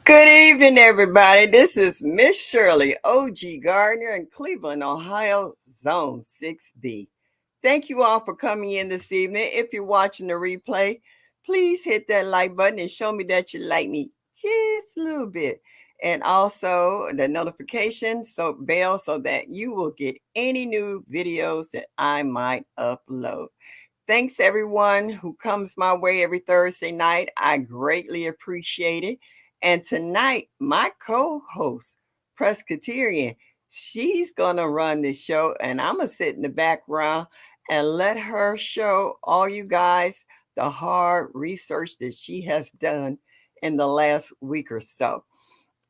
Good evening, everybody. This is Miss Shirley, OG Gardner in Cleveland, Ohio, Zone 6B. Thank you all for coming in this evening. If you're watching the replay, please hit that like button and show me that you like me just a little bit. And also the notification bell so that you will get any new videos that I might upload. Thanks everyone who comes my way every Thursday night. I greatly appreciate it. And tonight, my co-host, Pescatarian, she's gonna run the show, and I'm gonna sit in the background and let her show all you guys the hard research that she has done in the last week or so.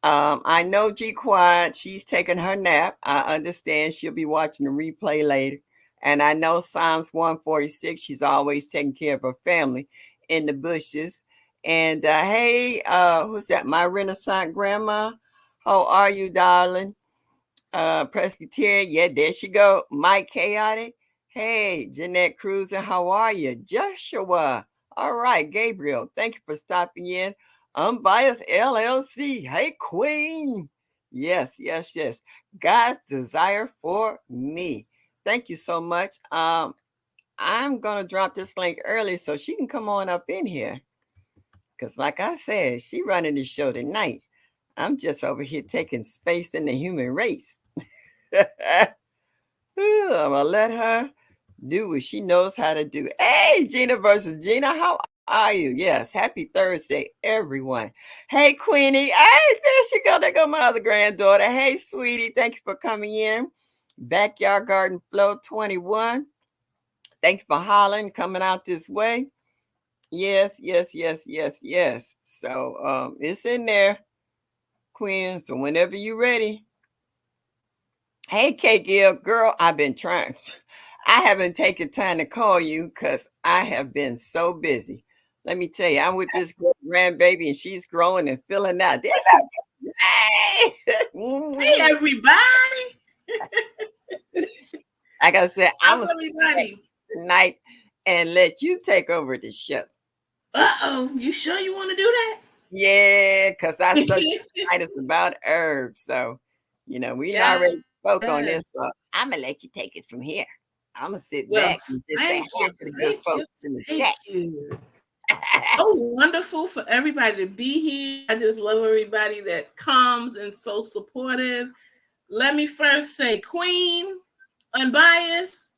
I know G Quiet, she's taking her nap. I understand she'll be watching the replay later. And I know Psalms 146, she's always taking care of her family in the bushes. And hey, who's that? My Renaissance grandma. How are you, darling? Presbyterian, yeah, there she go. Mike Chaotic. Hey, Jeanette Cruz, and how are you? Joshua. All right, Gabriel, thank you for stopping in. Unbiased LLC. Hey, Queen. Yes, yes, yes. God's desire for me. Thank you so much. I'm gonna drop this link early so she can come on up in here. Cause like I said, she running the show tonight. I'm just over here taking space in the human race. I'm gonna let her do what she knows how to do. Hey, Gina versus Gina, how are you? Yes, happy Thursday, everyone. Hey, Queenie. Hey, there she go. There go my other granddaughter. Hey, sweetie, thank you for coming in. Backyard Garden Flow 21. Thank you for hollering, coming out this way. Yes, yes, yes, yes, yes. So it's in there, Queen. So whenever you're ready. Hey, K Gill, girl, I've been trying. I haven't taken time to call you because I have been so busy. Let me tell you, I'm with this grandbaby and she's growing and filling out. There she Hey, Hey! everybody. Like I said, I'm How's going to sit back everybody? tonight and let you take over the show. Uh-oh. You sure you want to do Yeah, because I that? so tonight it's about herbs. So, we Yes. already spoke on this. So I'm going to let you take it from here. I'm going to sit Well, back and just say thank hi you. to the good Thank you. folks in the Thank chat. you. So wonderful for everybody to be here. I just love everybody that comes and so supportive. Let me first say, Queen, unbiased.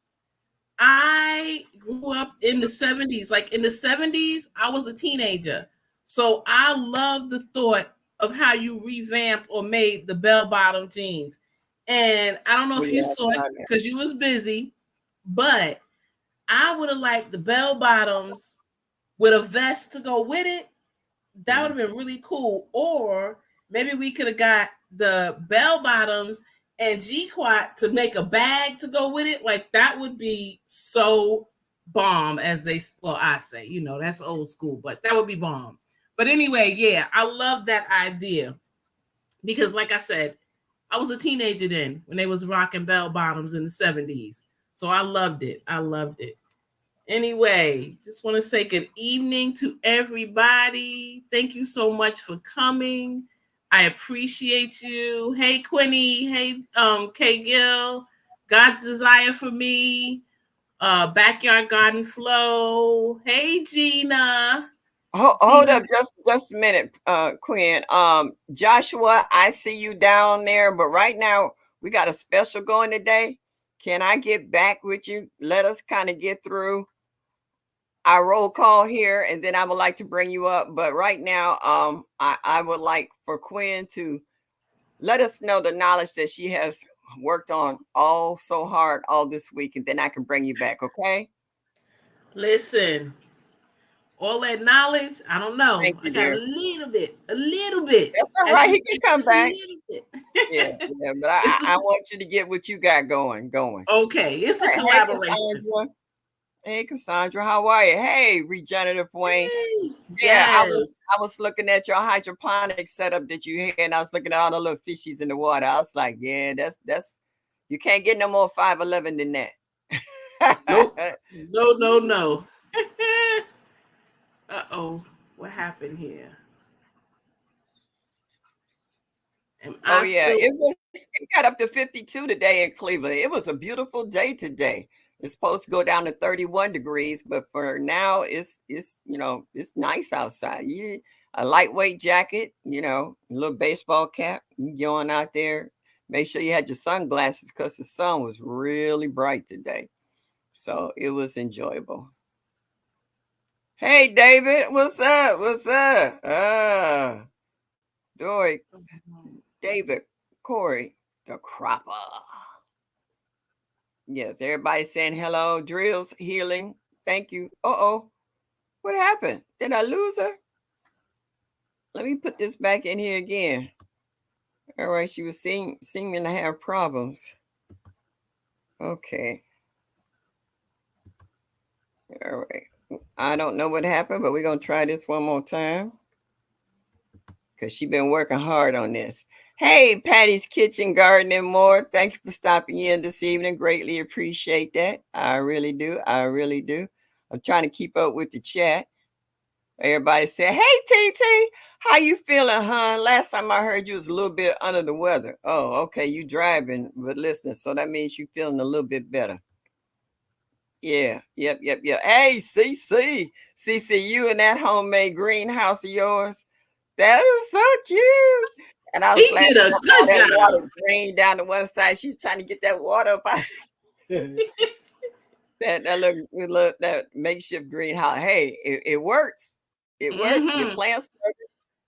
I grew up in the 70s. Like in the 70s, I was a teenager. So I love the thought of how you revamped or made the bell bottom jeans. And I don't know Oh, if you yeah, saw it because you was busy, but I would have liked the bell bottoms with a vest to go with it. That yeah. would have been really cool. Or maybe we could have got the bell bottoms and G Quat to make a bag to go with it. Like that would be so bomb, as I say, that's old school, but that would be bomb. But anyway, yeah, I love that idea because, like I said, I was a teenager then when they was rocking bell bottoms in the 70s. So I loved it. I loved it. Anyway, just want to say good evening to everybody. Thank you so much for coming. I appreciate you. Hey Quinny, hey K Gill, God's desire for me, Backyard Garden Flow. Hey Gina. Hold Gina, up just a minute, Quinn. Joshua, I see you down there, but right now we got a special going today. Can I get back with you? Let us kind of get through our roll call here, and then I would like to bring you up. But right now, I would like for Quinn to let us know the knowledge that she has worked on all so hard all this week, and then I can bring you back. Okay? listen, all that knowledge, I don't know. Thank I you, got dear. a little bit, That's all as right. you He can say, come just a back. little bit. Yeah, yeah, but I, it's a, I want you to get what you got going. okay. It's a Hey, collaboration. Cassandra. Hey, Cassandra, how are you? Hey, Regenerative Wayne. Hey, Yeah, I yes. was I was looking at your hydroponic setup that you had, and I was looking at all the little fishies in the water. I was like, yeah, that's you can't get no more 511 than Nope. that. No, no, no. Uh-oh. What happened here? And Oh I yeah, still it got up to 52 today in Cleveland. It was a beautiful day today. It's supposed to go down to 31 degrees, but for now it's nice outside. You a lightweight jacket, a little baseball cap, you going out there. Make sure you had your sunglasses because the sun was really bright today. So it was enjoyable. Hey David, what's up? What's up? Dory, David, Corey, the cropper. Yes, everybody saying hello. Drills, healing. Thank you. Uh-oh. What happened? Did I lose her? Let me put this back in here again. All right, she was seeming to have problems. Okay. All right. I don't know what happened, but we're going to try this one more time because she's been working hard on this. Hey, Patty's Kitchen, Garden, and More. Thank you for stopping in this evening. Greatly appreciate that. I really do. I really do. I'm trying to keep up with the chat. Everybody said, "Hey, TT, how you feeling, hon? Last time I heard you was a little bit under the weather." Oh, okay, you driving, but listen, so that means you feeling a little bit better. Yeah, yep. Hey, CC, you and that homemade greenhouse of yours, that is so cute. And I was he laughing did a at all good that job. water drained down to one side. She's trying to get that water up out. That look that makeshift greenhouse. Hey, it works. It works. Your Mm-hmm. plants work.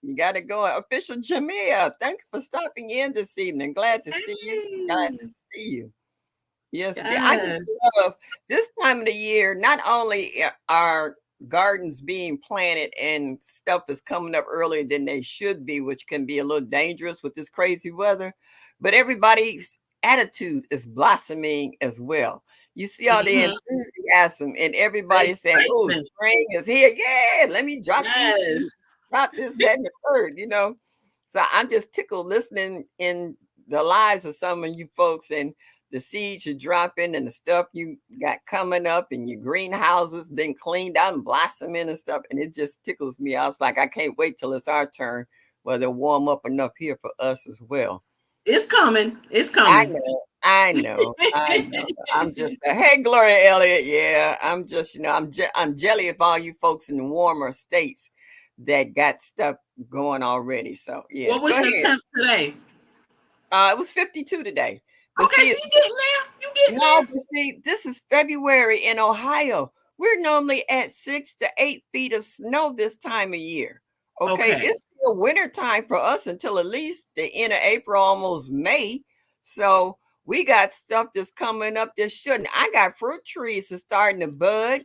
You got to go. Official Jamia, thank you for stopping in this evening. Glad to see you. Glad to Hey. see you. Yes, indeed. I just Yes. love this time of the year. Not only are gardens being planted and stuff is coming up earlier than they should be, which can be a little dangerous with this crazy weather, but everybody's attitude is blossoming as well. You see all the Mm-hmm. enthusiasm and everybody saying, "Oh, Excitement. spring is here! Yeah, let me drop these seeds, Yes. drop this, that, and the third." So I'm just tickled listening in the lives of some of you folks and the seeds you're dropping and the stuff you got coming up and your greenhouses been cleaned out and blossoming and stuff. And it just tickles me. I was like, I can't wait till it's our turn, where they'll warm up enough here for us as well. It's coming. It's I coming. know, I know. I'm just hey, Gloria Elliott. Yeah, I'm just I'm jelly of all you folks in the warmer states that got stuff going already. So yeah, What go was your ahead. temp today? It was 52 today, but Okay, see, so you getting there. You getting no, but see, this is February in Ohio. We're normally at 6 to 8 feet of snow this time of year. there. Okay, Okay. it's still winter time for us until at least the end of April, almost May. So we got stuff that's coming up that shouldn't. I got fruit trees that's starting to bud.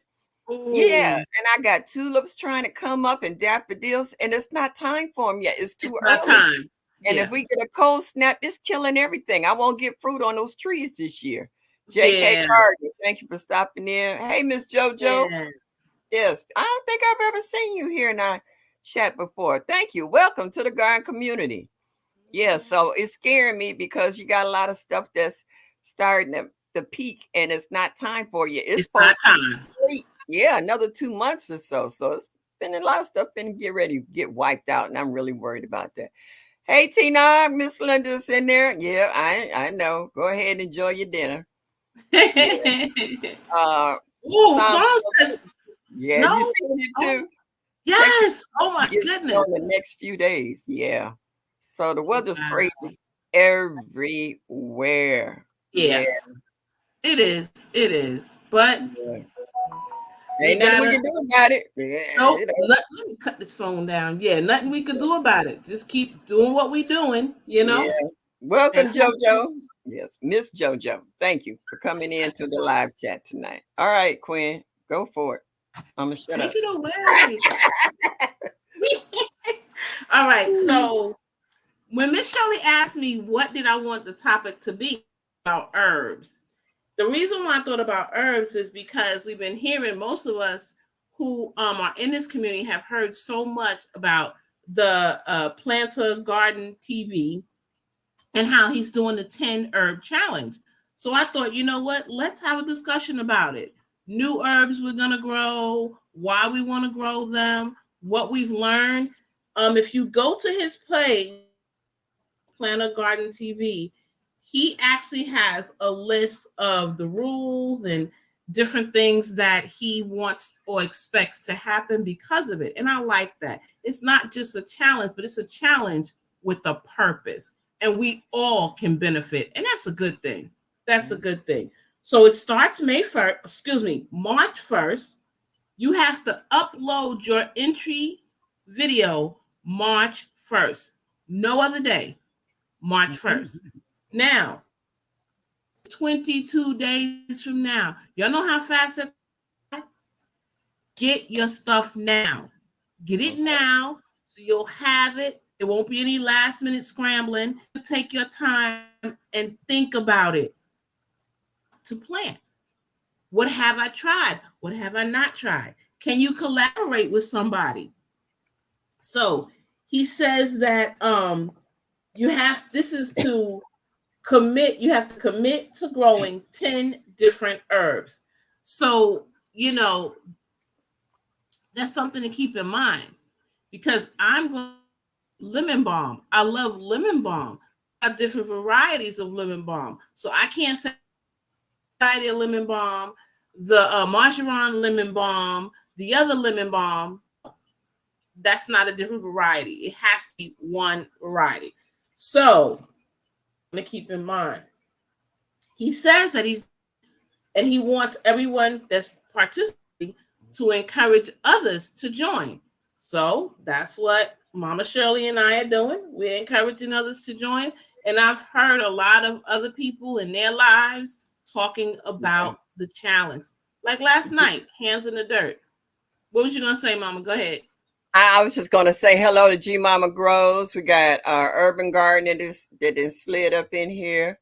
Yeah, Ooh, and I got tulips trying to come up and daffodils, and it's not time for them yet. It's it's too not early. time. And if Yeah. we get a cold snap, it's killing everything. I won't get fruit on those trees this year. J.K. Yeah. Gardner, thank you for stopping in. Hey, Miss JoJo. Yeah. Yes, I don't think I've ever seen you here in our chat before. Thank you. Welcome to the garden community. Yeah, so it's scaring me because you got a lot of stuff that's starting to peak and it's not time for you. It's It's not supposed to time. sleep. Yeah, another 2 months or so. So it's been a lot of stuff been get ready to get wiped out, and I'm really worried about that. Hey Tina, Miss Linda's in there. Yeah, I know. Go ahead and enjoy your dinner. Yeah. Uh Ooh, Psalm song says yeah, you snow. seen it Oh, too? Texas yes. Oh my gets snow goodness. in the next few days. Yeah. So the weather's Wow. crazy everywhere. Yeah, Yeah, it is. It is. But yeah. we Ain't nothing we gotta can do about it. Yeah, nope. Let me cut this phone down. Yeah, nothing we could do about it. Just keep doing what we doing, yeah. and Welcome, hopefully JoJo. Yes, Miss JoJo. Thank you for coming into the live chat tonight. All right, Quinn, go for it. I'm gonna shut take up. it away. All right. So when Miss Shirley asked me what did I want the topic to be about herbs, the reason why I thought about herbs is because we've been hearing most of us who are in this community have heard so much about the Planter Garden TV and how he's doing the 10 herb challenge. So I thought, you know what? Let's have a discussion about it. New herbs we're going to grow, why we want to grow them, what we've learned. If you go to his page, Planner Garden TV, he actually has a list of the rules and different things that he wants or expects to happen because of it. And I like that. It's not just a challenge, but it's a challenge with a purpose. And we all can benefit. And that's a good thing. That's a good thing. So it starts March 1st. You have to upload your entry video March 1st. No other day, March 1st. Now, 22 days from now. Y'all know how fast that get your stuff now. Get it now so you'll have it. There won't be any last minute scrambling. Take your time and think about it to plan. What have I tried? What have I not tried? Can you collaborate with somebody? So he says that you have to commit to growing 10 different herbs. So, that's something to keep in mind, because I'm going lemon balm. I love lemon balm. I have different varieties of lemon balm. So I can't say lemon balm, the marjoram lemon balm, the other lemon balm. That's not a different variety. It has to be one variety. So I'm going to keep in mind. He says that he wants everyone that's participating to encourage others to join. So that's what Mama Shirley and I are doing. We're encouraging others to join. And I've heard a lot of other people in their lives talking about the challenge. Like last night, Hands in the Dirt. What was you going to say, Mama? Go ahead. I was just going to say hello to G Mama Grows. We got our urban garden that is slid up in here.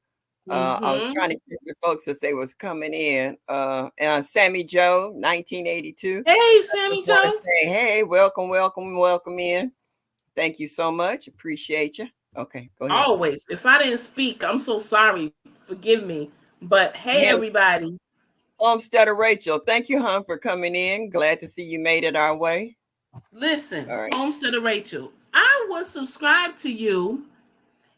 I was trying to get some folks as they was coming in. And Sammy Joe, 1982. Hey, Sammy Joe. Say, hey, welcome in. Thank you so much. Appreciate you. Okay, go ahead. Always. If I didn't speak, I'm so sorry. Forgive me. But hey, everybody. Homesteader Rachel, thank you, hon, for coming in. Glad to see you made it our way. Listen, Homesteader Rachel, I was subscribed to you,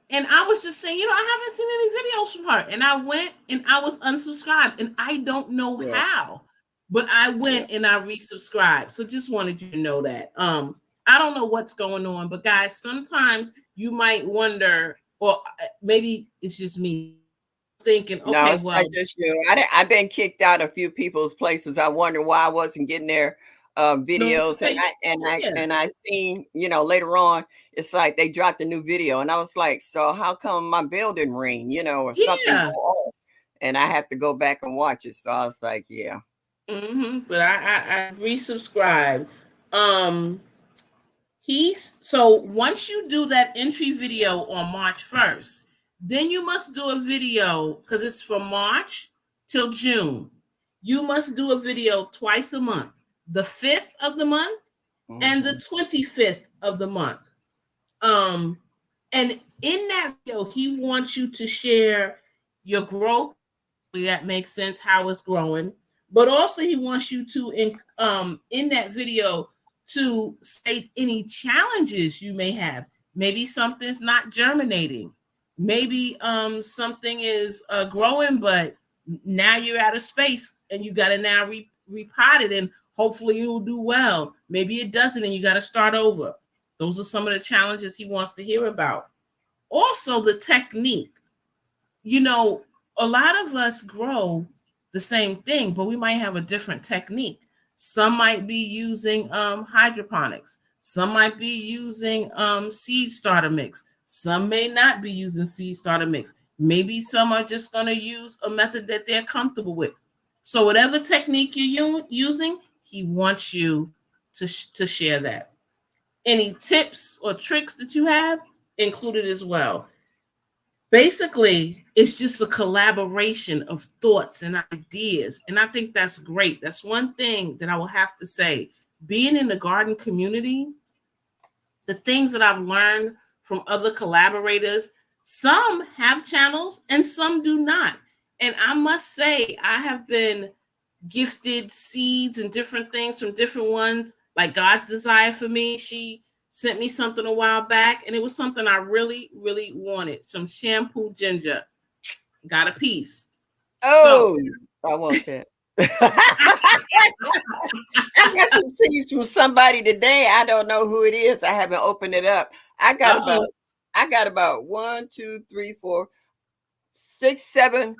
and I was just saying, I haven't seen any videos from her. And I went and I was unsubscribed, and I don't know how, but I went and I resubscribed. So just wanted you to know that. I don't know what's going on, but guys, sometimes you might wonder, or maybe it's just me thinking, okay, no, well, just you. I've been kicked out of a few people's places. I wonder why I wasn't getting their videos, and I seen, later on, it's like they dropped a new video, and I was like, so how come my bell didn't ring, or something off, and I have to go back and watch it. So I was like, but I resubscribed. So once you do that entry video on March 1st, then you must do a video, because it's from March till June. You must do a video twice a month, the 5th of the month and the 25th of the month. And in that video, he wants you to share your growth. That makes sense, how it's growing. But also he wants you to, in that video, to state any challenges you may have. Maybe something's not germinating. Maybe something is growing, but now you're out of space and you got to now repot it, and hopefully you'll do well. Maybe it doesn't and you got to start over. Those are some of the challenges he wants to hear about. Also, the technique. A lot of us grow the same thing, but we might have a different technique. Some might be using hydroponics. Some might be using seed starter mix. Some may not be using seed starter mix. Maybe some are just going to use a method that they're comfortable with. So whatever technique you're using, he wants you to share that. Any tips or tricks that you have, included as well. Basically, it's just a collaboration of thoughts and ideas. And I think that's great. That's one thing that I will have to say. Being in the garden community, the things that I've learned from other collaborators, some have channels and some do not. And I must say, I have been gifted seeds and different things from different ones. Like God's Desire for me, she sent me something a while back, and it was something I really, really wanted. Some shampoo ginger. Got a piece. So Oh, I want that. I got some seeds from somebody today. I don't know who it is. I haven't opened it up. I got about uh-oh. I got about 1, 2, 3, 4, 6, 7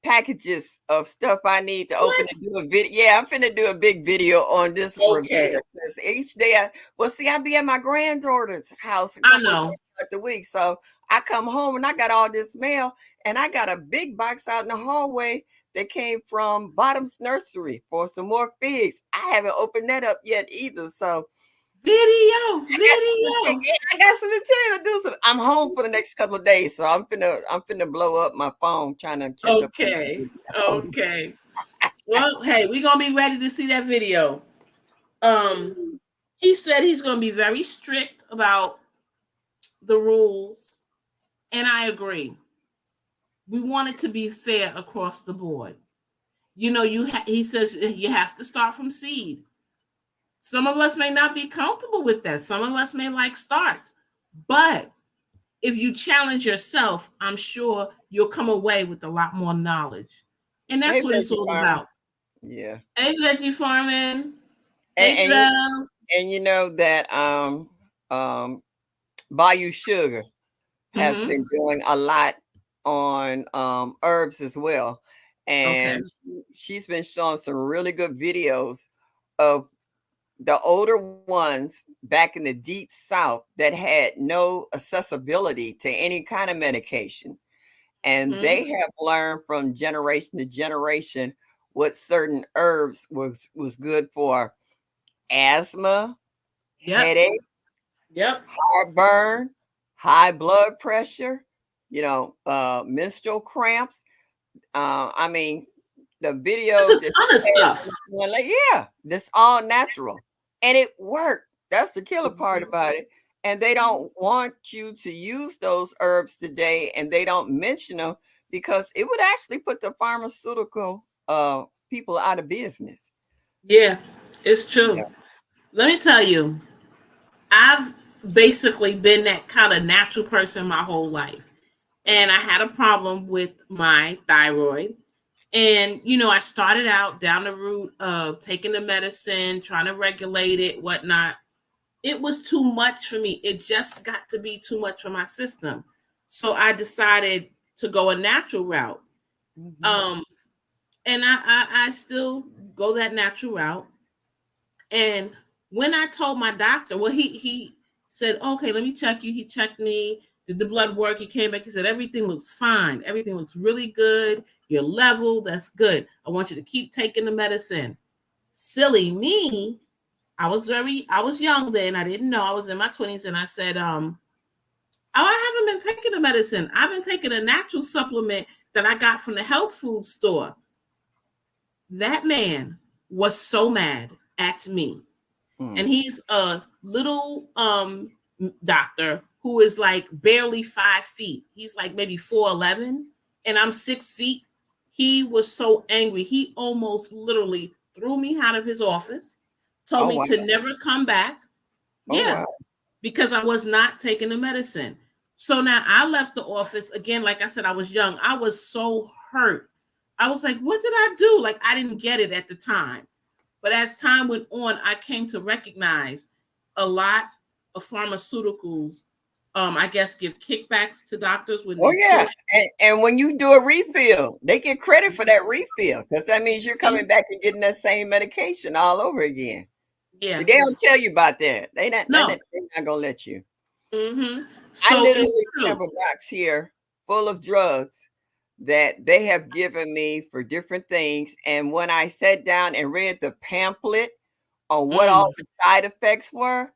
packages of stuff I need to open What? and do a video. Yeah, I'm finna do a big video on this Okay. Revere because each day well, see, I be at my granddaughter's house a I couple of know. days out the week. So I come home and I got all this mail and I got a big box out in the hallway that came from Bottom's Nursery for some more figs. I haven't opened that up yet either. So Video. I got some Video. I got some material to do some. I'm home for the next couple of days, so I'm finna blow up my phone trying to catch up on Okay. the videos. Okay. Well, hey, we're gonna be ready to see that video. Um, he said he's gonna be very strict about the rules, and I agree. We want it to be fair across the board. You know, he says you have to start from seed. Some of us may not be comfortable with that. Some of us may like starts. But if you challenge yourself, I'm sure you'll come away with a lot more knowledge. And Hey, that's what it's veggie all farmer. about. Yeah, Hey, Veggie Farming. and Hey, and you, Drell. and you know that Bayou Sugar has Mm-hmm. been doing a lot on herbs as well, Okay. and she's been showing some really good videos of the older ones back in the deep south that had no accessibility to any kind of medication, and Mm-hmm. they have learned from generation to generation what certain herbs was good for asthma, Yep. headache, Yep. heartburn, high blood pressure, menstrual cramps. I mean, the There's videos a that ton of she had stuff. this one, like, yeah, this all natural, and it worked. That's the killer part Mhm. about it. And they don't want you to use those herbs today, and they don't mention them because it would actually put the pharmaceutical people out of business. Yeah, it's Yeah. true. Let me tell you, I've basically been that kind of natural person my whole life. And I had a problem with my thyroid. And, I started out down the route of taking the medicine, trying to regulate it, whatnot. It was too much for me. It just got to be too much for my system. So I decided to go a natural route. Mhm. Um, and I still go that natural route. And when I told my doctor, well, he said, okay, let me check you. He checked me, did the blood work. He came back. He said, everything looks fine. Everything looks really good. Your level, that's good. I want you to keep taking the medicine. Silly me. I was young then. I didn't know. I was in my 20s, and I said, oh, I haven't been taking the medicine. I've been taking a natural supplement that I got from the health food store. That man was so mad at me, Mm. and he's a little doctor who is like barely 5 feet. He's like maybe 4'11", and I'm 6 feet. He was so angry. He almost literally threw me out of his office, told Oh me wow! to never come back. Oh Yeah, wow! because I was not taking the medicine. So now I left the office again. Like I said, I was young. I was so hurt. I was like, what did I do? Like, I didn't get it at the time. But as time went on, I came to recognize a lot of pharmaceuticals, I guess, give kickbacks to doctors when Oh they yeah, push. and when you do a refill, they get credit for that refill because that means you're See? coming back and getting that same medication all over again. See, Yeah. they don't tell you about that. No. They're not gonna let you. Mm-hmm. I So it's literally have true. a box here full of drugs that they have given me for different things. And when I sat down and read the pamphlet on what all Mm. the side effects were,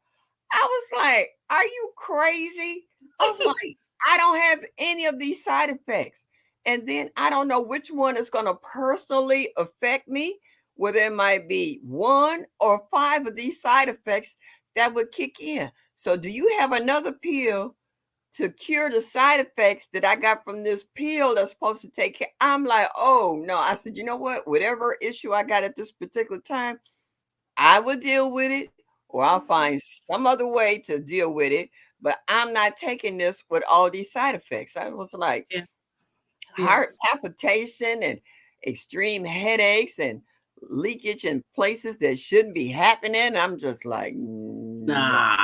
I was like, "Are you crazy?" I was like, "I don't have any of these side effects." And then I don't know which one is going to personally affect me, whether it might be one or five of these side effects that would kick in. So, do you have another pill to cure the side effects that I got from this pill that's supposed to take care? I'm like, "Oh, no." I said, "You know what? Whatever issue I got at this particular time, I will deal with it or I'll find some other way to deal with it. But I'm not taking this with all these side effects. I was like Yeah. Yeah. heart palpitation and extreme headaches and leakage in places that shouldn't be happening. I'm just like, no. Nah.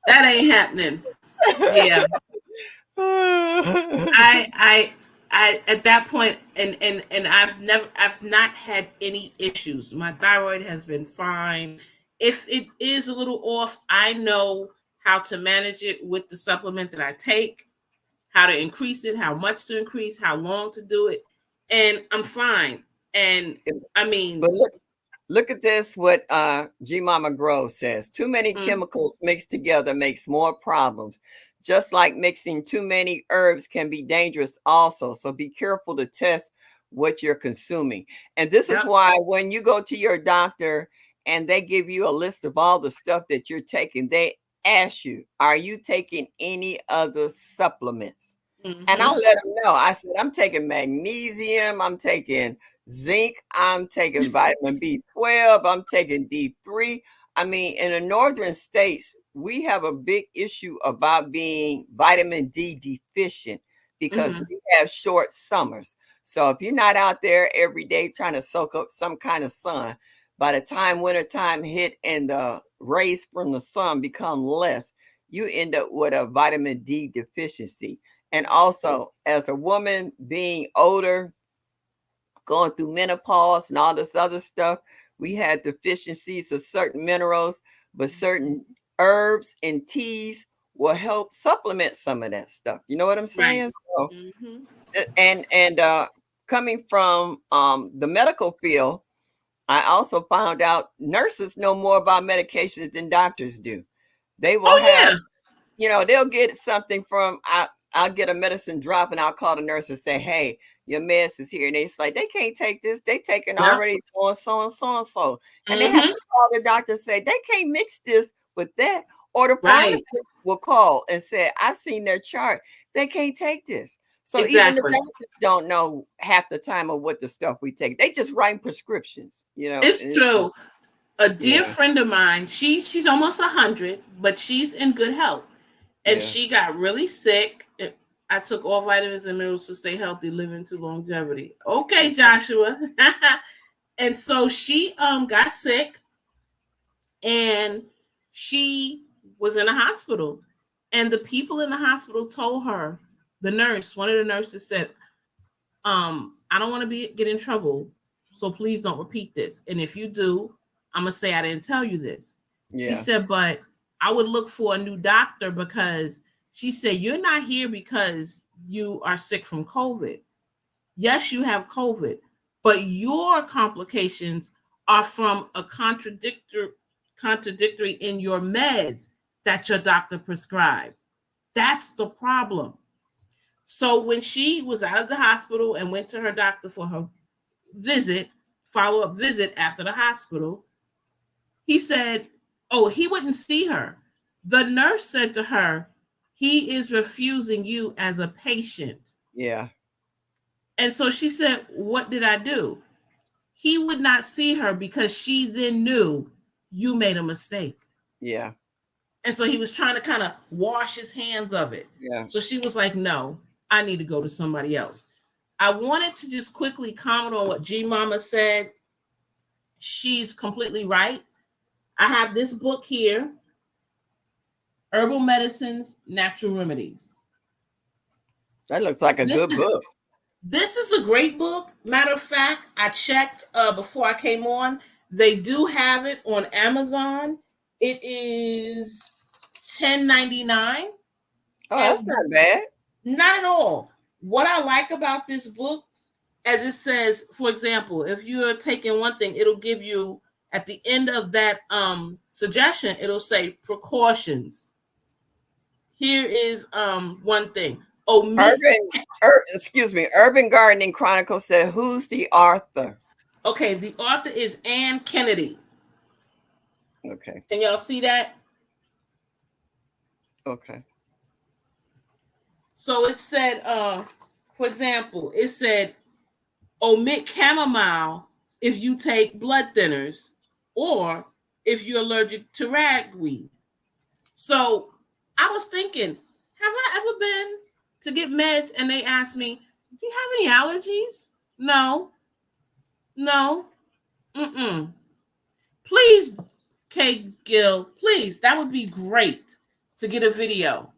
That ain't happening. Yeah. I I at that point, and I've not had any issues. My thyroid has been fine. If it is a little off, I know how to manage it with the supplement that I take, how to increase it, how much to increase, how long to do it, and I'm fine. And I But mean, look at this, what G Mama Grove says. Too many mm, chemicals mixed together makes more problems. Just like mixing too many herbs can be dangerous also. So be careful to test what you're consuming. And this is yep. why when you go to your doctor and they give you a list of all the stuff that you're taking, they ask you, are you taking any other supplements? And I Mm-hmm. let them know. I said, I'm taking magnesium, I'm taking zinc, I'm taking vitamin B12, I'm taking D3. I mean, in the northern states, we have a big issue about being vitamin D deficient because Mm-hmm. we have short summers. So if you're not out there every day trying to soak up some kind of sun, by the time wintertime hit and the rays from the sun become less, you end up with a vitamin D deficiency. And also, as a woman being older, going through menopause and all this other stuff, we had deficiencies of certain minerals, but certain herbs and teas will help supplement some of that stuff. You know what I'm Right. saying? So, Mm-hmm. and coming from the medical field, I also found out nurses know more about medications than doctors do. They will Oh have, yeah. they'll get something from I'll get a medicine drop and I'll call the nurse and say, "Hey, your meds is here." And it's like they can't take this. They taking Yep. already so and so and so and so. And they have Mm-hmm. to call the doctor and say they can't mix this with that. Or the Right. pharmacist will call and say, "I've seen their chart. They can't take this." So even the Exactly. doctors don't know half the time of what the stuff we take. They just write prescriptions, It's and it's true. just A dear yeah, friend of mine, she's almost 100, but she's in good health, and yeah. she got really sick. I took all vitamins and minerals to stay healthy, live into longevity. Okay, Okay. Joshua. And so she got sick, and she was in a hospital, and the people in the hospital told her, the nurse, one of the nurses said, I don't want to be get in trouble, so please don't repeat this. And if you do, I'm gonna say I didn't tell you this. She Yeah, said, but I would look for a new doctor, because she said you're not here because you are sick from COVID. Yes, you have COVID, but your complications are from a contradictory in your meds that your doctor prescribed. That's the problem. So when she was out of the hospital and went to her doctor for her visit, follow up visit after the hospital, he said, oh, he wouldn't see her. The nurse said to her, he is refusing you as a patient. yeah, And so she said, what did I do? He would not see her because she then knew you made a mistake. yeah, And so he was trying to kind of wash his hands of it. yeah. So she was like, no, I need to go to somebody else. I wanted to just quickly comment on what G Mama said. She's completely right. I have this book here, Herbal Medicines, Natural Remedies. That looks like a This good is book. this is a great book. Matter of fact, I checked before I came on. They do have it on Amazon. It is 10.99. Oh, that's And not bad. not at all. What I like about this book, as it says, for example, if you're taking one thing, it'll give you at the end of that suggestion, it'll say precautions. Here is one thing. Omit. Excuse me, Urban Gardening Chronicle said, "Who's the author?" Okay, the author is Ann Kennedy. Okay, Can y'all see that? okay, So it said, for example, it said omit chamomile if you take blood thinners. or if you're allergic to ragweed. So I was thinking, have I ever been to get meds and they asked me, do you have any allergies? No, no, mm-mm. Please, Kay Gill, please, that would be great to get a video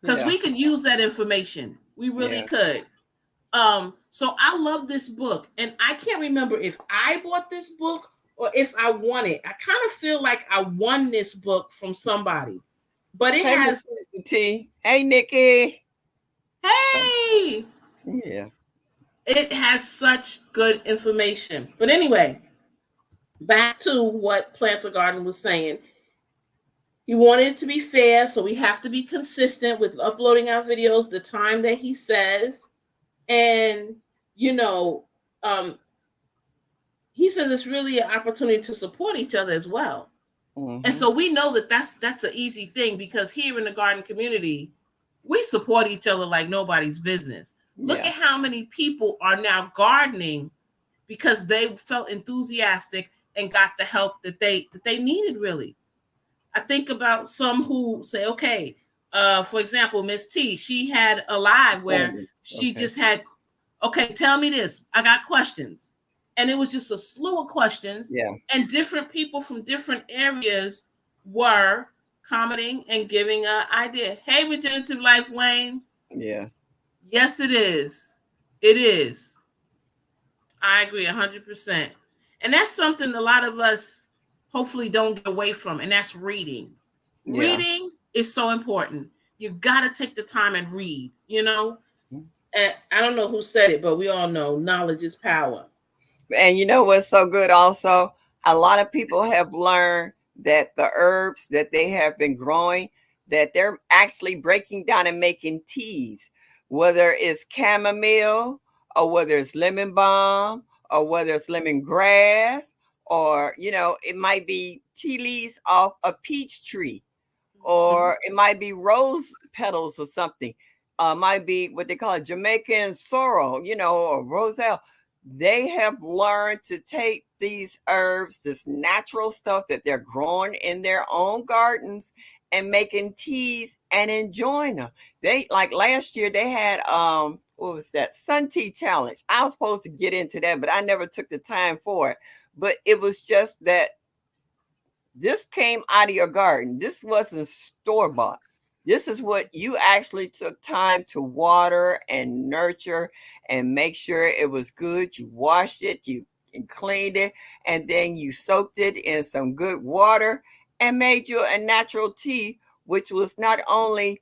because Yeah. we could use that information. We really Yeah. could. So I love this book, and I can't remember if I bought this book or if I won it. I kind of feel like I won this book from somebody, but it Hey, has, Mr. T. Hey, Nikki. hey, Yeah. it has such good information. But anyway, back to what Planter Garden was saying. He wanted it to be fair, so we have to be consistent with uploading our videos the time that he says. And, you know, um, he says it's really an opportunity to support each other as well. And Mm-hmm. so we know that that's an easy thing because here in the garden community, we support each other like nobody's business. Look Yeah. at how many people are now gardening because they felt enthusiastic and got the help that they needed really. I think about some who say, okay, for example, Miss T, she had a live where she Okay. just had, okay, tell me this. I got questions. And it was just a slew of questions. Yeah. And different people from different areas were commenting and giving an idea. Hey, Regenerative Life, Wayne. Yeah. Yes, it is. It is. I agree 100%. And that's something a lot of us hopefully don't get away from, and that's reading. Yeah. Reading is so important. You got to take the time and read, you know? And I don't know who said it, but we all know knowledge is power. And you know what's so good also? A lot of people have learned that the herbs that they have been growing, that they're actually breaking down and making teas, whether it's chamomile or whether it's lemon balm or whether it's lemongrass, or it might be tea leaves off a peach tree, Mm-hmm. or it might be rose petals or something. Might be what they call a Jamaican sorrel, or roselle. They have learned to take these herbs, this natural stuff that they're growing in their own gardens, and making teas and enjoying them. They, like last year, they had what was that, sun tea challenge. I was supposed to get into that, but I never took the time for it. But it was just that this came out of your garden. This wasn't store bought. This is what you actually took time to water and nurture and make sure it was good. You washed it, you and cleaned it, and then you soaked it in some good water and made you a natural tea, which was not only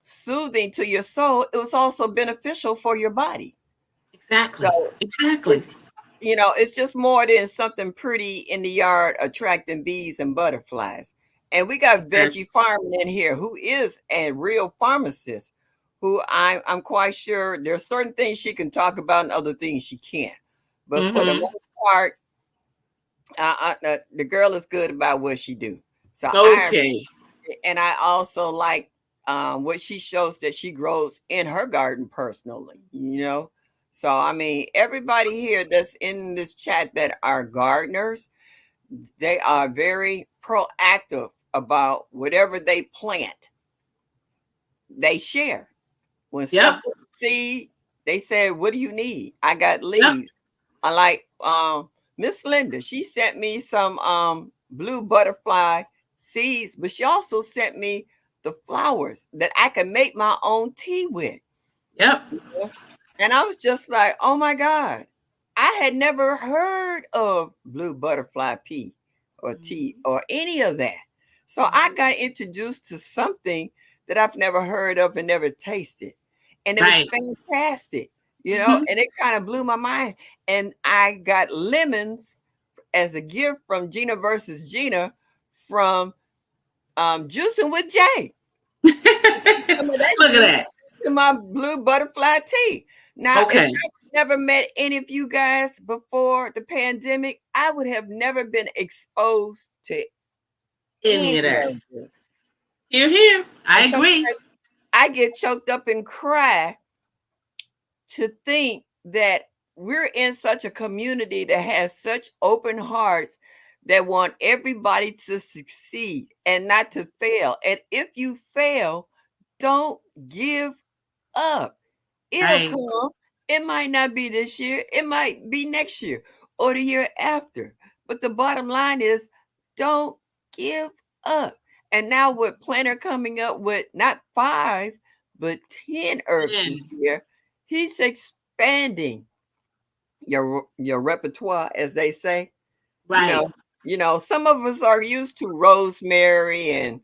soothing to your soul, it was also beneficial for your body. Exactly. So Exactly. it's it's just more than something pretty in the yard attracting bees and butterflies. And we got Exactly. Veggie Farming in here, who is a real pharmacist, who I'm quite sure there's certain things she can talk about and other things she can't. But for the Mm-hmm. most part, the girl is good about what she do. So I Okay. and I also like what she shows that she grows in her garden personally. So I mean, everybody here that's in this chat that are gardeners, they are very proactive about whatever they plant. They share. When stuff Yep. was seed, they said, "What do you need?" I got Yep. leaves. I like Miss Linda. She sent me some blue butterfly seeds, but she also sent me the flowers that I can make my own tea with. Yep. you know? And I was just like, "Oh my God. I had never heard of blue butterfly pea or tea Mm-hmm. or any of that." So I Mm-hmm. got introduced to something that I've never heard of and never tasted. And it was Right. fantastic, Mm-hmm. and it kind of blew my mind. And I got lemons as a gift from Gina versus Gina from Juicing with Jay. Some of that Look at juice that. to my blue butterfly tea. Now, if Okay. I never met any of you guys before the pandemic, I would have never been exposed to Any of any that. of this. Here, here. I And agree. sometimes I get choked up and cry to think that we're in such a community that has such open hearts. that want everybody to succeed and not to fail. And if you fail, don't give up. It'll Right. come. It might not be this year, it might be next year or the year after. But the bottom line is don't give up. And now with Planner coming up with not 5, but 10 herbs And, this year, he's expanding your repertoire, as they say. You right. know, some of us are used to rosemary and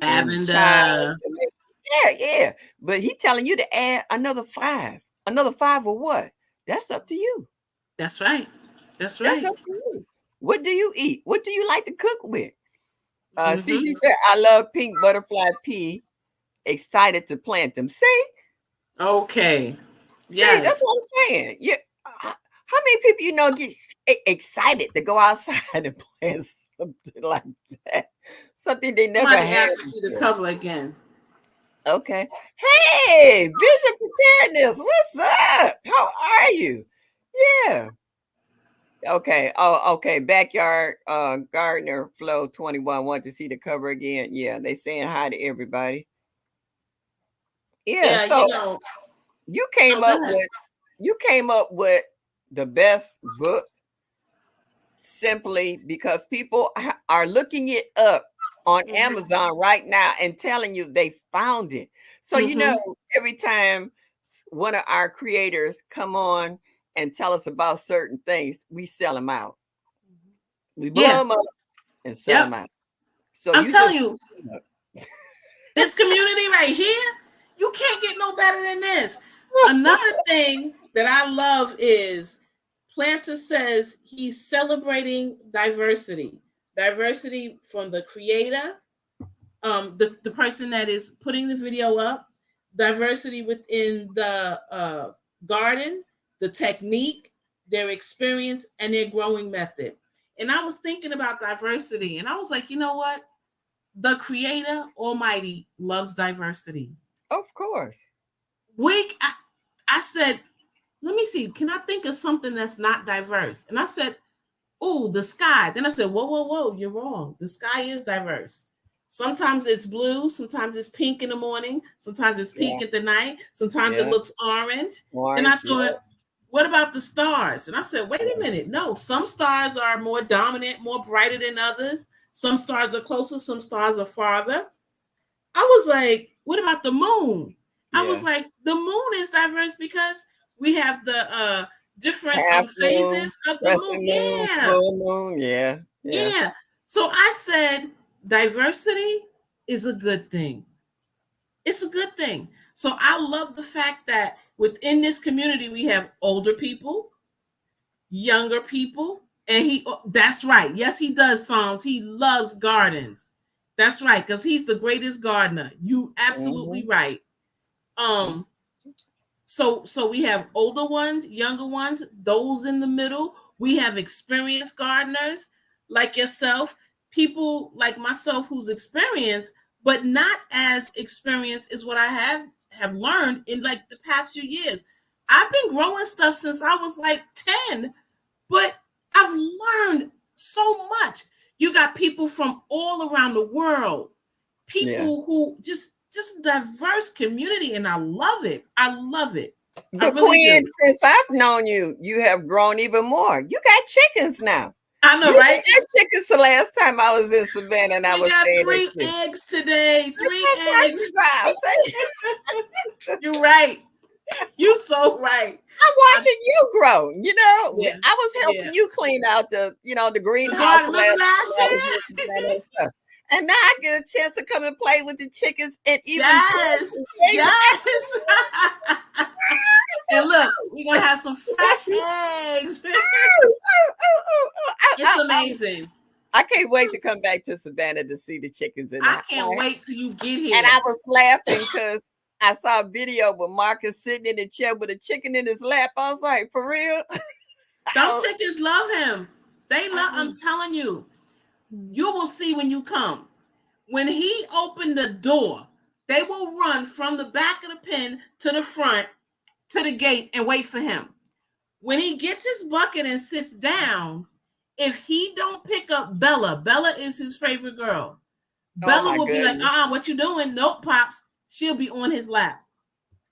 chives. Lavender. Yeah, yeah. But he telling you to add another 5. Another 5 or what? That's up to you. That's right. That's That's right. up to you. What do you eat? What do you like to cook with? Cece Mm-hmm. said, I love pink butterfly pea. Excited to plant them. Okay. See, that's Yes. what I'm saying. Yeah. How many people get excited to go outside and plant something like that? Something they never Somebody had asked to see the before. cover again. Okay. Hey, Vision Preparedness, what's up? How are you? Yeah. Okay. Oh, okay. Backyard Gardener Flow 21 want to see the cover again. Yeah, they saying hi to everybody. Yeah, Yeah, so you came go up ahead. with the best book simply because people are looking it up on Amazon right now and telling you they found it. So Mm-hmm. every time one of our creators come on and tell us about certain things, we sell them out. We blow Yeah. them up and sell them Yep. out. So I'm you just telling you, this community right here, you can't get no better than this. Another thing that I love is Planta says he's celebrating diversity. Diversity from the creator, the person that is putting the video up, diversity within the garden, the technique, their experience, and their growing method. And I was thinking about diversity, and I was like, you know what? The Creator Almighty loves diversity. of course. I said, let me see, can I think of something that's not diverse? And I said, ooh, the sky. Then I said, whoa, whoa, whoa, you're wrong. The sky is diverse. Sometimes it's blue, sometimes it's pink in the morning, sometimes it's Yeah. pink at the night, sometimes it Yeah. looks orange. Then I Orange. Yeah. thought, what about the stars? And I said, wait a minute. No, some stars are more dominant, more brighter than others. Some stars are closer, some stars are farther. I was like, what about the moon? I was Yeah. like, the moon is diverse because we have the different Half moon, phases of the moon. crescent moon, Yeah. full moon. Yeah. Yeah. Yeah. So I said diversity is a good thing. It's a good thing. So I love the fact that within this community we have older people, younger people, and that's right. Yes, he does songs. He loves gardens. That's right, because he's the greatest gardener. You absolutely Mm-hmm. right. Um, so we have older ones, younger ones, those in the middle. We have experienced gardeners like yourself, people like myself who's experienced, but not as experienced as what I have learned in like the past few years. I've been growing stuff since I was like 10, but I've learned so much. You got people from all around the world, Yeah. people who just diverse community, and I love it. I love it. I But really Quinn, do. since I've known you, you have grown even more. You got chickens now. I know, You right? got chickens the last time I was in Savannah and I We was got staying at 3 you. eggs today. That's 3 what I'm eggs. talking about. You're right. You so right. I'm I, watching you grow. yeah, I was yeah. helping you clean out the The greenhouse garden, last remember time last I was in year? Savannah and stuff. And now I get a chance to come and play with the chickens and even plant Yes, some things. yes. And look, we're gonna have some fresh eggs. It's amazing. I can't wait to come back to Savannah to see the chickens in the I house. can't wait till you get And here. I was laughing because I saw a video with Marcus sitting in the chair with a chicken in his lap. I was like, for real? Those chickens love him. They love, I'm Um, telling you, you will see when you come. When he opened the door, they will run from the back of the pen to the front to the gate and wait for him. When he gets his bucket and sits down, if he don't pick up Bella, Bella is his favorite girl. Oh Bella my will be like, goodness. what you doing? Nope, Pops. She'll be on his lap.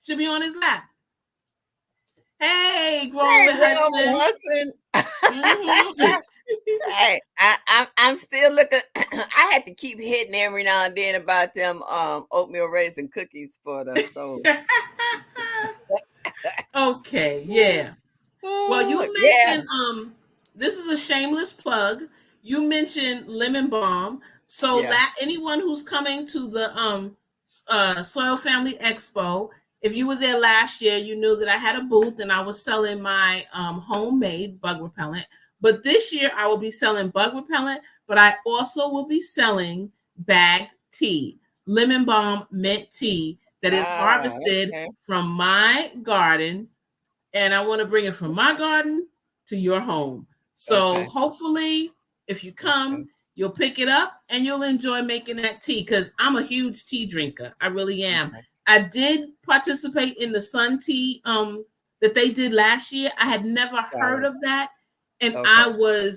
She'll be on his lap. Hey, growing Hey, with Rowan Hudson. Hudson. Mm-hmm. Hey, I'm still looking. I had to keep hitting every now and then about them oatmeal raisin cookies for the soul. Okay, yeah. Well, you Yeah. mentioned this is a shameless plug. You mentioned lemon balm. So Yeah. that anyone who's coming to the Soil Family Expo, if you were there last year, you knew that I had a booth and I was selling my homemade bug repellent. But this year I will be selling bug repellent, but I also will be selling bagged tea, lemon balm mint tea that is harvested Okay. from my garden, and I want to bring it from my garden to your home. So Okay. hopefully, if you Okay. come, you'll pick it up and you'll enjoy making that tea, because I'm a huge tea drinker. I really am. Okay. I did participate in the sun tea that they did last year. I had never Got heard it. of that. And Okay. I'm going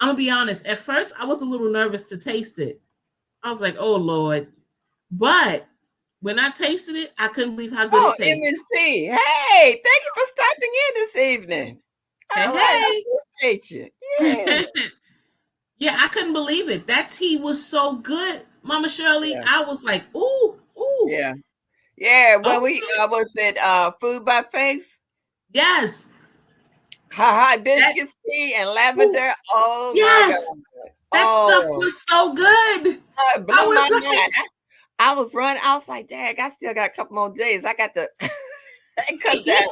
to be honest, at first I was a little nervous to taste it. I was like, oh Lord. But when I tasted it, I couldn't believe how good Oh, it tastes. MNT. Hey, thank you for stopping in this evening. Hey, All right. I hey. appreciate you. Yeah. Yeah, I couldn't believe it. That tea was so good, Mama Shirley. Yeah. I was like, ooh, ooh. Yeah. Yeah. When we Okay. was it Food by Faith? Yes. That Hibiscus tea and ooh, lavender. Oh my yes. God. That stuff Oh, was so good. it I blew my was like, mind. I was running. I was like, Dang, I still got a couple more days. I got to cut down.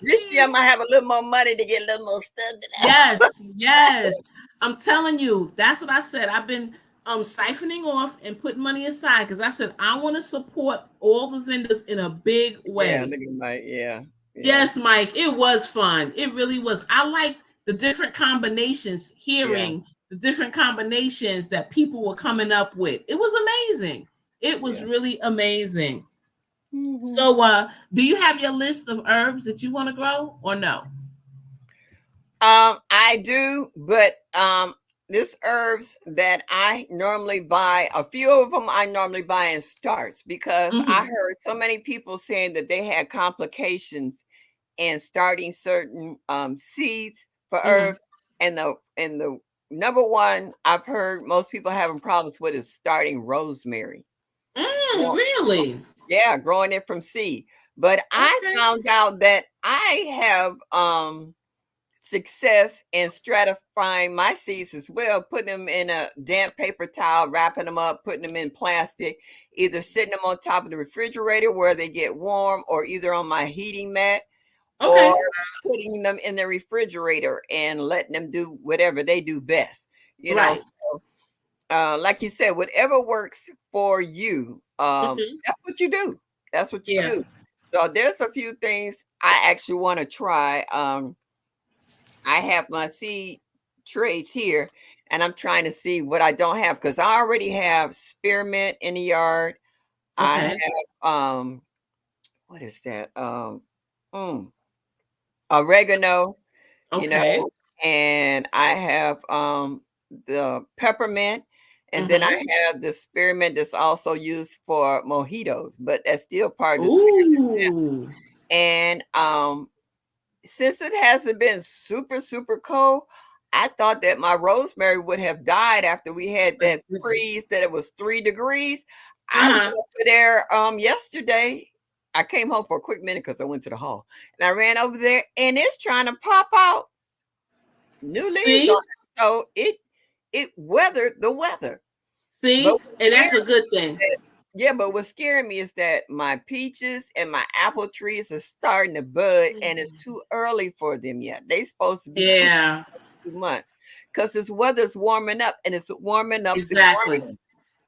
This year, I might have a little more money to get a little more stuff. yes, yes. I'm telling you, that's what I said. I've been siphoning off and putting money aside because I said I want to support all the vendors in a big Yeah, way. look at my, yeah, yeah, Yes, Mike, it was fun. It really was. I liked the different combinations, yeah, hearing the different combinations that people were coming up with. It was amazing. It was yeah. really amazing. Hmm. So, do you have your list of herbs that you want to grow or no? I do, but this herbs that I normally buy, a few of them I normally buy in starts because I Mm-hmm. heard so many people saying that they had complications in starting certain seeds for Mm-hmm. herbs, and the number one I've heard most people having problems with is starting rosemary. Well, Really? yeah, growing it from seed. But I Okay. found out that I have success in stratifying my seeds as well, putting them in a damp paper towel, wrapping them up, putting them in plastic, either sitting them on top of the refrigerator where they get warm, or either on my heating mat, or Okay. putting them in the refrigerator and letting them do whatever they do best. You know, Right. so, like you said, whatever works for you, Mm-hmm. that's what you do. That's what you Yeah. do. So there's a few things I actually want to try. I have my seed trays here, and I'm trying to see what I don't have because I already have spearmint in the yard. I Okay. have what is that? Mm, oregano, you Okay. know, and I have the peppermint, and then Mm-hmm. I have the spearmint that's also used for mojitos, but that's still part of the spearmint. Ooh. And since it hasn't been super, super cold, I thought that my rosemary would have died after we had My that goodness. freeze that it was 3 degrees. I went Uh-huh. over there yesterday. I came home for a quick minute because I went to the hall. And I ran over there and it's trying to pop out new leaves on See? it. So it weathered the weather. But See? what's And that's scaring a good me is thing. that yeah, but what's scaring me is that my peaches and my apple trees are starting to bud, and it's too early for them yet. They supposed to be fruit Yeah, 2 months because this weather's warming up, and it's warming up the exactly. green,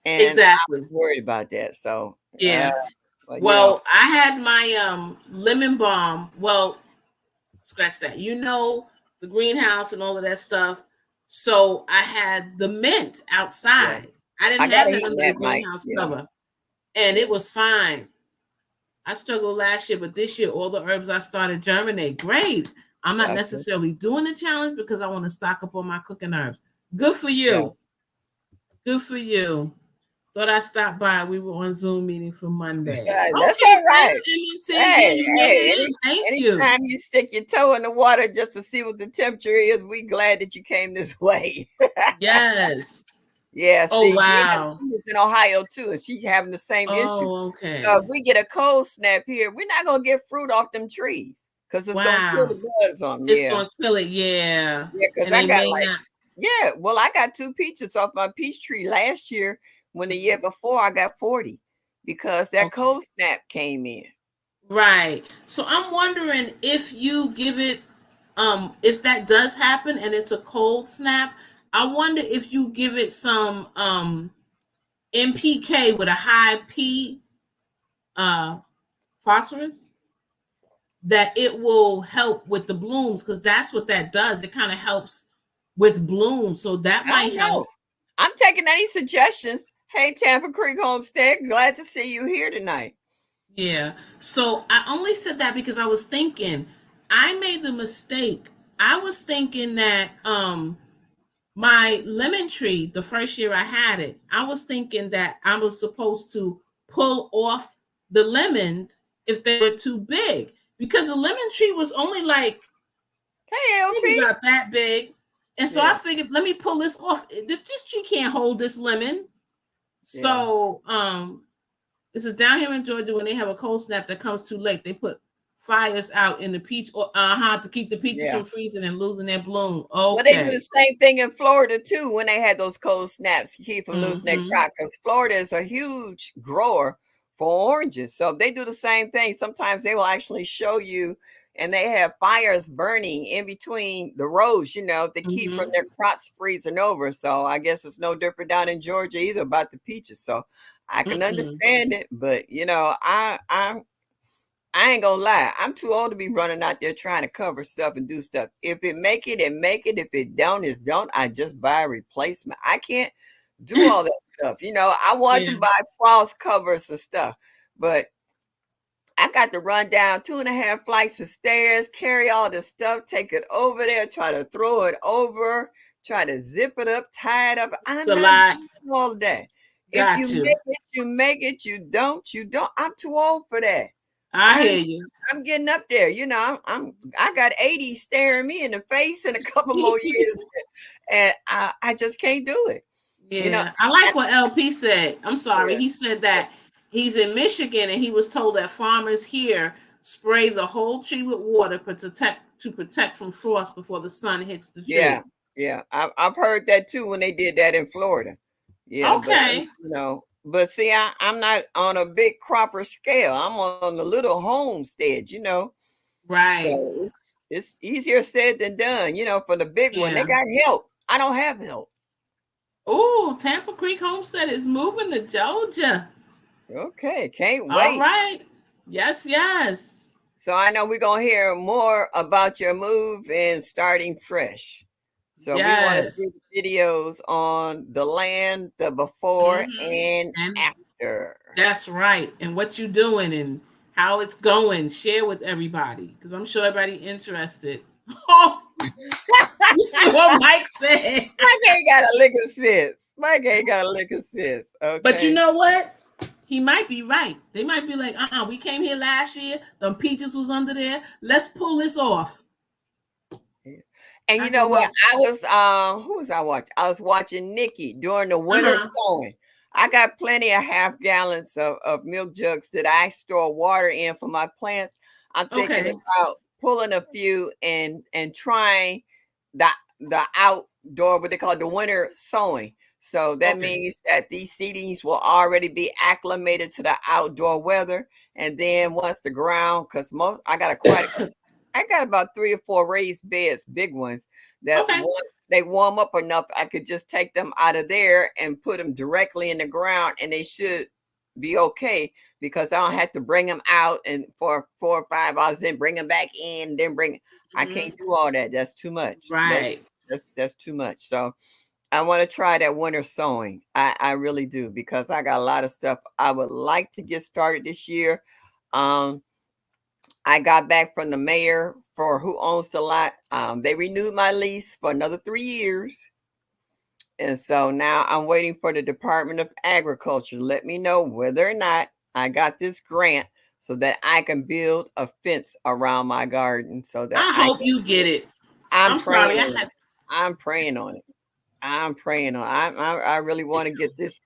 and I'm Exactly. worried about that. So, Yeah. but Well, I had my lemon balm. Well, scratch that. You know, the greenhouse and all of that stuff. So I had the mint yeah, outside. I I didn't got have a that heat under the lamp, Mike. greenhouse Yeah, cover. And yeah, it was fine. I struggled last year, but this year all the herbs I started germinate. Great. I'm not Gotcha. necessarily doing the challenge because I want to stock up on my cooking herbs. Good for Yeah. you. Good for you. Thought I stopped by. We were on Zoom meeting for Monday. That's Okay, all right. thanks, MNT. Yeah, Hey, you made hey, it in. Thank you. anytime you stick your toe in the water just to see what the temperature is, we glad that you came this way. Yes. Yeah, Oh, see, Gina, wow. she was in Ohio too, and she having the same issue. Oh, So okay. if we get a cold snap here, we're not gonna get fruit off them trees because it's gonna kill Wow. the buds on 'em. It's Yeah, going to kill it. Yeah. yeah, because And I they got may like, not. yeah, well, I got 2 peaches off my peach tree last year. When the year Mhm. before I got 40 because that Okay. cold snap came in. Right. So I'm wondering if you give it, if that does happen and it's a cold snap, I wonder if you give it some NPK with a high P uh phosphorus, that it will help with the blooms, because that's what that does. It kind of helps with blooms. So that I might don't know. help. I'm taking any suggestions. Hey, Tampa Creek Homestead, glad to see you here tonight. Yeah. So I only said that because I was thinking, I made the mistake. I was thinking that my lemon tree, the first year I had it, I was thinking that I was supposed to pull off the lemons if they were too big, because the lemon tree was only like Hey, maybe LP. about that big. And so I Yeah, figured, let me pull this off. This tree can't hold this lemon. yeah, So this is down here in Georgia. When they have a cold snap that comes too late, they put fires out in the peach, or to keep the peaches yeah. from freezing and losing their bloom. Well, they do Okay. the same thing in Florida too when they had those cold snaps to keep from losing their Mm-hmm. crop because Florida is a huge grower for oranges. So they do the same thing. Sometimes they will actually show you, and they have fires burning in between the rows, to keep from Mm-hmm. their crops freezing over. So I guess it's no different down in Georgia either about the peaches. So I can Mm-mm. understand it, but I ain't gonna lie. I'm too old to be running out there trying to cover stuff and do stuff. If it make it, it make it. If it don't, it's don't. I just buy a replacement. I can't do all that stuff. I want to Yeah. buy frost covers and stuff, but I got to run down 2.5 flights of stairs, carry all the stuff, take it over there, try to throw it over, try to zip it up, tie it up. It's I'm a not lot. doing all of that. If you Got make you. it, you make it. You don't, you don't. I'm too old for that. I I'm hear you. I'm getting up there. I got 80 staring me in the face in a couple more years, and I just can't do it. You know, Yeah. I like what LP said. I'm sorry. yeah, He said that he's in Michigan and he was told that farmers here spray the whole tree with water to protect from frost before the sun hits the yeah, tree. yeah. I've heard that too when they did that in Florida. Yeah, but Okay. but see, I'm not on a big cropper scale. I'm on a little homestead. Right. So it's easier said than done. For the big one, they Yeah. got help. I don't have help. Oh, Tampa Creek Homestead is moving to Georgia. Okay, can't All wait. right. Yes, yes. So I know we're gonna hear more about your move and starting fresh. So we want to Yes. do videos on the land, the before Mm-hmm. and And after. that's right. And what you doing and how it's going. Share with everybody, because I'm sure everybody interested. Oh, you see what Mike said. Mike ain't got a lick of sense. Mike ain't got a lick of sense. But you Okay. know what? He might be right. They might be like, we came here last year. The peaches was under there. Let's pull this off. And I you know can what? hear. I was who was I watching? I was watching Nikki during the Uh winter huh. sowing. I got plenty of half gallons of milk jugs that I store water in for my plants. I'm thinking Okay. about pulling a few and trying the the outdoor, what they call the winter sowing. So that Okay. means that these seedlings will already be acclimated to the outdoor weather. And then once the ground, because most I got about 3 or 4 raised beds, big ones, that Okay. once they warm up enough, I could just take them out of there and put them directly in the ground, and they should be okay because I don't have to bring them out and for 4 or 5 hours, then bring them back in, then bring. I Mhm. can't do all that. That's too much. That's Right. that's that's too much. So I want to try that winter sowing. I really do because I got a lot of stuff I would like to get started this year. Um, I got back from the mayor for who owns the lot. They renewed my lease for another 3 years. And so now I'm waiting for the Department of Agriculture to let me know whether or not I got this grant so that I can build a fence around my garden so that I I hope can. you get it. I'm I'm praying sorry. I on it. had I'm praying on it. I'm praying on. I really want to get this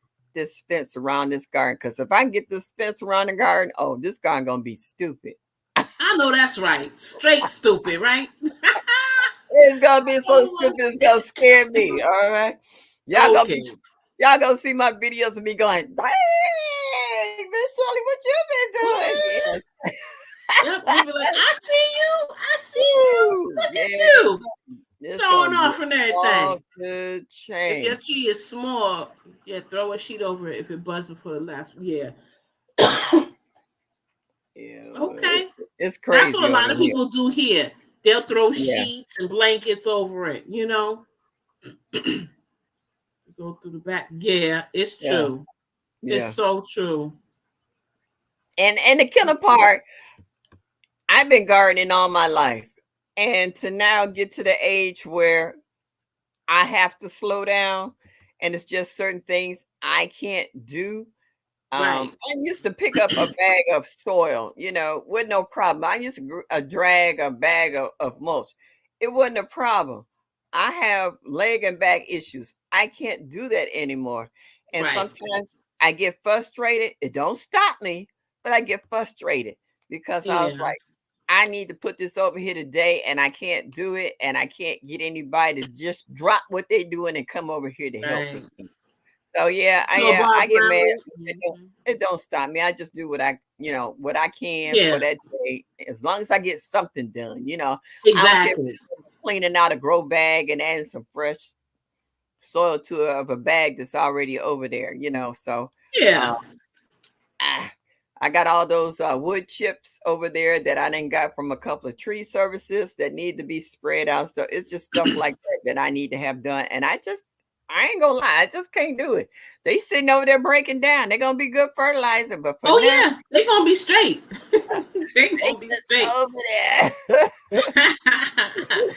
fence around this garden because if I can get this fence around the garden, oh, this garden gonna be stupid. I know that's right. Straight stupid, right? It's gonna be so Oh stupid. It's gonna scare me. All right, my. y'all gonna be Okay. y'all gonna see my videos of me going, dang, Miss Shirley, what you been doing? What? Yes. Yep. They be like, I see you. I see you. Woo, Look yeah, at you. it's Showing gonna be off and all everything. good If your change. tree is small, yeah, throw a sheet over it if it buzzed before the last. Yeah. Yeah, Okay. it's That's what crazy a lot over of here. people do here. They'll throw Yeah, sheets and blankets over it, Go through the back. Yeah, it's yeah, true. It's yeah. so true. And the killer part, I've been gardening all my life, and to now get to the age where I have to slow down, and it's just certain things I can't do. Right. I used to pick up a bag of soil, with no problem. I used to drag a bag of mulch. It wasn't a problem. I have leg and back issues. I can't do that anymore. And Right. sometimes I get frustrated. It don't stop me, but I get frustrated because I was Yeah. like, I need to put this over here today and I can't do it. And I can't get anybody to just drop what they're doing and come over here to help Right. me. So yeah, I So yeah, I Bob get mad. Bradley. It don't stop me. I just do what I can for Yeah. that day. As long as I get something done, I don't care if Exactly. it's cleaning out a grow bag and adding some fresh soil to of a bag that's already over there. So Yeah. uh, I, I got all those wood chips over there that I didn't got from a couple of tree services that need to be spread out. So it's just stuff like that I need to have done. And I ain't gonna lie, I just can't do it. They sitting over there breaking down. They're gonna be good fertilizer, but for now, Oh yeah, they gonna be straight. They they gonna be just straight. over there.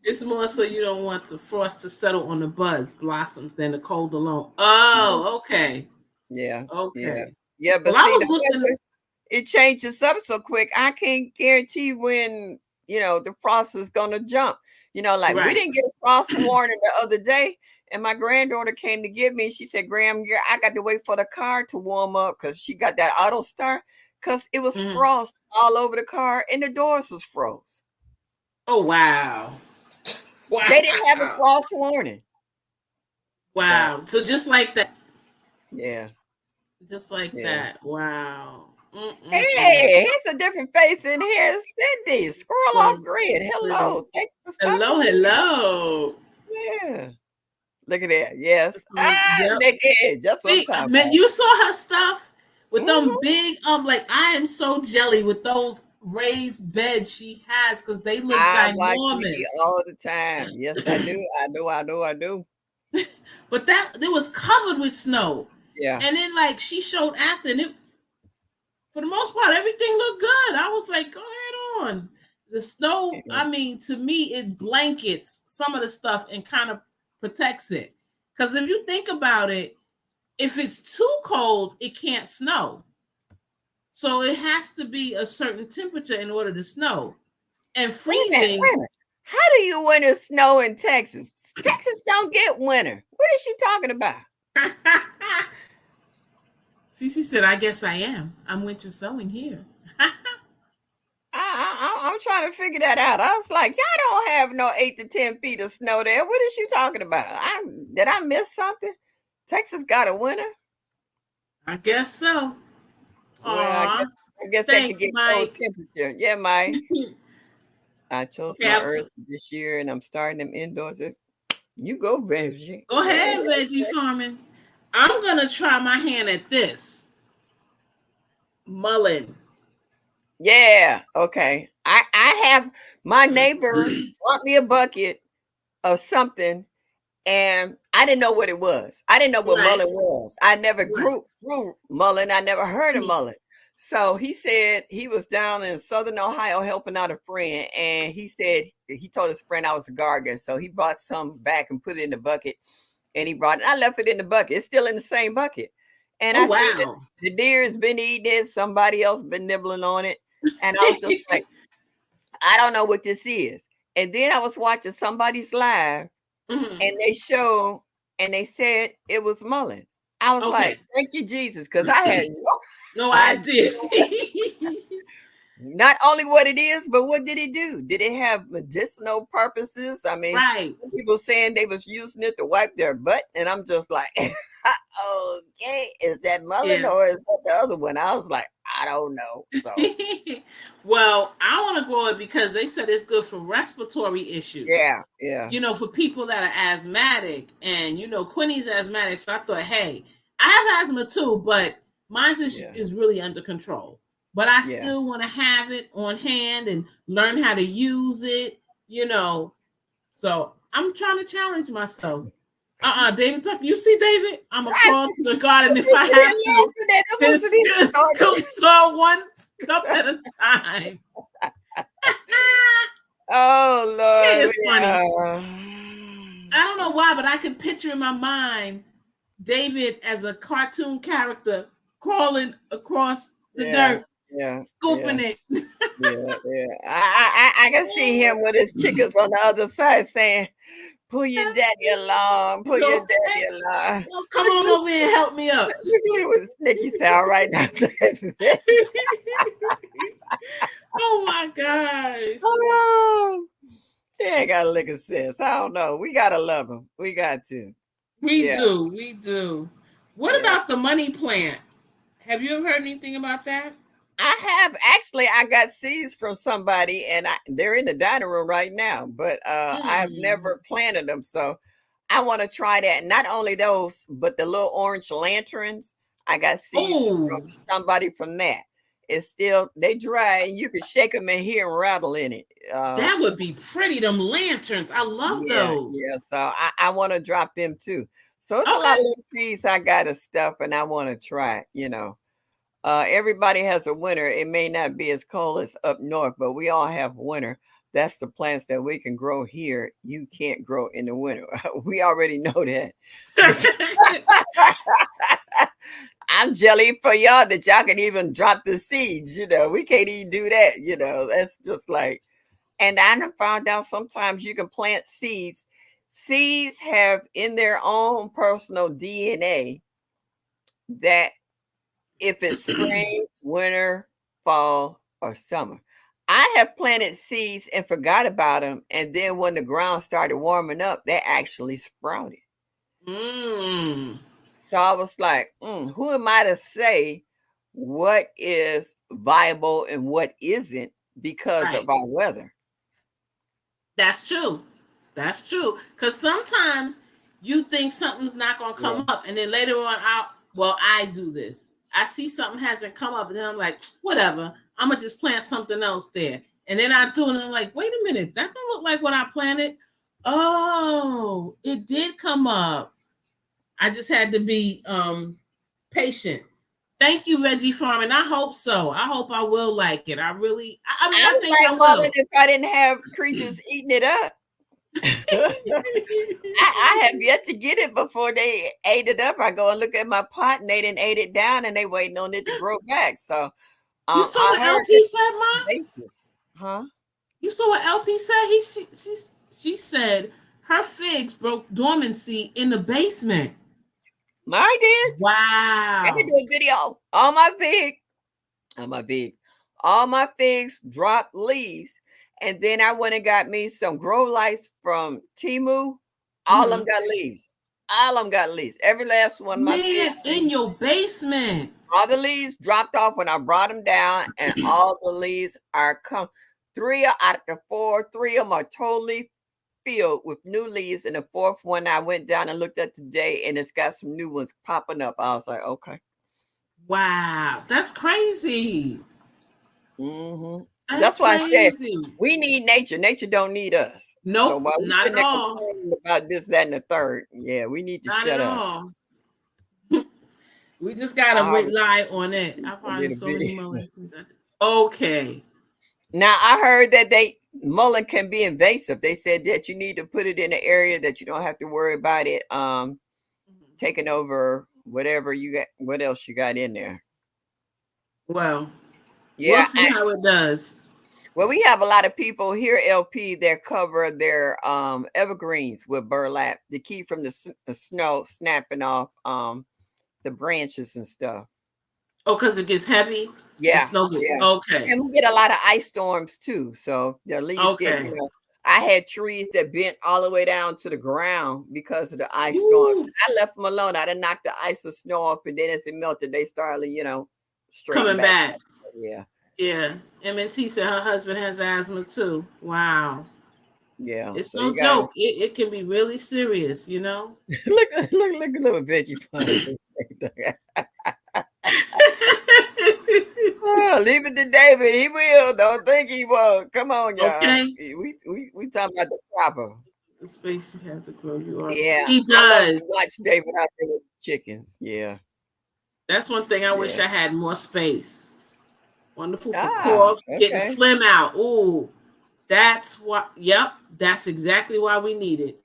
It's more so you don't want the frost to settle on the buds, blossoms, than the cold alone. Oh, okay. Yeah, yeah, Okay. yeah. But Well, I see, was the looking. weather, it changes up so quick. I can't guarantee when the frost is gonna jump. Like we Right. didn't get a frost warning the other day, and my granddaughter came to get me. And she said, "Graham, I got to wait for the car to warm up because she got that auto start because it was Mhm. frost all over the car and the doors was froze. Oh wow. They didn't have a Wow. frost warning. So Wow. So just like that. yeah, Just like yeah. that. Wow. Mm-mm-mm. Hey, here's a different face in here. Cindy, scroll Pretty, off grid. pretty. Hello. Thanks for Hello, stopping hello. in. Yeah. Look at that. Yes. Yep. Nick Edge. That's what I'm See, talking man, you saw her stuff with about. them big like I am so jelly with those raised beds she has because they look I watch TV ginormous. all the time. Yes, I do. I do. But that it was covered with snow. Yeah. And then like she showed after and it for the most part everything looked good. I was like, go ahead on. The snow, Yeah. I mean, to me, it blankets some of the stuff and kind of protects it. Because if you think about it, if it's too cold, it can't snow. So it has to be a certain temperature in order to snow. And Wait a minute. freezing. Wait a minute. How do you winter snow in Texas? Texas don't get winter. What is she talking about? Cece said, I guess I am. I'm winter sowing here. I'm trying to figure that out. I was like, y'all don't have no 8 to 10 feet of snow there. What is you talking about? Did I miss something? Texas got a winter? I guess so. Well, I guess Aw. I guess that could Thanks, get cold Mike. temperature. Yeah, Mike. I chose Okay, my herbs this year and I'm starting them indoors. You go, Benji. go Yeah, ahead, veggie farming. I'm gonna try my hand at this mullen. yeah. Okay. I have my neighbor brought me a bucket of something and I didn't know what it was. I didn't know what Right, mullein was. I never right. grew mullein. I never heard of Me, mullein. So he said he was down in Southern Ohio helping out a friend, and he said he told his friend I was a gardener, so he brought some back and put it in the bucket, and he brought it. I left it in the bucket. It's still in the same bucket, and Oh I see that wow. the deer's been eating it. Somebody else been nibbling on it, and I was just like, I don't know what this is. And then I was watching somebody's live, Mhm. and they showed, and they said it was mullet. I was Okay. like, thank you, Jesus, because I had No no idea. idea not only what it is, but what did it do? Did it have medicinal purposes? I mean, Right. people saying they was using it to wipe their butt, and I'm just like, okay, is that mullet Yeah. or is that the other one? I was like, I don't know. So Well, I want to grow it because they said it's good for respiratory issues. yeah, yeah, For people that are asthmatic, and Quinny's asthmatic, so I thought, hey, I have asthma too, but mine yeah, is really under control. But I yeah. still want to have it on hand and learn how to use it, you know. So I'm trying to challenge myself. David Tucker, you see, David, I'm gonna crawl to the garden if I have to. Just go one cup at a time. Oh Lord, It's funny. I don't know why, but I could picture in my mind David as a cartoon character crawling across the yeah, dirt, yeah, scooping yeah. it. Yeah, yeah. I can see him with his chickens on the other side saying, "Pull your daddy along, pull your Go, daddy along." come on over here and help me up. Look at him with Snicky sound right now. Oh my gosh. Oh, he ain't got a lick of sense. I don't know. We gotta love him. We got to. We Yeah, do. We do. What yeah. about the money plant? Have you ever heard anything about that? I have actually. I got seeds from somebody, and they're in the dining room right now. But I've Mm. never planted them, so I want to try that. Not only those, but the little orange lanterns. I got seeds from Oh, somebody from that. It's still they dry, and you can shake them in here and rattle in it. that would be pretty. Them lanterns. I love Yeah, those. yeah. So I want to drop them too. So it's a lot Okay. of little seeds I got of stuff, and I want to try. Everybody has a winter. It may not be as cold as up north, but we all have winter. That's the plants that we can grow here. You can't grow in the winter. We already know that. I'm jelly for y'all that y'all can even drop the seeds. We can't even do that. That's just like, and I done found out sometimes you can plant seeds. Seeds have in their own personal DNA that if it's spring, winter, fall, or summer. I have planted seeds and forgot about them. And then when the ground started warming up, they actually sprouted. Mm. So I was like, who am I to say what is viable and what isn't because Right. of our weather? That's true. That's true. Because sometimes you think something's not gonna Yeah. come up, and then later on, I do this. I see something hasn't come up, and then I'm like, whatever. I'm gonna just plant something else there, and then I do, it, and I'm like, wait a minute, that don't look like what I planted. Oh, it did come up. I just had to be patient. Thank you, Veggie Farm, and I hope so. I hope I will like it. I really, I mean, I I would think I like mullet will. if I didn't have creatures eating it up. I have yet to get it before they ate it up. I go and look at my pot and they didn't ate it down and they waiting on it to grow back. So You saw I what heard LP it's said, Ma? basis. Huh? You saw what LP said? She said her figs broke dormancy in the basement. I did. I can Wow. do a video. On my figs. All my figs dropped leaves. And then I went and got me some grow lights from Timu. All of them Mhm. got leaves. All of them got leaves. Every last one of my Man, figs. in your basement. All the leaves dropped off when I brought them down, and all the leaves are come. Three out of the four, three of them are totally filled with new leaves, and the fourth one I went down and looked at today, and it's got some new ones popping up. I was like, okay. Wow. That's crazy. hmm That's That's why I said crazy. we need nature. Nature don't need us. So Nope, while we not sitting at there all. complaining about this, that, and the third, yeah, we need to Not at shut up. all. We just gotta rely on it. I've harvested so many mullins. Okay. Now I heard that mullein can be invasive. They said that you need to put it in an area that you don't have to worry about it taking over whatever you got. What else you got in there? Well, we'll Yeah. see how it does. Well, we have a lot of people here, LP, that cover their evergreens with burlap to keep from the snow snapping off the branches and stuff. Oh, because it gets heavy. The Yeah, snow. yeah. Okay. And we get a lot of ice storms too. So the leaves get, Okay. I had trees that bent all the way down to the ground because of the ice storms. Ooh. I left them alone. I didn't knock the ice or snow off, and then as it melted, they started, straighten Coming back back. up. Yeah. Yeah. MNT said her husband has asthma too. Wow. Yeah. It's So no you gotta joke. It can be really serious, look at little veggie punch. Oh, leave it to David. He will. Don't think he won't. Come on, y'all. Okay. We talking about the proper. The space you have to grow you are. Yeah, He I love does. to watch David out there with the chickens. Yeah, That's one thing I wish yeah. I had more space. Wonderful for Ah, corpse, getting okay, slim out. Ooh, that's what. Yep, that's exactly why we need it.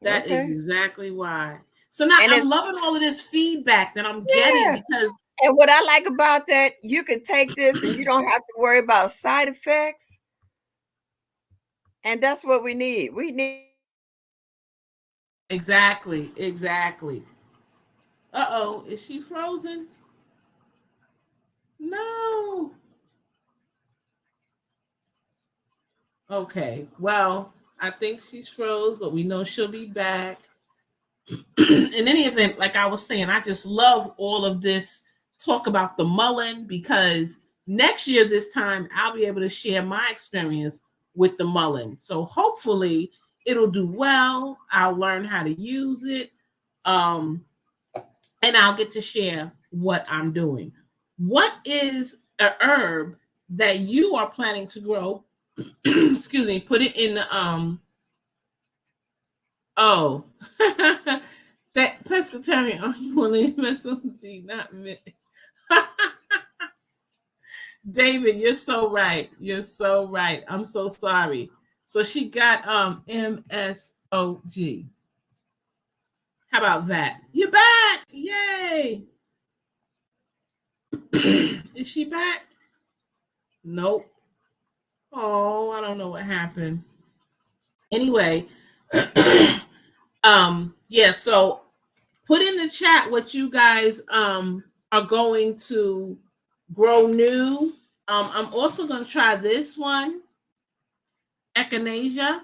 That is okay. exactly why. So now And I'm it's loving all of this feedback that I'm getting yeah. because And what I like about that, you can take this and you don't have to worry about side effects. And that's what we need. We need exactly. Uh-oh, is she frozen? No. Okay. Well, I think she's froze, but we know she'll be back. In any event, like I was saying, I just love all of this talk about the mullein because next year, this time, I'll be able to share my experience with the mullein. So hopefully, it'll do well. I'll learn how to use it. Um, and I'll get to share what I'm doing. What is a herb that you are planning to grow? Excuse me, put it in the oh that pescatarian. Oh, you want to MSOG, not me. David, you're so right. You're so right. I'm so sorry. So she got MSOG. How about that? You're back. Yay. Is she back? Nope. Oh, I don't know what happened. Anyway, yeah, so put in the chat what you guys are going to grow new. I'm also going to try this one, echinacea.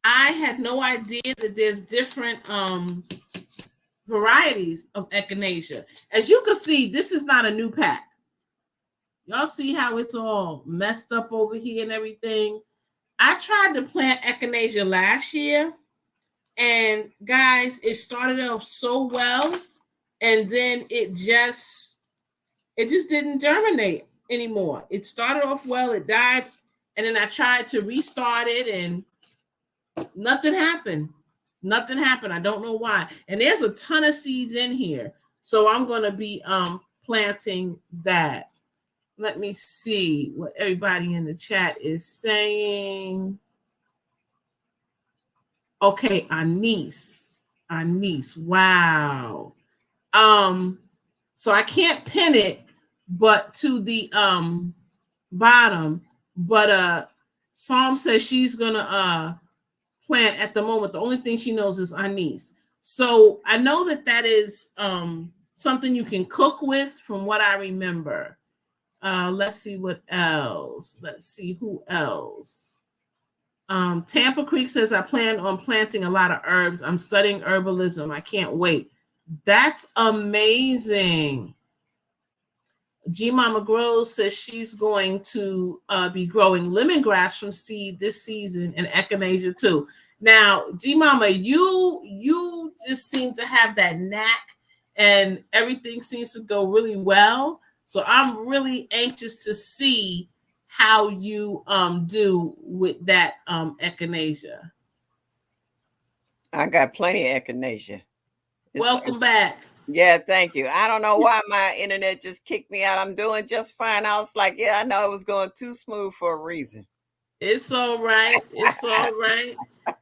I had no idea that there's different varieties of echinacea. As you can see, this is not a new pack. Y'all see how it's all messed up over here and everything? I tried to plant echinacea last year, and guys, it started off so well, and then it just didn't germinate anymore. It started off well, it died, and then I tried to restart it, and nothing happened. Nothing happened. I don't know why. And there's a ton of seeds in here, so I'm gonna be planting that. Let me see what everybody in the chat is saying. Okay, Anise. Wow. So I can't pin it but to the bottom, but Psalm says she's gonna plant at the moment. The only thing she knows is Anise. So I know that is something you can cook with from what I remember. Let's see what else. Let's see who else. Tampa Creek says, I plan on planting a lot of herbs. I'm studying herbalism. I can't wait. That's amazing. G Mama Grows says she's going to be growing lemongrass from seed this season and echinacea too. Now, G Mama, you just seem to have that knack and everything seems to go really well. So I'm really anxious to see how you do with that echinacea. I got plenty of echinacea. Welcome back. Yeah, thank you. I don't know why my internet just kicked me out. I'm doing just fine. I was like, yeah, I know it was going too smooth for a reason. It's all right. It's all right.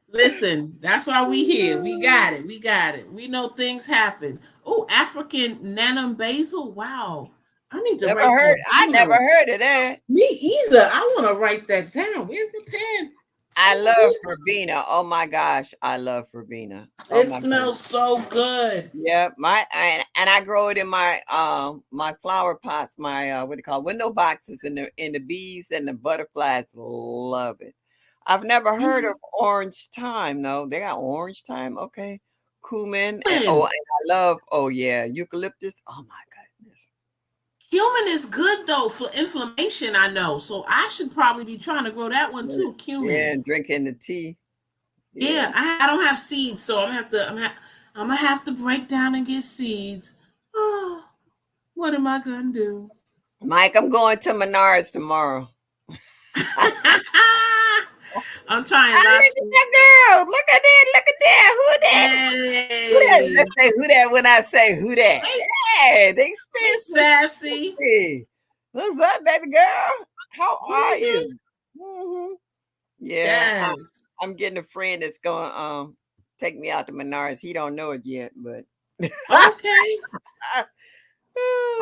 Listen, that's why we here. We got it. We got it. We know things happen. Oh, African nanum basil. Wow. I need to Never write heard. that I never down. heard of that. Me either. I want to write that down. Where's the pen? I love Oh, verbena. Oh my gosh, I love verbena. Oh it my goodness. smells so good. Yeah, and I grow it in my flower pots, my what do you call it, window boxes, and the bees and the butterflies love it. I've never heard of orange thyme though. They got orange thyme, okay. Cumin and Cumin. I love yeah, eucalyptus. Oh my goodness. Cumin is good though for inflammation, I know. So I should probably be trying to grow that one Yeah, too. yeah, Cumin. and drinking the tea. Yeah. Yeah, I don't have seeds, so I'm gonna have to break down and get seeds. Oh, what am I gonna do? Mike, I'm going to Menards tomorrow. I'm trying Oh, not look at to. that girl. Look at that. Look at that. Who that? Who that? Hey, Let's say who that when I say who that. hey, Hey, the hey, expensive. sassy. Hey, what's up, baby girl? How are Mhm. you? Hmm. Yeah, Yes. I'm getting a friend that's going to take me out to Menards. He don't know it yet, but Okay.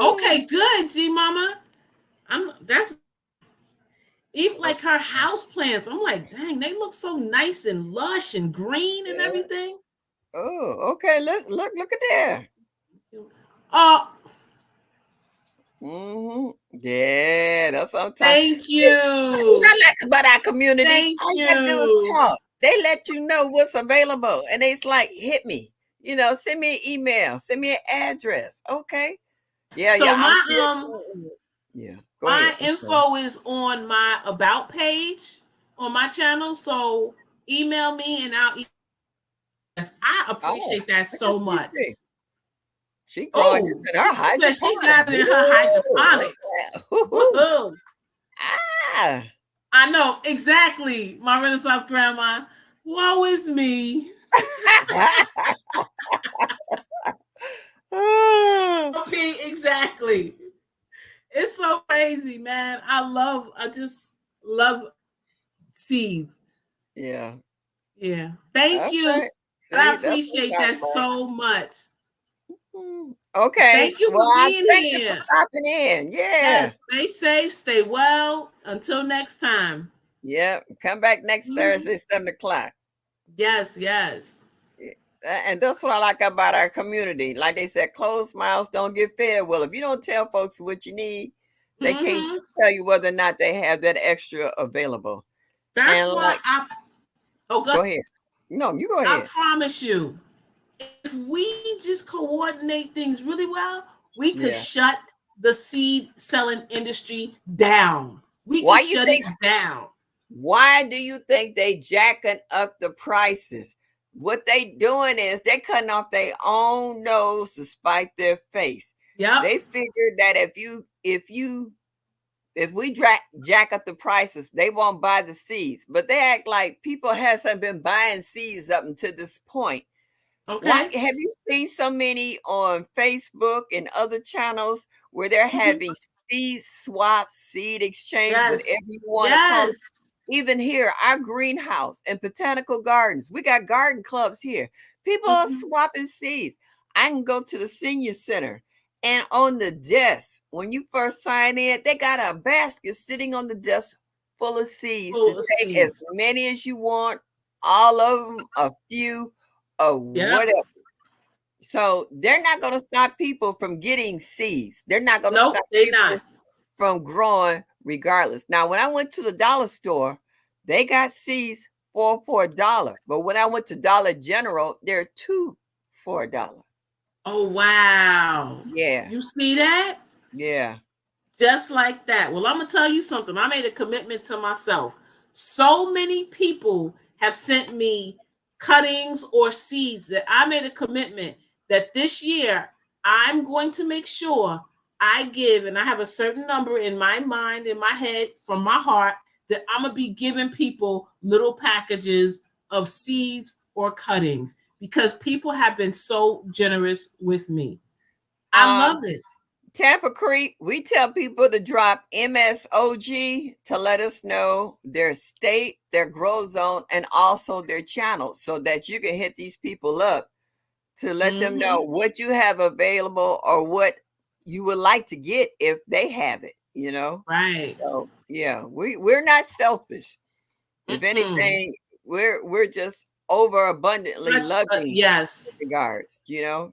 Okay. Good, G Mama. I'm. That's even like her house plants. I'm like, dang, they look so nice and lush and green and yeah. everything. Oh, okay. Let's look at that. Oh, Yeah, that's what I'm talking. thank That's what you. I like about our community. Thank All you gotta do is you. talk. They let you know what's available, and it's like, hit me. Send me an email, send me an address. Okay. Yeah, yeah. So I'm my still. Yeah. Go my ahead. I'm sorry. info is on my about page on my channel. So email me and I'll. Yes, I Oh, appreciate that look at so much. CC. She growing this Oh, in her she said she got hydroponics. it in her Ooh, hydroponics. okay. Woo-hoo. Woohoo! Ah. I know exactly, my Renaissance grandma. Woe is me. Ah. Okay, exactly. It's so crazy, man. I just love seeds. Yeah. Yeah. Thank you. Okay. I See, that's what appreciate I'm that talking about. so much. Okay. Thank you Well, for I being thank you for here. stopping in. Yeah. Yes, stay safe, stay well. Until next time. Yeah. Come back next Mhm. Thursday, 7 o'clock. Yes, yes. Yeah. And that's what I like about our community. Like they said, closed mouths don't get fed. Well, if you don't tell folks what you need, they can't Hmm. tell you whether or not they have that extra available. That's And why like, go go ahead. No, you go I ahead. promise you, if we just coordinate things really well, we could Yeah. shut the seed selling industry down. We could Why you shut it think down. Why do you think they jacking up the prices? What they doing is they cutting off their own nose to spite their face. Yep. They figured that if we jack up the prices, they won't buy the seeds. But they act like people hasn't been buying seeds up until this point. Why Okay. have you seen so many on Facebook and other channels where they're Mhm. having seed swaps, seed exchange, Yes. whatever you want to call it? Yes. Even here, our greenhouse and botanical gardens, we got garden clubs here. People are Mhm. swapping seeds. I can go to the senior center, and on the desk, when you first sign in, they got a basket sitting on the desk full of seeds to Full of take as seeds. many as you want, all of them, a few, or Yep. whatever. So they're not going to stop people from getting seeds. They're not going to Nope, stop they not. people from growing regardless. Now, when I went to the dollar store, they got seeds for $1. But when I went to Dollar General, they're two for $1. Oh wow. Yeah, You see that? yeah. Just like that. Well, I'm gonna tell you something. I made a commitment to myself. So many people have sent me cuttings or seeds that I made a commitment that this year I'm going to make sure I give, and I have a certain number in my mind, in my head, from my heart, that I'm gonna be giving people little packages of seeds or cuttings because people have been so generous with me. I love it. Tampa Creek, we tell people to drop MSOG to let us know their state, their growth zone, and also their channel so that you can hit these people up to let them know what you have available or what you would like to get if they have it, Right. So yeah, we're not selfish. If Mm-mm. anything, we're just overabundantly Such a loving in yes. regards, Yep.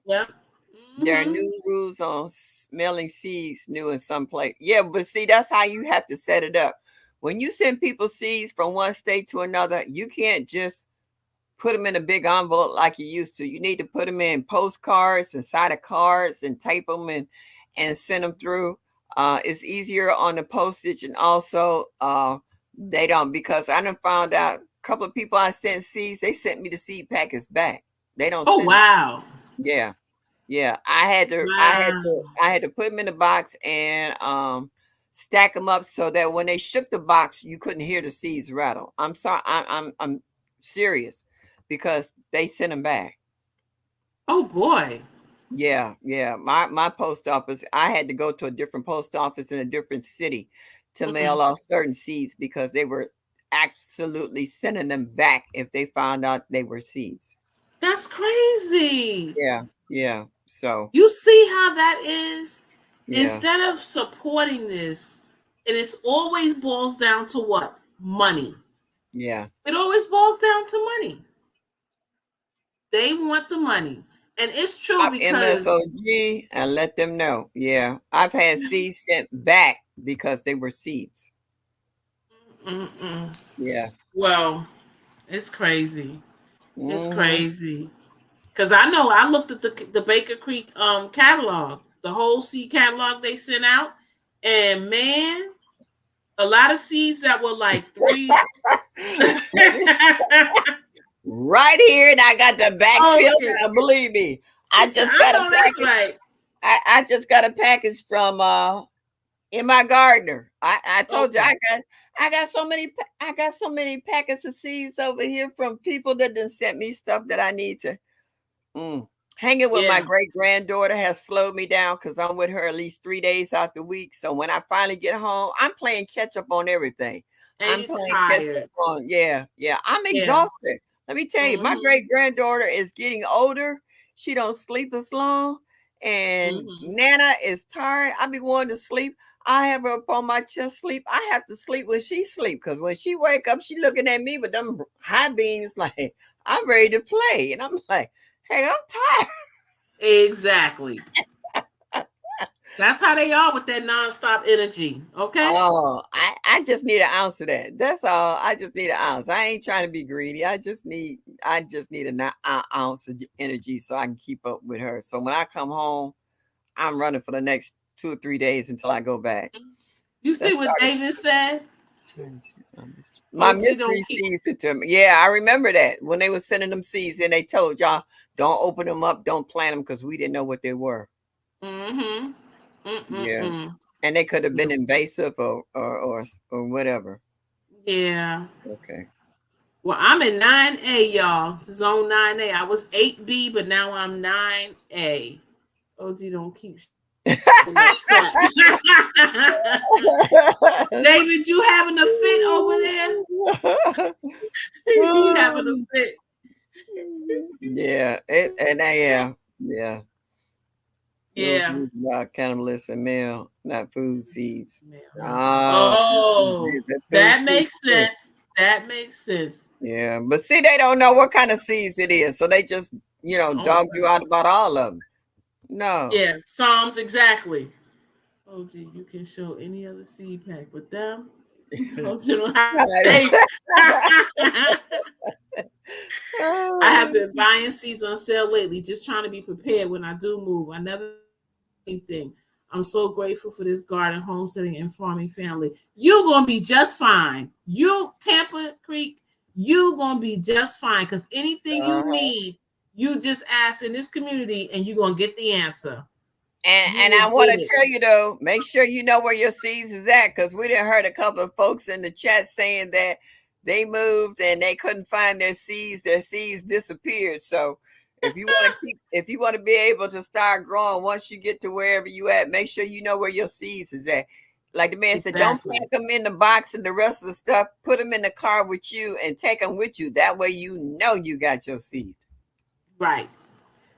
There are new rules on smelling seeds new in some place. Yeah, but see, that's how you have to set it up. When you send people seeds from one state to another, you can't just put them in a big envelope like you used to. You need to put them in postcards, inside of cards, and tape them and send them through. It's easier on the postage, and also they don't, because I done found out a couple of people I sent seeds. They sent me the seed packets back. They don't Oh send them. wow. Yeah. Yeah, Wow. I had to put them in the box and stack them up so that when they shook the box, you couldn't hear the seeds rattle. I'm sorry, I'm serious, because they sent them back. Oh boy. Yeah, yeah. My post office, I had to go to a different post office in a different city to mail Mm-mm. off certain seeds because they were absolutely sending them back if they found out they were seeds. That's crazy. Yeah, yeah. So You see how that is? yeah, Instead of supporting this, and it's always boils down to what? Money. yeah. It always boils down to money. They want the money. And it's true Drop because MSOG and let them know. Yeah, I've had seeds sent back because they were seeds. mm-mm. Yeah. Well, it's crazy. It's Hmm. crazy. Cause I know I looked at the Baker Creek catalog, the whole seed catalog they sent out, and man, a lot of seeds that were like three. Right here, and I got the back filled. Okay, And believe me, I just I got a know that's package. right. I just got a package from in my gardener. I told you Okay, I got so many packets of seeds over here from people that done sent me stuff that I need to. Mm. Hanging with my yeah, great granddaughter has slowed me down because I'm with her at least 3 days out the week. So when I finally get home, I'm playing catch up on everything. and I'm you're playing catch tired. up on, yeah, yeah. I'm Yeah. exhausted. Let me tell you, my Mhm. great granddaughter is getting older. She don't sleep as long, and Mhm. Nana is tired. I be wanting to sleep. I have her up on my chest sleep. I have to sleep when she sleep because when she wake up, she looking at me with them high beams like I'm ready to play, and I'm like, hey, I'm tired. Exactly. That's how they are with that nonstop energy. Okay. Oh, I just need an ounce of that. That's all. I just need an ounce. I ain't trying to be greedy. I just need an ounce of energy so I can keep up with her. So when I come home, I'm running for the next 2 or 3 days until I go back. You see Let's what start. David said? My OG mystery don't keep. seeds sent to me. Yeah, I remember that when they were sending them seeds and they told y'all don't open them up, don't plant them because we didn't know what they were. Mm-hmm. Yeah, Mm-mm-mm. and they could have Yeah. been invasive or whatever. Yeah. Okay. Well, I'm in 9A, y'all. Zone 9A. I was 8B, but now I'm 9A. OG don't keep in that crap. David, you having a fit over there? You having a fit? Yeah, yeah, yeah. Those Yeah. rules about cannibalism meal, not food seeds. Oh, Oh, the food that seeds. makes sense. That makes sense. Yeah, but see, they don't know what kind of seeds it is, so they just Oh, dogged you out about all of them. No. yeah. Psalms exactly. Oh, gee, you can show any other seed pack with them. Oh, you know how they. I have been buying seeds on sale lately, just trying to be prepared when I do move. I never anything. I'm so grateful for this garden, homesteading, and farming family. You're gonna be just fine. You Tampa Creek, you gonna be just fine because anything you Uh-huh. need, you just ask in this community, and you're gonna get the answer. You And will I want get to it. tell you though, make sure you know where your seeds is at, because we didn't heard a couple of folks in the chat saying that they moved and they couldn't find their seeds. Their seeds disappeared. So if you want to be able to start growing once you get to wherever you at, make sure you know where your seeds is at. Like the man said, don't Exactly. pack them in the box and the rest of the stuff. Put them in the car with you and take them with you. That way you know you got your seeds. Right.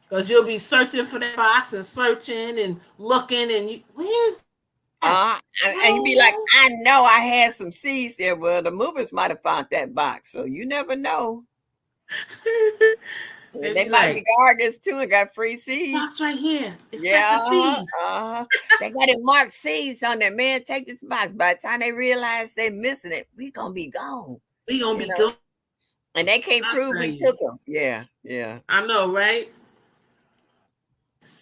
Because you'll be searching for that box and searching and looking, and where's that? Uh, I and you don't be like, know. I know I had some seeds there. Well, the movers might have found that box, so you never know. And They they be might be like, gardeners too and got free seeds. box right here. It's got Yeah, the seeds. they got it marked seeds on there. Man, take this box. By the time they realize they're missing it, we gonna be gone. We gonna You be know, good. and they can't I prove tell we you. took them. Yeah, yeah, I know, right?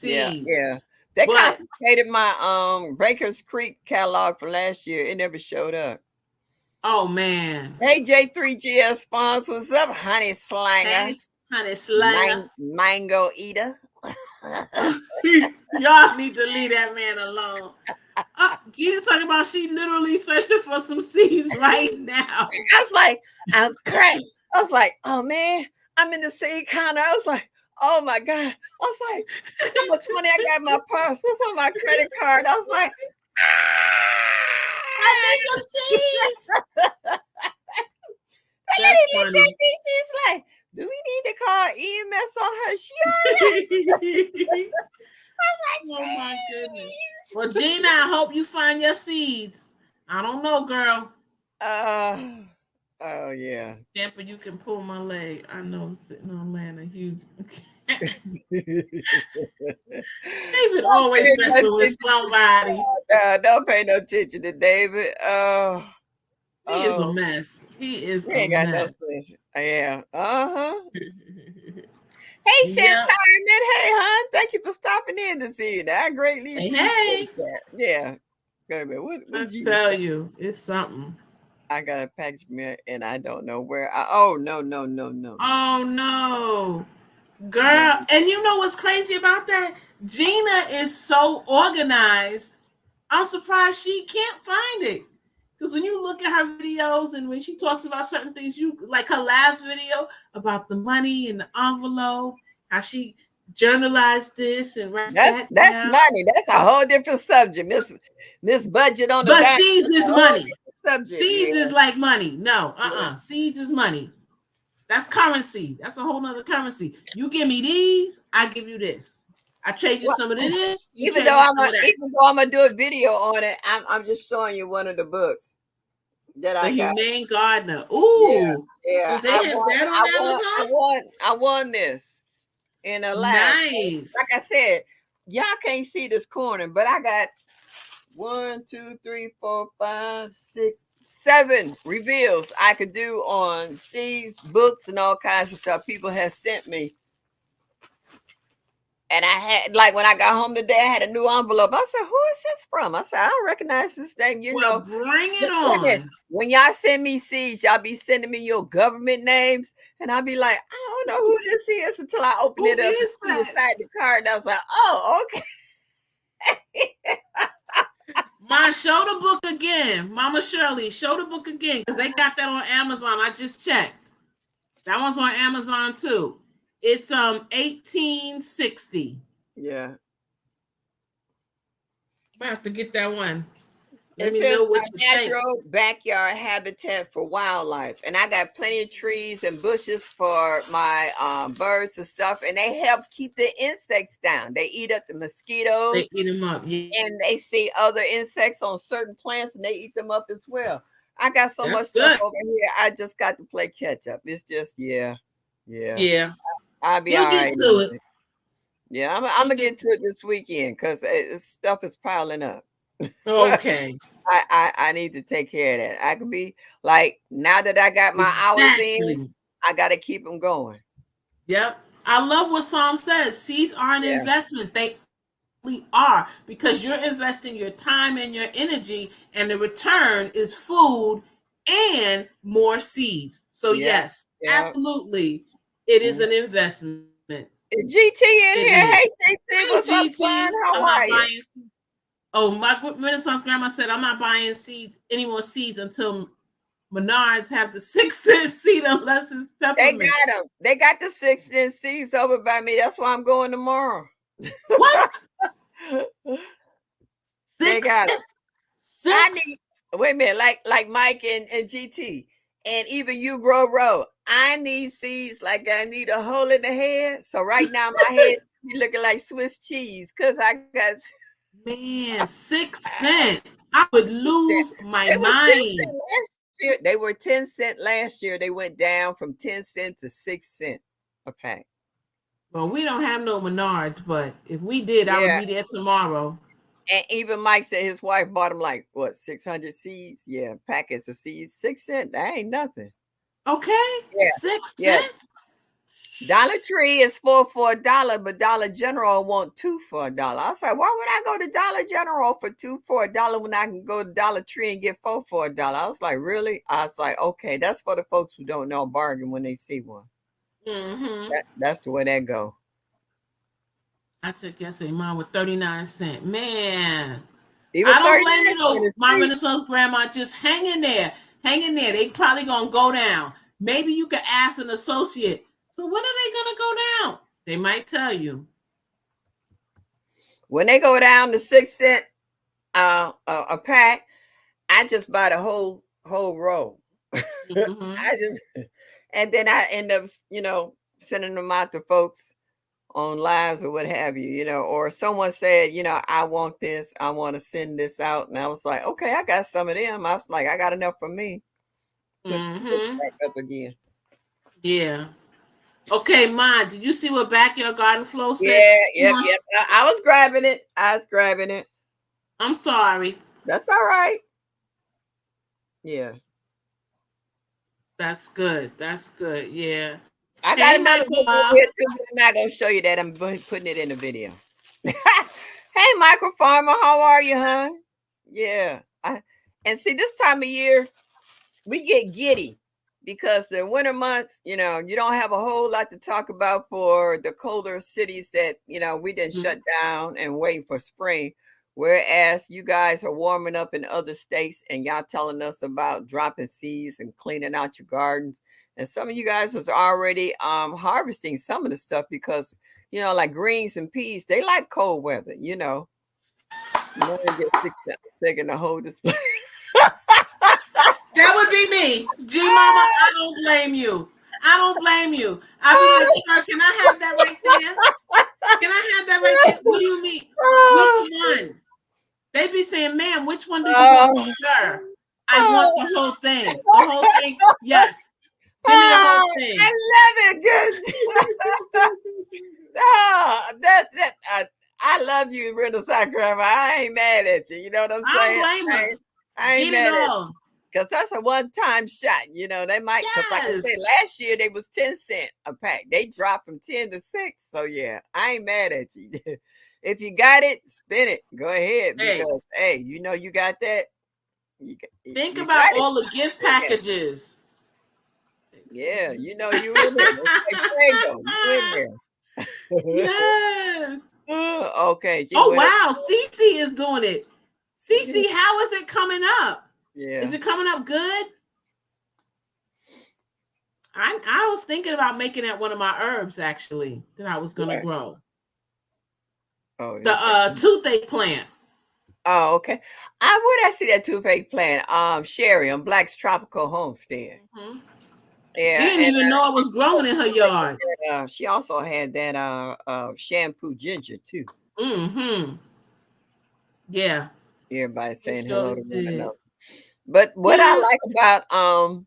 yeah, Seeds. yeah. They But confiscated my Baker's Creek catalog from last year. It never showed up. oh man. Hey J3GS spawns, what's up, honey Hey, slanger, honey slanger. mango eater? Y'all need to leave that man alone. Gina talking about she literally searching for some seeds right now. I was cracked. I was like, oh man, I'm in the seed counter. I was like, oh my God. I was like, how much money I got in my purse? What's on my credit card? I was like, I need some seeds. the That's lady looked funny. at me. She's like, do we need to call EMS on her? She already. I was Oh my goodness. like, Well, Gina, I hope you find your seeds. I don't know, girl. oh yeah. Tampa, you can pull my leg. I know I'm sitting on land a huge. David Don't always pay no messing with attention somebody. don't pay no attention to David. He is a Oh, mess. He is we a ain't got no mess. sense. Yeah. Uh-huh. Hey, Shannon. Yep. Hey, hon. Thank you for stopping in this evening. I greatly Hey, appreciate hey. that. Yeah. Wait a minute. I What Jesus? tell you, it's something. I got a package mail and I don't know where. Oh, no, no, no, no, no, Oh no. no. Girl, and you know what's crazy about that? Gina is so organized. I'm surprised she can't find it. Because when you look at her videos and when she talks about certain things, you like her last video about the money and the envelope, how she journalized this and writes that That's down. money. That's a whole different subject. Miss Budget on the But dime. seeds That's is a whole money. different subject. Seeds Yeah. is like money. No, Yeah. Seeds is money. That's currency. That's a whole nother currency. You give me these, I give you this. I trade you Well, some of this, you even trade though me some of that. I'm gonna do a video on it, I'm just showing you one of the books that The I got. Humane Gardener. Yeah, Ooh. Do yeah. they have that on Amazon? I won this in a lab. Like Nice. I said, y'all can't see this corner, but I got 1, 2, 3, 4, 5, 6, 7 reveals I could do on these books and all kinds of stuff people have sent me. And I had, like, when I got home today, I had a new envelope. I said, "Who is this from?" I said, "I don't recognize this name." Well, bring it Listen, on. when y'all send me seeds, y'all be sending me your government names, and I'll be like, "I don't know who this is," until I open Who it up and is see that? inside the card. And I was like, "Oh, okay." Ma, show the book again. Mama Shirley, show the book again because they got that on Amazon. I just checked. That one's on Amazon too. It's 1860. Yeah. I have to get that one. Let It me know says what a you think. natural backyard habitat for wildlife, and I got plenty of trees and bushes for my birds and stuff, and they help keep the insects down. They eat up the They mosquitoes, eat them up. Yeah, and they see other insects on certain plants, and they eat them up as well. I got so much that's stuff good. over here. I just got to play catch up. It's just yeah. Yeah, I'll be you'll all get right. to it. Yeah, I'm You gonna get get to it this weekend because stuff is piling up. okay. I need to take care of that. I could be like, now that I got my hours in, Exactly. I got to keep them going. Yep. I love what Psalm says. Seeds are an Yeah, investment. They are because you're investing your time and your energy, and the return is food and more seeds. So, yeah, yes, yeah. absolutely, it is Mhm. an investment. GT in It here. is. Hey, GT, Hi, what's up, son? GT. How I'm not are you? buying. Oh, my Renaissance grandma said I'm not buying seeds any more seeds until Menards have the 6-cent seed unless it's They peppermint. got them. They got the 6-cent seeds over by me. That's why I'm going tomorrow. What? They Six got them. cent? I need. Six? Wait a minute, like Mike and GT, and even you, Row. I need seeds like I need a hole in the head. So right now my head be looking like Swiss cheese because I got Man, 6 cent. I would 6 cent. lose my It was 10 mind. cent last year. They were 10 cent last year. They went down from 10 cent to 6 cent a pack. Well, we don't have no Menards, but if we did, I would Yeah, be there tomorrow. and even Mike said his wife bought him like what 600 seeds. Yeah, packets of seeds, 6 cent. That ain't nothing. Okay, Yeah, six yeah. cents. Dollar Tree is four for $1, but Dollar General want two for $1. I was like, why would I go to Dollar General for two for $1 when I can go to Dollar Tree and get four for $1? I was like, really? I was like, okay, that's for the folks who don't know a bargain when they see one. Mm-hmm. That's the way that go. I took yesterday mine with 39 cents. Man, Even I don't blame you 39 cent though. is My cheap. Renaissance grandma just hang in there. Hang in there. They probably gonna go down. Maybe you could ask an associate. So when are they gonna go down? They might tell you. When they go down to 6 cent a pack, I just buy the whole row. Mm-hmm. I just and then I end up, sending them out to folks on lives or what have you, or someone said, I want this, I want to send this out. And I was like, okay, I got some of them. I was like, I got enough for me. Put this Mm-hmm. back up again. Yeah. Okay, mine. Did you see what Backyard Garden Flow said? Yeah, yep, yep. I was grabbing it. I was grabbing it. I'm sorry. That's all right. Yeah. That's good. That's good. Yeah. I got Hey, another good one Michael. here too, but I'm not gonna show you that. I'm putting it in the video. Hey, Michael Farmer, how are you, hon? Yeah. And see, this time of year, we get giddy because the winter months, you don't have a whole lot to talk about for the colder cities that, we didn't Mhm. shut down and waiting for spring. Whereas you guys are warming up in other states and y'all telling us about dropping seeds and cleaning out your gardens. And some of you guys was already harvesting some of the stuff because, like greens and peas, they like cold weather. More than just taking the whole display. That would be me. G Mama, I don't blame you. I don't blame you. I'll be like, sir, can I have that right there? Can I have that right there? What do you mean? Which one? They be saying, ma'am, which one do you want? Oh, Sir, I want oh, the whole thing. The whole thing? Yes. Give me the whole oh, thing. I love it. Good. Oh, I love you, Renaissance Grandma. I ain't mad at you. You know what I'm I don't saying? blame her. I ain't Get it mad at all. because that's a one-time shot. They might because like I said, Yes. last year they was 10 cent a pack. They dropped from 10 to 6. So yeah, I ain't mad at you. If you got it, spin it. Go ahead Hey, because hey, you got that. think You about got it. all the gift Yeah. packages. Yeah, you in there. Let's say Prego. You in there. Yes. Okay, she Oh went up. wow, Cece is doing it. Cece, how is it coming up? Yeah. Is it coming up good? I was thinking about making that one of my herbs actually that I was gonna What? grow. Oh, The you said. toothache plant. Oh, okay. I see that toothache plant. Sherry on Black's Tropical Homestead. Hmm. She Yeah, didn't and even know it was growing in her yard. she also had that shampoo ginger too. Mm-hmm. Yeah, Everybody she saying hello surely to one did. another. But what I Yeah. like about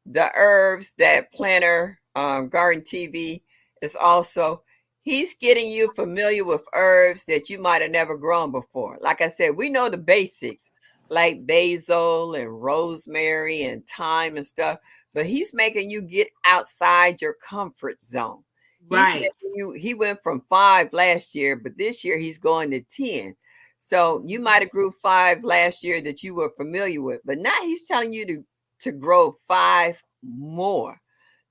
the herbs that Planner Garden TV is also he's getting you familiar with herbs that you might have never grown before. Like I said, we know the basics like basil and rosemary and thyme and stuff, but he's making you get outside your comfort zone. He's Right. making you he went from 5 last year, but this year he's going to 10. So you might have grew 5 last year that you were familiar with, but now he's telling you to grow 5 more.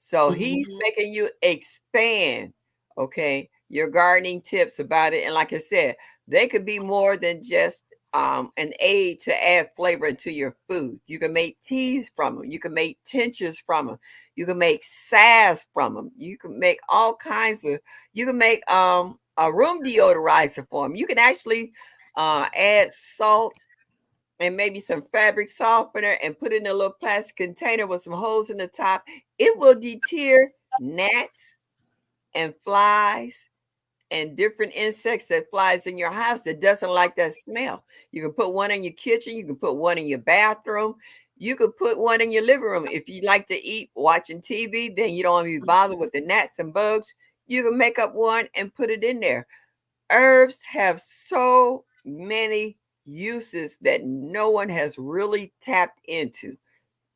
So he's Mm-hmm. making you expand, okay, your gardening tips about it. And like I said, they could be more than just an aid to add flavor to your food. You can make teas from them. You can make tinctures from them. You can make salves from them. You can make all kinds of. You can make a room deodorizer for them. You can actually add salt and maybe some fabric softener and put it in a little plastic container with some holes in the top. It will deter gnats and flies and different insects that flies in your house that doesn't like that smell. You can put one in your kitchen, you can put one in your bathroom, you could put one in your living room. If you like to eat watching TV, then you don't want to be bothered with the gnats and bugs. You can make up one and put it in there. Herbs have so many uses that no one has really tapped into.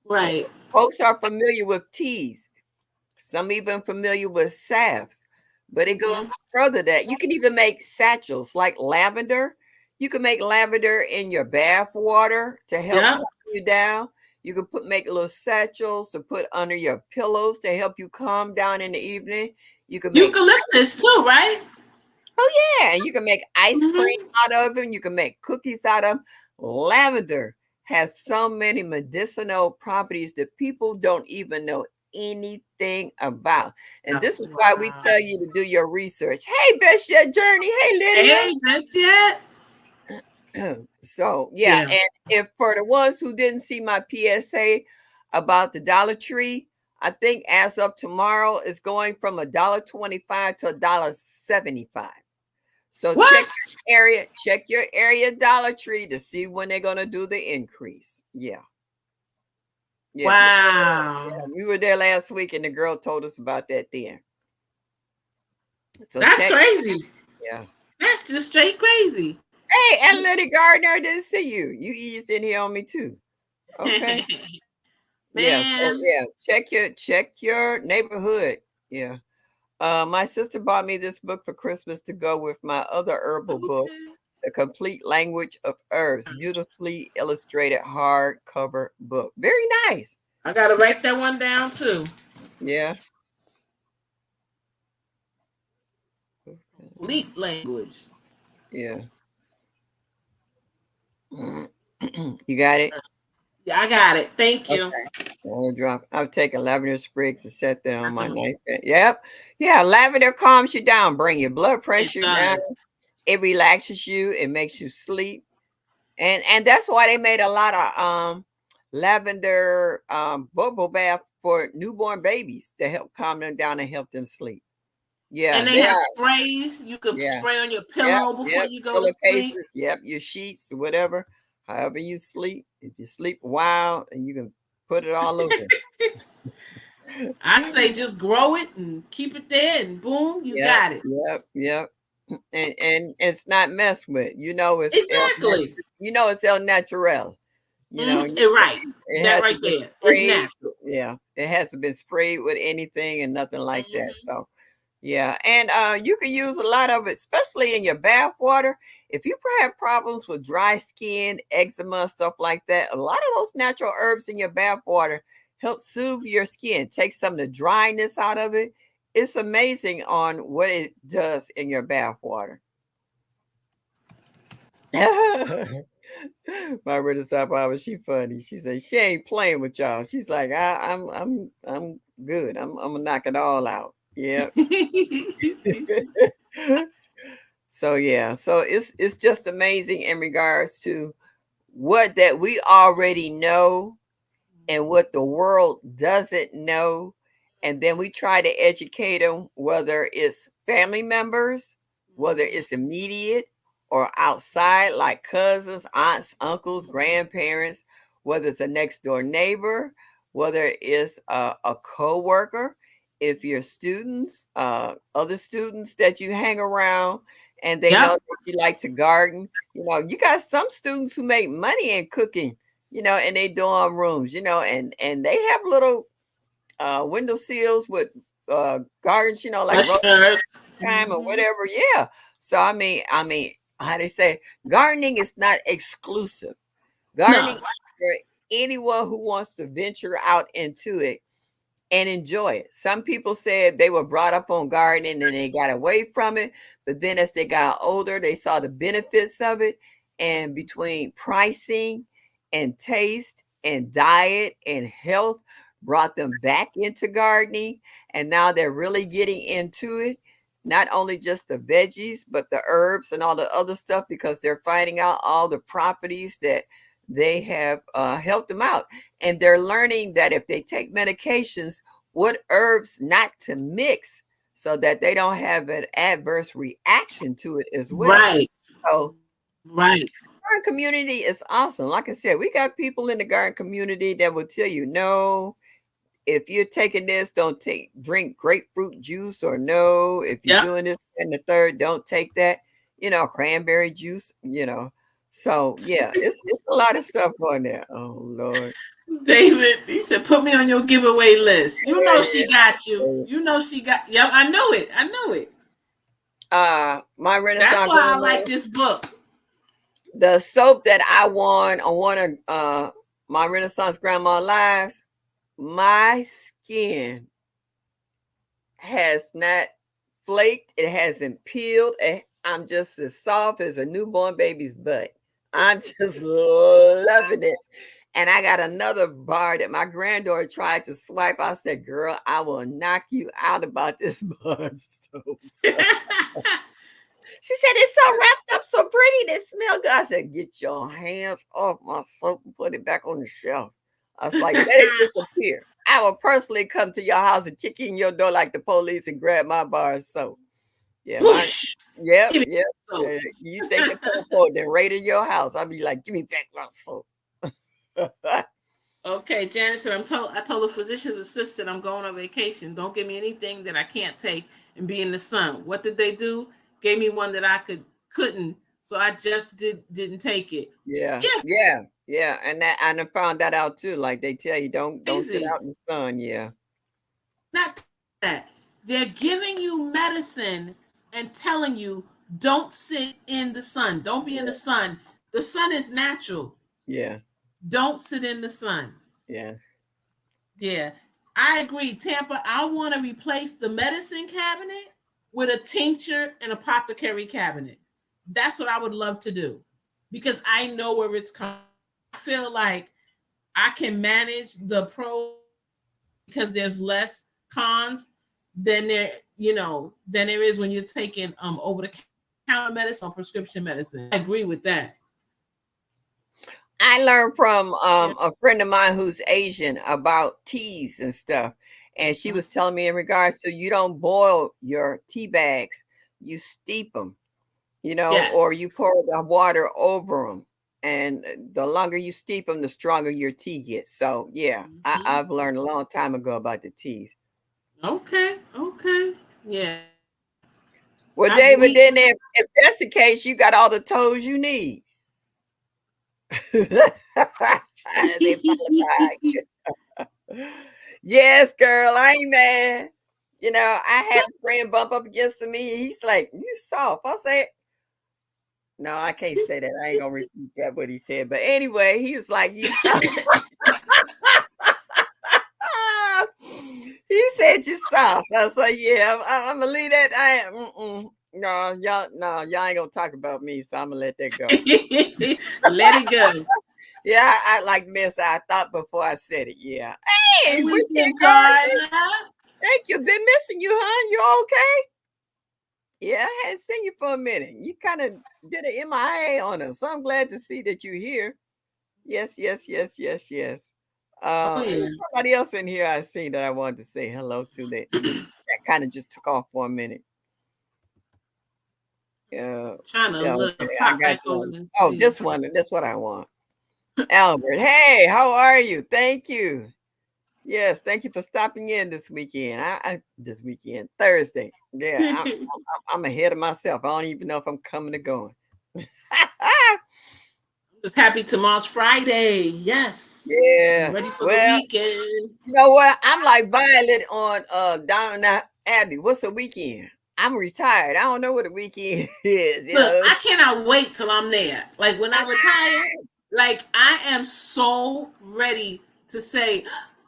Right. Folks are familiar with teas, some even familiar with salves, but it goes Mhm. further that you can even make satchels like lavender. You can make lavender in your bath water to help Yep. calm you down. You can make little satchels to put under your pillows to help you calm down in the evening. You can make Eucalyptus too, right? Oh yeah, and you can make ice cream Hmm. out of them. You can make cookies out of them. Lavender has so many medicinal properties that people don't even know anything about. And this is why we Wow. tell you to do your research. Hey, Best Your Journey. Hey, Lydia. Hey, that's it. So yeah, Yeah. and if for the ones who didn't see my PSA about the Dollar Tree, I think as of tomorrow it's going from $1.25 to $1.75. So What? check your area Dollar Tree to see when they're gonna do the increase. Yeah, yeah, Wow. yeah. We were there last week, and the girl told us about that then. So That's check. crazy. Yeah. That's just straight crazy. Hey, Athletic Gardner, I didn't see you. You eased in here on me too. Okay. Yeah. So Man. yeah, check your neighborhood. Yeah. My sister bought me this book for Christmas to go with my other herbal book, Okay. The Complete Language of Herbs, beautifully illustrated hardcover book. Very nice. I gotta write that one down too. Yeah. Complete language. Yeah. You got it? Yeah, I got it. Thank you. Okay. I'll drop. I'll take a lavender sprigs and set that on my Uh-huh. nightstand. Yep. Yeah. Lavender calms you down, bring your blood It pressure down. does. It relaxes you. It makes you sleep. And that's why they made a lot of lavender bubble bath for newborn babies to help calm them down and help them sleep. Yeah, And they they have are. sprays you could Yeah. spray on your Yep. pillow before Yep. you go to sleep. Pillowcases. Yep. Your sheets, whatever. However you sleep. If you sleep wild, and you can put it all over. I say just grow it and keep it there, and boom, you Yep. got it. Yep. Yep. And it's not messed with. Exactly. It's el natural. You know, Right. it That right hasn't been there is sprayed. natural. Yeah, it hasn't been sprayed with anything and nothing like that. Hmm. So, yeah, and you can use a lot of it, especially in your bath water. If you have problems with dry skin, eczema, stuff like that, a lot of those natural herbs in your bath water help soothe your skin, take some of the dryness out of it. It's amazing on what it does in your bath water. Margaret Zappa, she funny. She said she ain't playing with y'all. She's like, I'm good. I'm gonna knock it all out. Yeah. So yeah, so it's just amazing in regards to what that we already know and what the world doesn't know. And then we try to educate them, whether it's family members, whether it's immediate or outside, like cousins, aunts, uncles, grandparents, whether it's a next door neighbor, whether it's a co-worker, if you're students, other students that you hang around and they know Yep. that you like to garden. You got some students who make money in cooking, in their dorm rooms, and they have little window sills with gardens, like Fresh rose herbs. time or Hmm. whatever. Yeah. So I mean, how they say gardening is not exclusive. Gardening No. is for anyone who wants to venture out into it and enjoy it. Some people said they were brought up on gardening and they got away from it, but then as they got older, they saw the benefits of it and between pricing and taste and diet and health brought them back into gardening. And now they're really getting into it. Not only just the veggies, but the herbs and all the other stuff because they're finding out all the properties that they have helped them out. And they're learning that if they take medications, what herbs not to mix so that they don't have an adverse reaction to it as well. Right. So Right. garden community is awesome. Like I said, we got people in the garden community that will tell you, no, if you're taking this, don't drink grapefruit juice, or no, if you're Yep. doing this and the third, don't take that, cranberry juice. So yeah, it's a lot of stuff on there. Oh Lord. David, he said, put me on your giveaway list. You know she got you. Yeah. You know she got. Yep, I know it. I know it. My That's Renaissance why I grandma, like this book. the soap that I won on one of my Renaissance grandma lives, my skin has not flaked, it hasn't peeled, and I'm just as soft as a newborn baby's butt. I'm just loving it. And I got another bar that my granddaughter tried to swipe. I said, girl, I will knock you out about this bar soap. She said, it's so wrapped up so pretty. It smell good. I said, get your hands off my soap and put it back on the shelf. I was like, let it disappear. I will personally come to your house and kick in your door like the police and grab my bar of soap. Yeah, Push. yep, Give me yep. soap. You think the popo then raided your house. I'll be like, give me back my soap. Okay, Janice said, I told the physician's assistant I'm going on vacation. Don't give me anything that I can't take and be in the sun. What did they do? Gave me one that I couldn't. So I just didn't take it. Yeah, Yeah, yeah, yeah. And I found that out too. Like they tell you, don't sit crazy. out in the sun. Yeah, Not that. They're giving you medicine and telling you don't sit in the sun. Don't be in the yeah, sun. The sun is natural. yeah, Don't sit in the sun. yeah. Yeah, I agree. Tampa, I want to replace the medicine cabinet with a tincture and apothecary cabinet. That's what I would love to do because I know where it's coming. I feel like I can manage the pros because there's less cons than there is when you're taking over the counter medicine or prescription medicine. I agree with that. I learned from Yeah. a friend of mine who's Asian about teas and stuff. And she was telling me in regards to you don't boil your tea bags, you steep them, Yes. or you pour the water over them. And the longer you steep them, the stronger your tea gets. So, yeah, Mhm. I've learned a long time ago about the teas. Okay. Okay. Yeah. Well, I David, we then if that's the case, you got all the toes you need. They probably yes, girl, I ain't mad. I had a friend bump up against me. He's like, "You soft." I said, "No, I can't say that. I ain't gonna repeat that what he said." But anyway, he was like, "You soft." He said, "You soft." I was like, "Yeah, I'm gonna leave that. I am. No, y'all ain't gonna talk about me, so I'm gonna let that go." let it go. Yeah, I like Miss. I thought before I said it. Yeah. Hey, Hey, weekend weekend gardener. gardener. Thank you. Been missing you, hon. You okay? Yeah, I hadn't seen you for a minute. You kind of did an MIA on us. So I'm glad to see that you're here. Yes, yes, yes, yes, yes. Oh yeah. There's somebody else in here I seen that I wanted to say hello to that kind of just took off for a minute. Yeah. Trying to Yeah, look okay. I pop got back you. over and Oh, see. this one. That's what I want. Albert. Hey, how are you? Thank you. Yes, thank you for stopping in this weekend. This weekend, Thursday. Yeah, I'm ahead of myself. I don't even know if I'm coming or going. Just happy tomorrow's Friday. Yes. Yeah. Ready for the Well, weekend. you know what? I'm like Violet on Down Abbey. What's a weekend? I'm retired. I don't know what a weekend is. Look, I cannot wait till I'm there. Like when I retire, like I am so ready to say,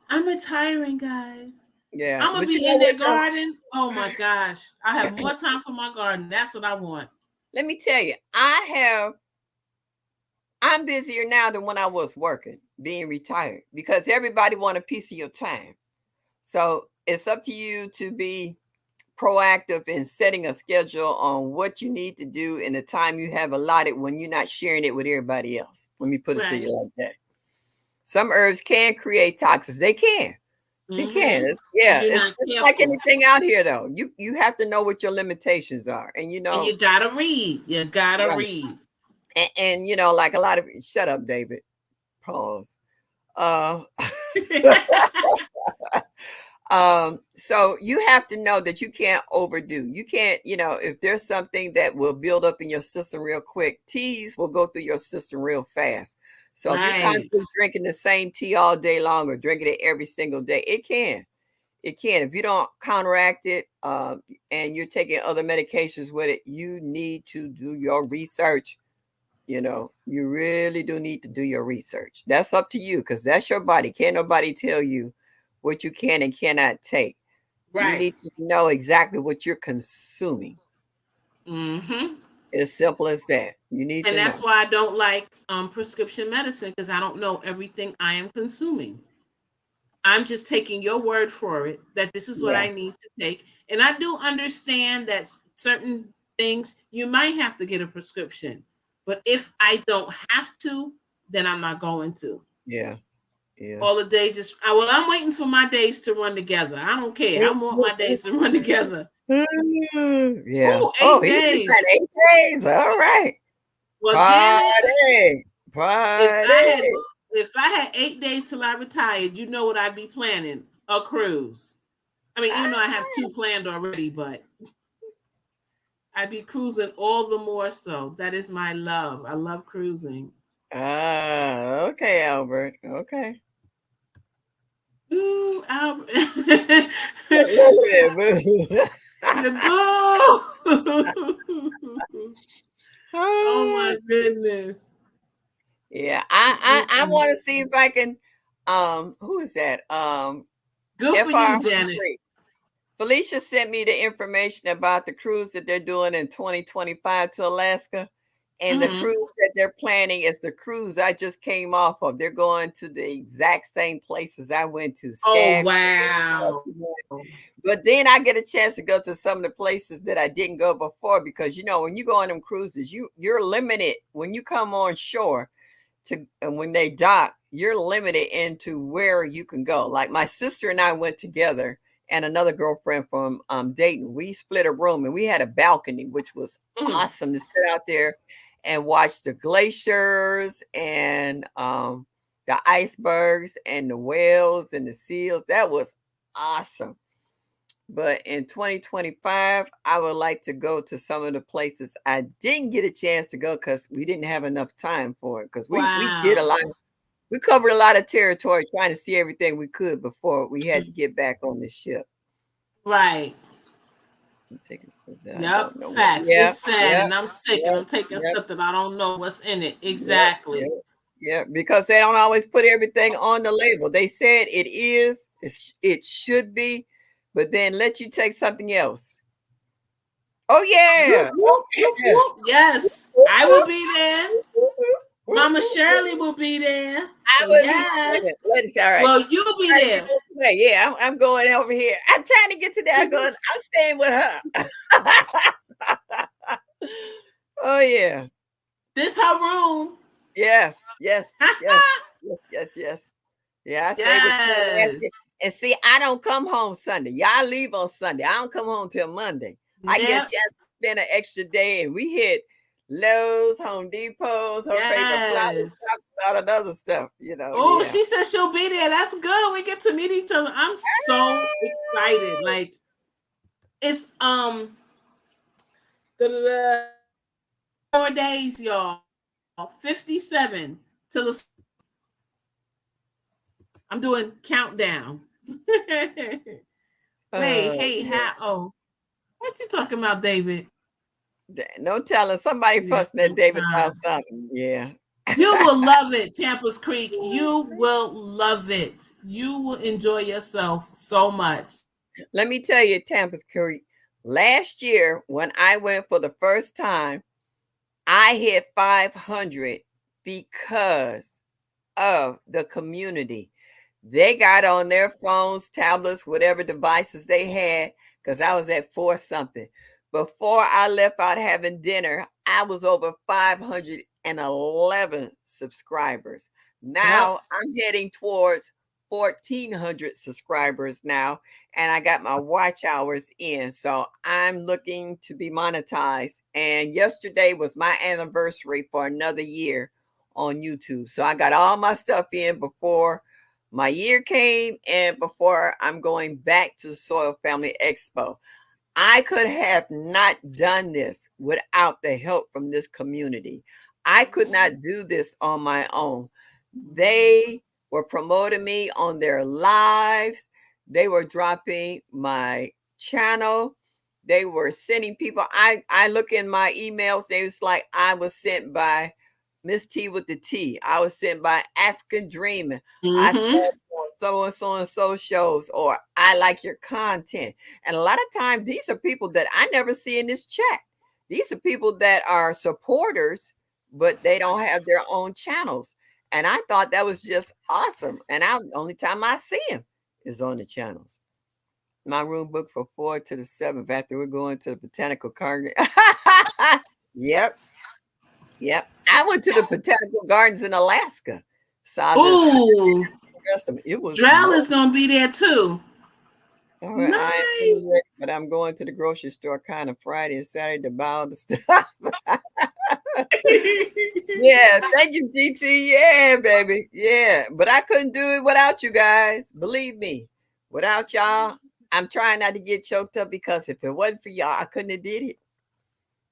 I'm retiring, guys. Yeah, I'm gonna but you be know in what that though? garden. Oh my gosh. I have more time for my garden. That's what I want. Let me tell you, I have I'm busier now than when I was working, being retired, because everybody want a piece of your time. So it's up to you to be proactive in setting a schedule on what you need to do in the time you have allotted when you're not sharing it with everybody else. Let me put it to you Right. like that. Some herbs can create toxins. They can. They can. Mm-hmm. It's, yeah, If you're it's not just like careful. anything out here, though. You have to know what your limitations are, and And you gotta read. You gotta right, read. and like a lot of shut up, David. Pause. Uh, so you have to know that you can't overdo. You can't, if there's something that will build up in your system real quick, teas will go through your system real fast. So if you're Right. constantly drinking the same tea all day long or drinking it every single day, it can. It can. If you don't counteract it, and you're taking other medications with it, you need to do your research. You really do need to do your research. That's up to you because that's your body. Can't nobody tell you what you can and cannot take. You Right. need to know exactly what you're consuming. Mm-hmm. As simple as that. You need And to that's know. why I don't like prescription medicine because I don't know everything I am consuming. I'm just taking your word for it that this is what Yeah, I need to take. And I do understand that certain things you might have to get a prescription. But if I don't have to, then I'm not going to. yeah, yeah. All the days just well, I'm waiting for my days to run together. I don't care. I want my days to run together. Yeah. Oh, Oh, eight you got days. 8 days. All right. Well, Janet, Party. if I had Party. if I had 8 days till I retired, you know what I'd be planning? A cruise. I mean, even though I have two planned already, but I'd be cruising all the more so. That is my love. I love cruising. Okay, Albert. Okay. Ooh, Albert. Look at that, The boo. boo. Oh Ah, my goodness. yeah, I Mm-mm. want to see if I can. Who is that? Good for FR. you, Janet. Felicia sent me the information about the cruise that they're doing in 2025 to Alaska. And the Mm-hmm. cruise that they're planning is the cruise I just came off of. They're going to the exact same places I went to, Oh Skag. wow. But then I get a chance to go to some of the places that I didn't go before because when you go on them cruises, you're limited when you come on shore to and when they dock, you're limited into where you can go. Like my sister and I went together and another girlfriend from Dayton. We split a room and we had a balcony, which was Mm. awesome to sit out there and watch the glaciers and the icebergs and the whales and the seals. That was awesome. But in 2025, I would like to go to some of the places I didn't get a chance to go because we didn't have enough time for it. Because we did a Wow. lot, we covered a lot of territory trying to see everything we could before we had Mm. to get back on the ship. Right. I'm taking stuff that I don't Yep. know what. Facts. It's Yep, sad yep, and I'm sick and yep, I'm taking yep, stuff that I don't know what's in it. yep, Exactly. yep, yep. Because they don't always put everything on the label. They said it is, it should be, but then let you take something else. Oh Whoop, yeah. whoop, whoop, Yeah. whoop. Yes. I will be there. Mama Shirley will be there. I So will be yes. let's all right. Well, you'll be Trying to get there. this way. Yeah, I'm going over here. I'm trying to get to that. I'm staying with her. Oh yeah. This her room. Yes, yes, yes, yes, yes, yes. Yeah, I stayed with her last Yes. year. And see, I don't come home Sunday. Y'all leave on Sunday. I don't come home till Monday. I get a chance Yep. to spend an extra day and we hit Lowe's, Home Depots, her favorite flower Yes. shops, a lot of other stuff, Oh, yeah. she said she'll be there. That's good. We get to meet each other. I'm so excited. Like it's 4 days, y'all. 57 till the I'm doing countdown. Wait, hey, Yeah. how what you talking about, David? No telling somebody Yeah, fussing at David about something. Yeah. you will love it, Tampa's Creek. You will love it. You will enjoy yourself so much. Let me tell you, Tampa's Curry. Last year, when I went for the first time, I hit 500 because of the community. They got on their phones, tablets, whatever devices they had, because I was at four something. Before I left out having dinner, I was over 511 subscribers. Yep. Now I'm heading towards 1,400 subscribers now, and I got my watch hours in. So I'm looking to be monetized. And yesterday was my anniversary for another year on YouTube. So I got all my stuff in before my year came and before I'm going back to Soil Family Expo. I could have not done this without the help from this community. I could not do this on my own. They were promoting me on their lives. They were dropping my channel. They were sending people. I look in my emails. They was like I was sent by Miss T with the T. I was sent by African Dreaming. I saw Mm-hmm. so and so and so shows, or I like your content. And a lot of times, these are people that I never see in this chat. These are people that are supporters, but they don't have their own channels. And I thought that was just awesome. And the only time I see him is on the channels. My room booked for 4 to the 7th after we're going to the botanical garden. Yep, yep. I went to the botanical gardens in Alaska. Saw the Ooh, rest of it was Drell more. is gonna be there too. All right, I am Nice. getting ready, but I'm going to the grocery store kind of Friday and Saturday to buy all the stuff. Yeah, thank you, GT. Yeah, baby. Yeah, but I couldn't do it without you guys. Believe me, without y'all, I'm trying not to get choked up because if it wasn't for y'all, I couldn't have did it.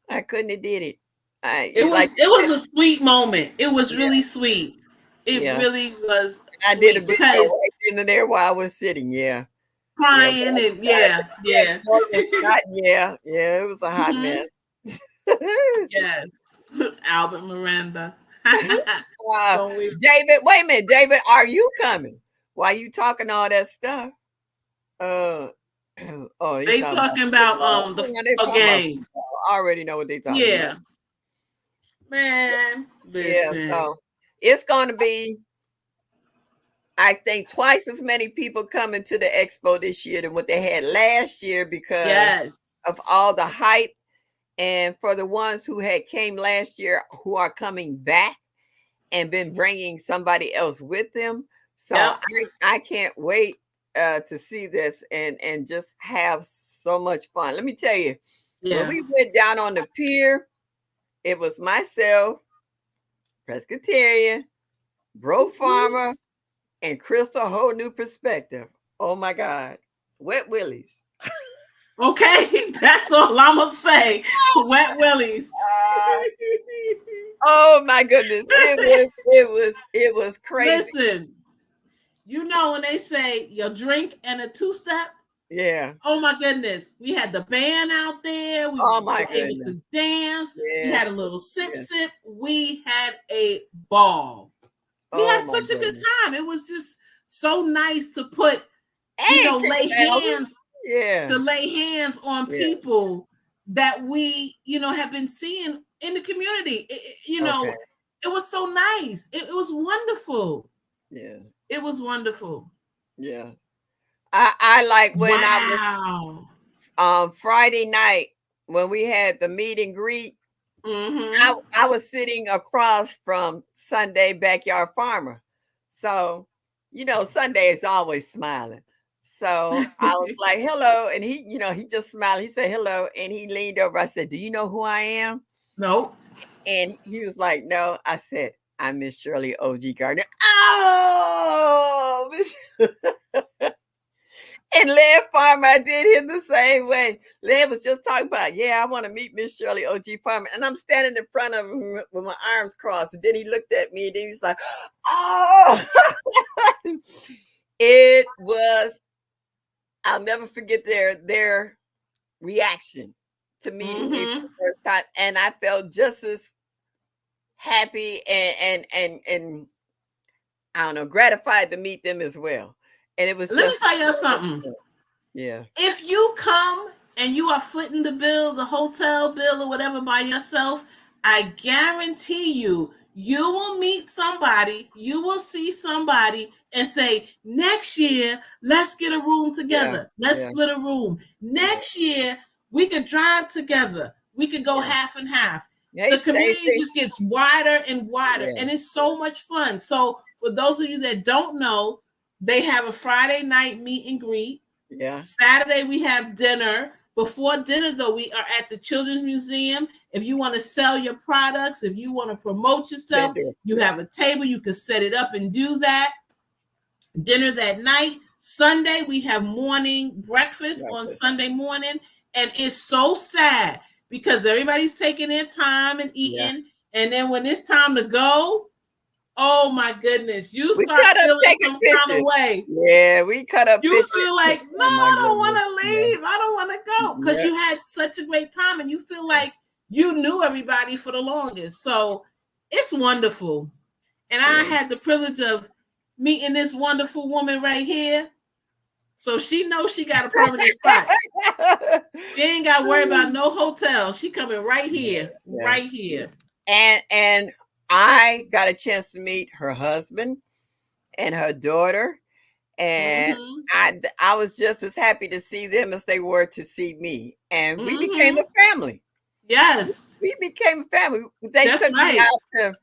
I couldn't have did it. it Like was you it was said, a sweet moment. It was yeah, really sweet. It yeah. really was I did a sweet video because right then and there while I was sitting. Yeah, yeah. But crying and yeah, yeah, yeah. snorting snot. Yeah, yeah. It was a hot Hmm. mess. Yes. Albert Miranda. uh, Don't we? David, wait a minute, David, are you coming? While you talking all that stuff? Uh, oh, he They talking about talking about football. the They football talking about game. football. I already know what they talking about. Yeah. Man, Yeah, listen. so it's going to be, I think, twice as many people coming to the expo this year than what they had last year because Yes. of all the hype. And for the ones who had came last year who are coming back and been bringing somebody else with them. So Yep. I can't wait to see this and just have so much fun. Let me tell you, when Yeah. we went down on the pier, it was myself, Pescatarian, Bro Mhm. Farmer, and Crystal Whole New Perspective. Oh my God. Wet Willies. Okay, that's all I'm gonna say. Wet willies. Uh, oh my goodness. It was crazy. Listen, you know when they say your drink and a two-step. Yeah. Oh my goodness, we had the band out there. We Oh my were able goodness. to dance. We Yes. had a little sip Yes. sip. We had a ball. We Oh had my such a good goodness. time. It was just so nice to put, Hey, lay Melvin. hands Yeah. on Yeah. people that we, have been seeing in the community. Okay. It was so nice. It was wonderful. Yeah. It was wonderful. Yeah. I like when I was Wow. Friday night when we had the meet and greet. Mm-hmm. I was sitting across from Sunday Backyard Farmer. So, Sunday is always smiling. So I was like, hello. And he just smiled. He said, hello. And he leaned over. I said, do you know who I am? Nope. And he was like, no. I said, I'm Miss Shirley OG Gardner. Oh, and Led Farmer, I did him the same way. Led was just talking about, yeah, I want to meet Miss Shirley OG Farmer. And I'm standing in front of him with my arms crossed. And then he looked at me and then he's like, oh, it was, I'll never forget their reaction to meeting me for Mm-hmm. the first time. And I felt just as happy and I don't know, gratified to meet them as well. And it was Let me just, tell you something. yeah. If you come and you are footing the bill, the hotel bill or whatever by yourself, I guarantee you, you will meet somebody, you will see somebody and say, next year, let's get a room Yeah. together. Let's Yeah. split a room. Yeah. Next year, we could drive together. We could go Yeah. half and half. Hey, The community Stacy. just gets wider and wider, Yeah. and it's so much fun. So, for those of you that don't know, they have a Friday night meet and greet. Yeah. Saturday, we have dinner. Before dinner, though, we are at the Children's Museum. If you want to sell your products, if you want to promote yourself, Vendors. you Yeah. have a table. You can set it up and do that. Dinner that night. Sunday, we have morning breakfast on Breakfast. Sunday morning. And it's so sad because everybody's taking their time and Yeah. eating. And then when it's time to go, oh my goodness, you We start cut up feeling taking some kind of pictures. way. Yeah, we cut up You pictures. feel like, no, Oh my I don't want goodness. to Yeah. leave. I don't want to go because Yep. you had such a great time and you feel like you knew everybody for the longest. So it's wonderful. And I Yeah. had the privilege of meeting this wonderful woman right here. So she knows she got a permanent spot. She ain't got to worry about no hotel. She coming right here, Yeah. right here. And I got a chance to meet her husband and her daughter, and Mm-hmm. I was just as happy to see them as they were to see me, and we became Mm-hmm. a family. Yes, We became a family. They that's took me right. out to.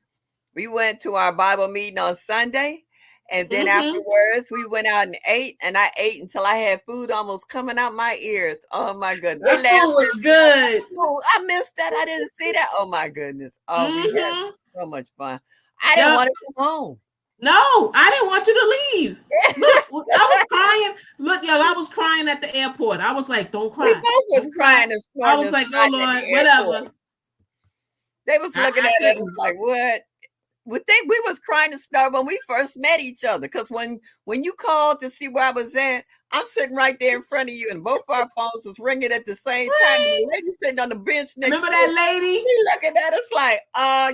We went to our Bible meeting on Sunday, and then Mm-hmm. afterwards we went out and ate, and I ate until I had food almost coming out my ears. Oh my goodness! They That food laughed. was good. Oh, I missed that. I didn't see that. Oh my goodness! Oh, we had Mm-hmm. so much fun. I didn't Yep. want to come home. No, I didn't want you to leave. Look, I was crying. Look, y'all, I was crying at the airport. I was like, don't We cry. both was Don't cry. crying and I snorting was and like, oh snotting at Lord, the airport. whatever. They was looking I at us couldn't. like, what? We think we was crying and stuff when we first met each other. Because when you called to see where I was at, I'm sitting right there in front of you, and both our phones was ringing at the same time. And the lady sitting on the bench next Remember to that us, lady? she looking at us like,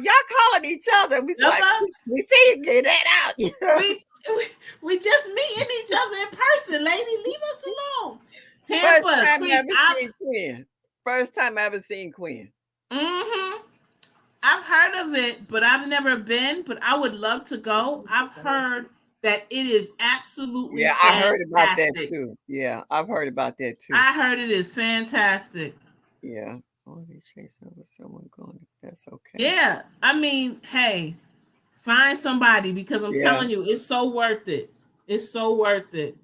y'all calling each other. And we was like, Remember? we figured get that out. You know? We, we we just meeting each other in person, lady. Leave us alone. First Tampa, time I Queen. ever seen Quinn. First time I ever seen Quinn. Mm-hmm. I've heard of it, but I've never been. But I would love to go. I've heard that it is absolutely Yeah, I heard about that fantastic. too. Yeah, I've heard about that too. I heard it is fantastic. Yeah. Oh, they say something with someone going. That's okay. Yeah, I mean, hey, find somebody because I'm Yeah. telling you, it's so worth it. It's so worth it.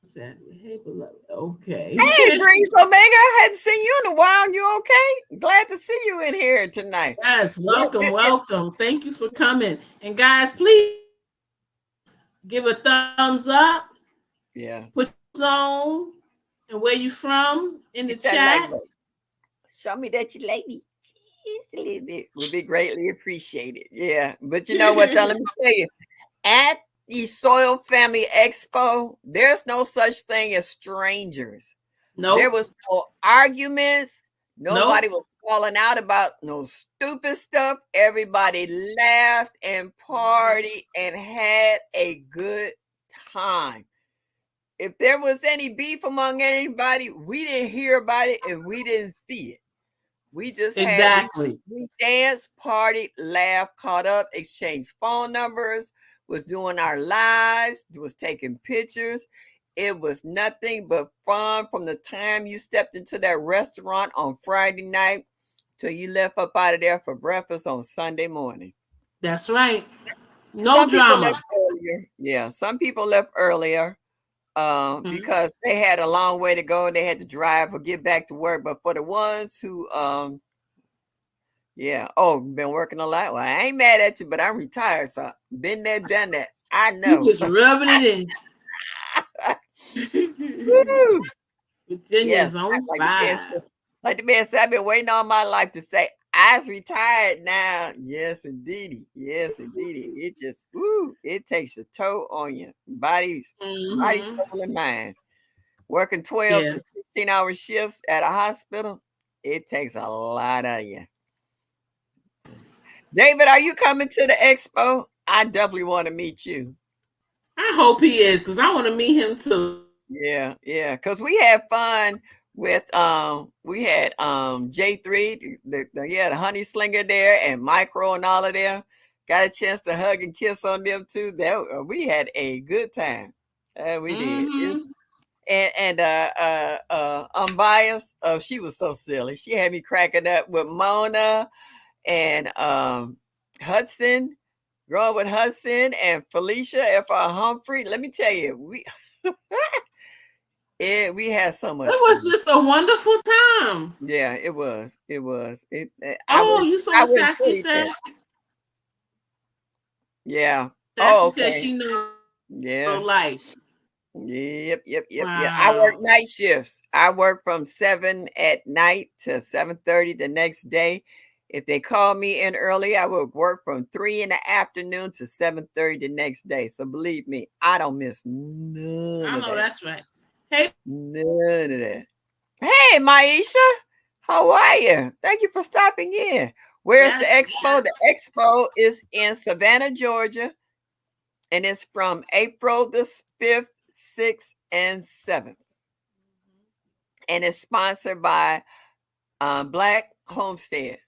Hey, beloved. Okay. Hey, Breeze Omega, I hadn't seen you in a while. You okay? Glad to see you in here tonight. Yes, welcome, welcome. Thank you for coming. And guys, please give a thumbs up. Yeah. Put your zone and where you from in the Hit that like chat. button. Show me that you like me. Just a little bit. Would be greatly appreciated. Yeah. But you know what, though? Let me tell you. At the Soil Family Expo, there's no such thing as strangers. There Nope. was no arguments. Nobody Nope. was falling out about no stupid stuff. Everybody laughed and partied and had a good time. If there was any beef among anybody, we didn't hear about it and we didn't see it. We just had Exactly. we danced, partied, laughed, caught up, exchanged phone numbers, was doing our lives, was taking pictures. It was nothing but fun from the time you stepped into that restaurant on Friday night till you left up out of there for breakfast on Sunday morning. That's right. No Some people left drama. earlier. Yeah, some people left earlier Mhm. because they had a long way to go and they had to drive or get back to work. But for the ones who yeah. Oh, been working a lot. Well, I ain't mad at you, but I'm retired, so been there, done that. I You know. just rubbing it in. Woo! Yes, Virginia's on fire. like the man said, I've been waiting all my life to say I's retired now. Yes, indeedy. Yes, indeedy. It just it takes a toll on you. Body, Hmm. soul, and mind. Working 12 to Yes. 16-hour shifts at a hospital, it takes a lot of you. David, are you coming to the expo? I definitely want to meet you. I hope he is because I want to meet him too. Yeah, yeah. Because we had fun we had J3, the honey slinger there, and Micro and all of them. Got a chance to hug and kiss on them too. That we had a good time. We did. Mm-hmm. Unbiased. Oh, she was so silly. She had me cracking up with Mona and Hudson, growing with Hudson and Felicia F.R. Humphrey. Let me tell you, we had so much It was fun. just a wonderful time. Yeah, it was. It was. Oh, you saw I what wouldn't Sassy trade said? that. Yeah. Sassy Oh, said okay. she knew Yeah. real life. Yep. I work Wow. night shifts. I work from 7 at night to 7:30 the next day. If they call me in early, I will work from 3 in the afternoon to 7:30 the next day. So believe me, I don't miss none I of know that. that's right. Hey, None of that. Hey, Maisha, how are you? Thank you for stopping in. Where's the yes, expo? The expo is in Savannah, Georgia, and it's from April the 5th, 6th, and 7th. And it's sponsored by Black Homestead.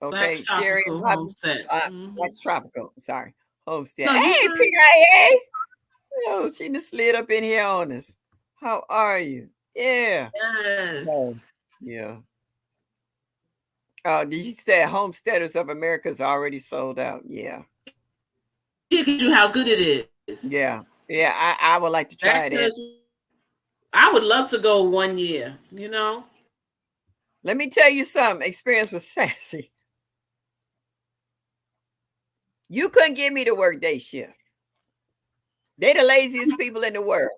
Black's Okay, Sherry Tropical Robin, Homestead. Black's Tropical. Sorry, Homestead. No, you Hey, good. PIA. Oh, she just slid up in here on us. How are you? Yeah. So, Yes. yeah. Oh, did you say Homesteaders of America is already sold out? Yeah. It tells you how good it is. Yeah. Yeah. I would like to That try that. tells you. I would love to go 1 year. You know. Let me tell you something. Experience with Sassy. You couldn't get me to work day shift. They the laziest people in the world.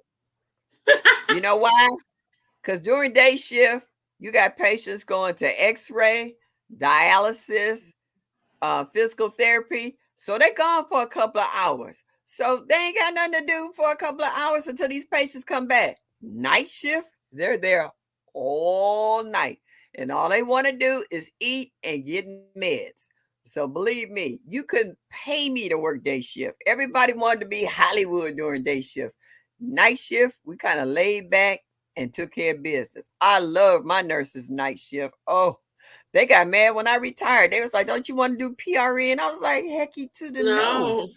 You know why? Because during day shift, you got patients going to X-ray, dialysis, physical therapy. So they gone for a couple of hours. So they ain't got nothing to do for a couple of hours until these patients come back. Night shift, they're there all night. And all they want to do is eat and get meds. So believe me, you couldn't pay me to work day shift. Everybody wanted to be Hollywood during day shift. Night shift, we kind of laid back and took care of business. I love my nurses night shift. Oh, they got mad when I retired. They was like, "Don't you want to do PRN?" I was like, "Hecky to the no, No.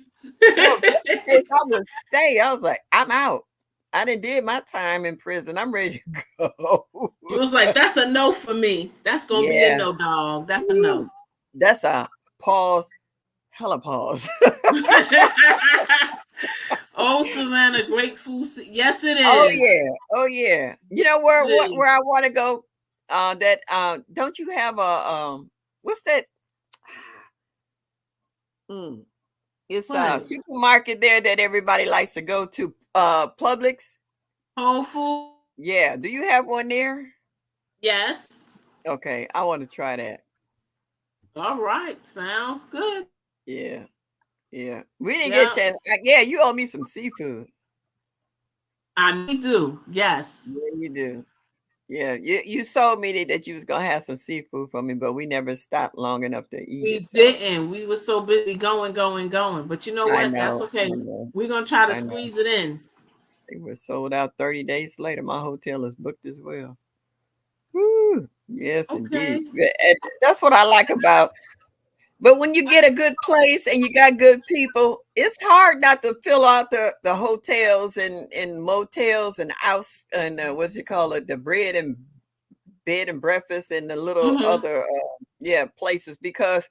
no." Just in case I would stay, I was like, "I'm out. I didn't did my time in prison. I'm ready to go." You was like, that's a no for me. That's gonna be a Yeah, no, dog. That's a no. woo. That's a pause. Hella pause. Oh, Savannah, great food. Yes, it Oh is. yeah, oh yeah. You know It is. where I want to go? That don't you have a what's that? Mm, it's a What? supermarket there that everybody likes to go to. Publix. Whole food? Yeah. Do you have one there? Yes. Okay, I want to try that. All right. Sounds good. Yeah, yeah. We didn't get a Yeah. chance. Yeah, you owe me some seafood. I do. Yes. Yeah, you do. Yeah, you told me that you was gonna have some seafood for me, but we never stopped long enough to eat We it. So didn't. We were so busy going. But you know I what? That's know, okay. I know, We're gonna try to I know. squeeze it in. They were sold out 30 days later. My hotel is booked as well. Woo. Yes, indeed. Okay. That's what I like about. But when you get a good place and you got good people, it's hard not to fill out the hotels and motels and house and what's it called it, the bread and bed and breakfast and the little Mm-hmm. other places because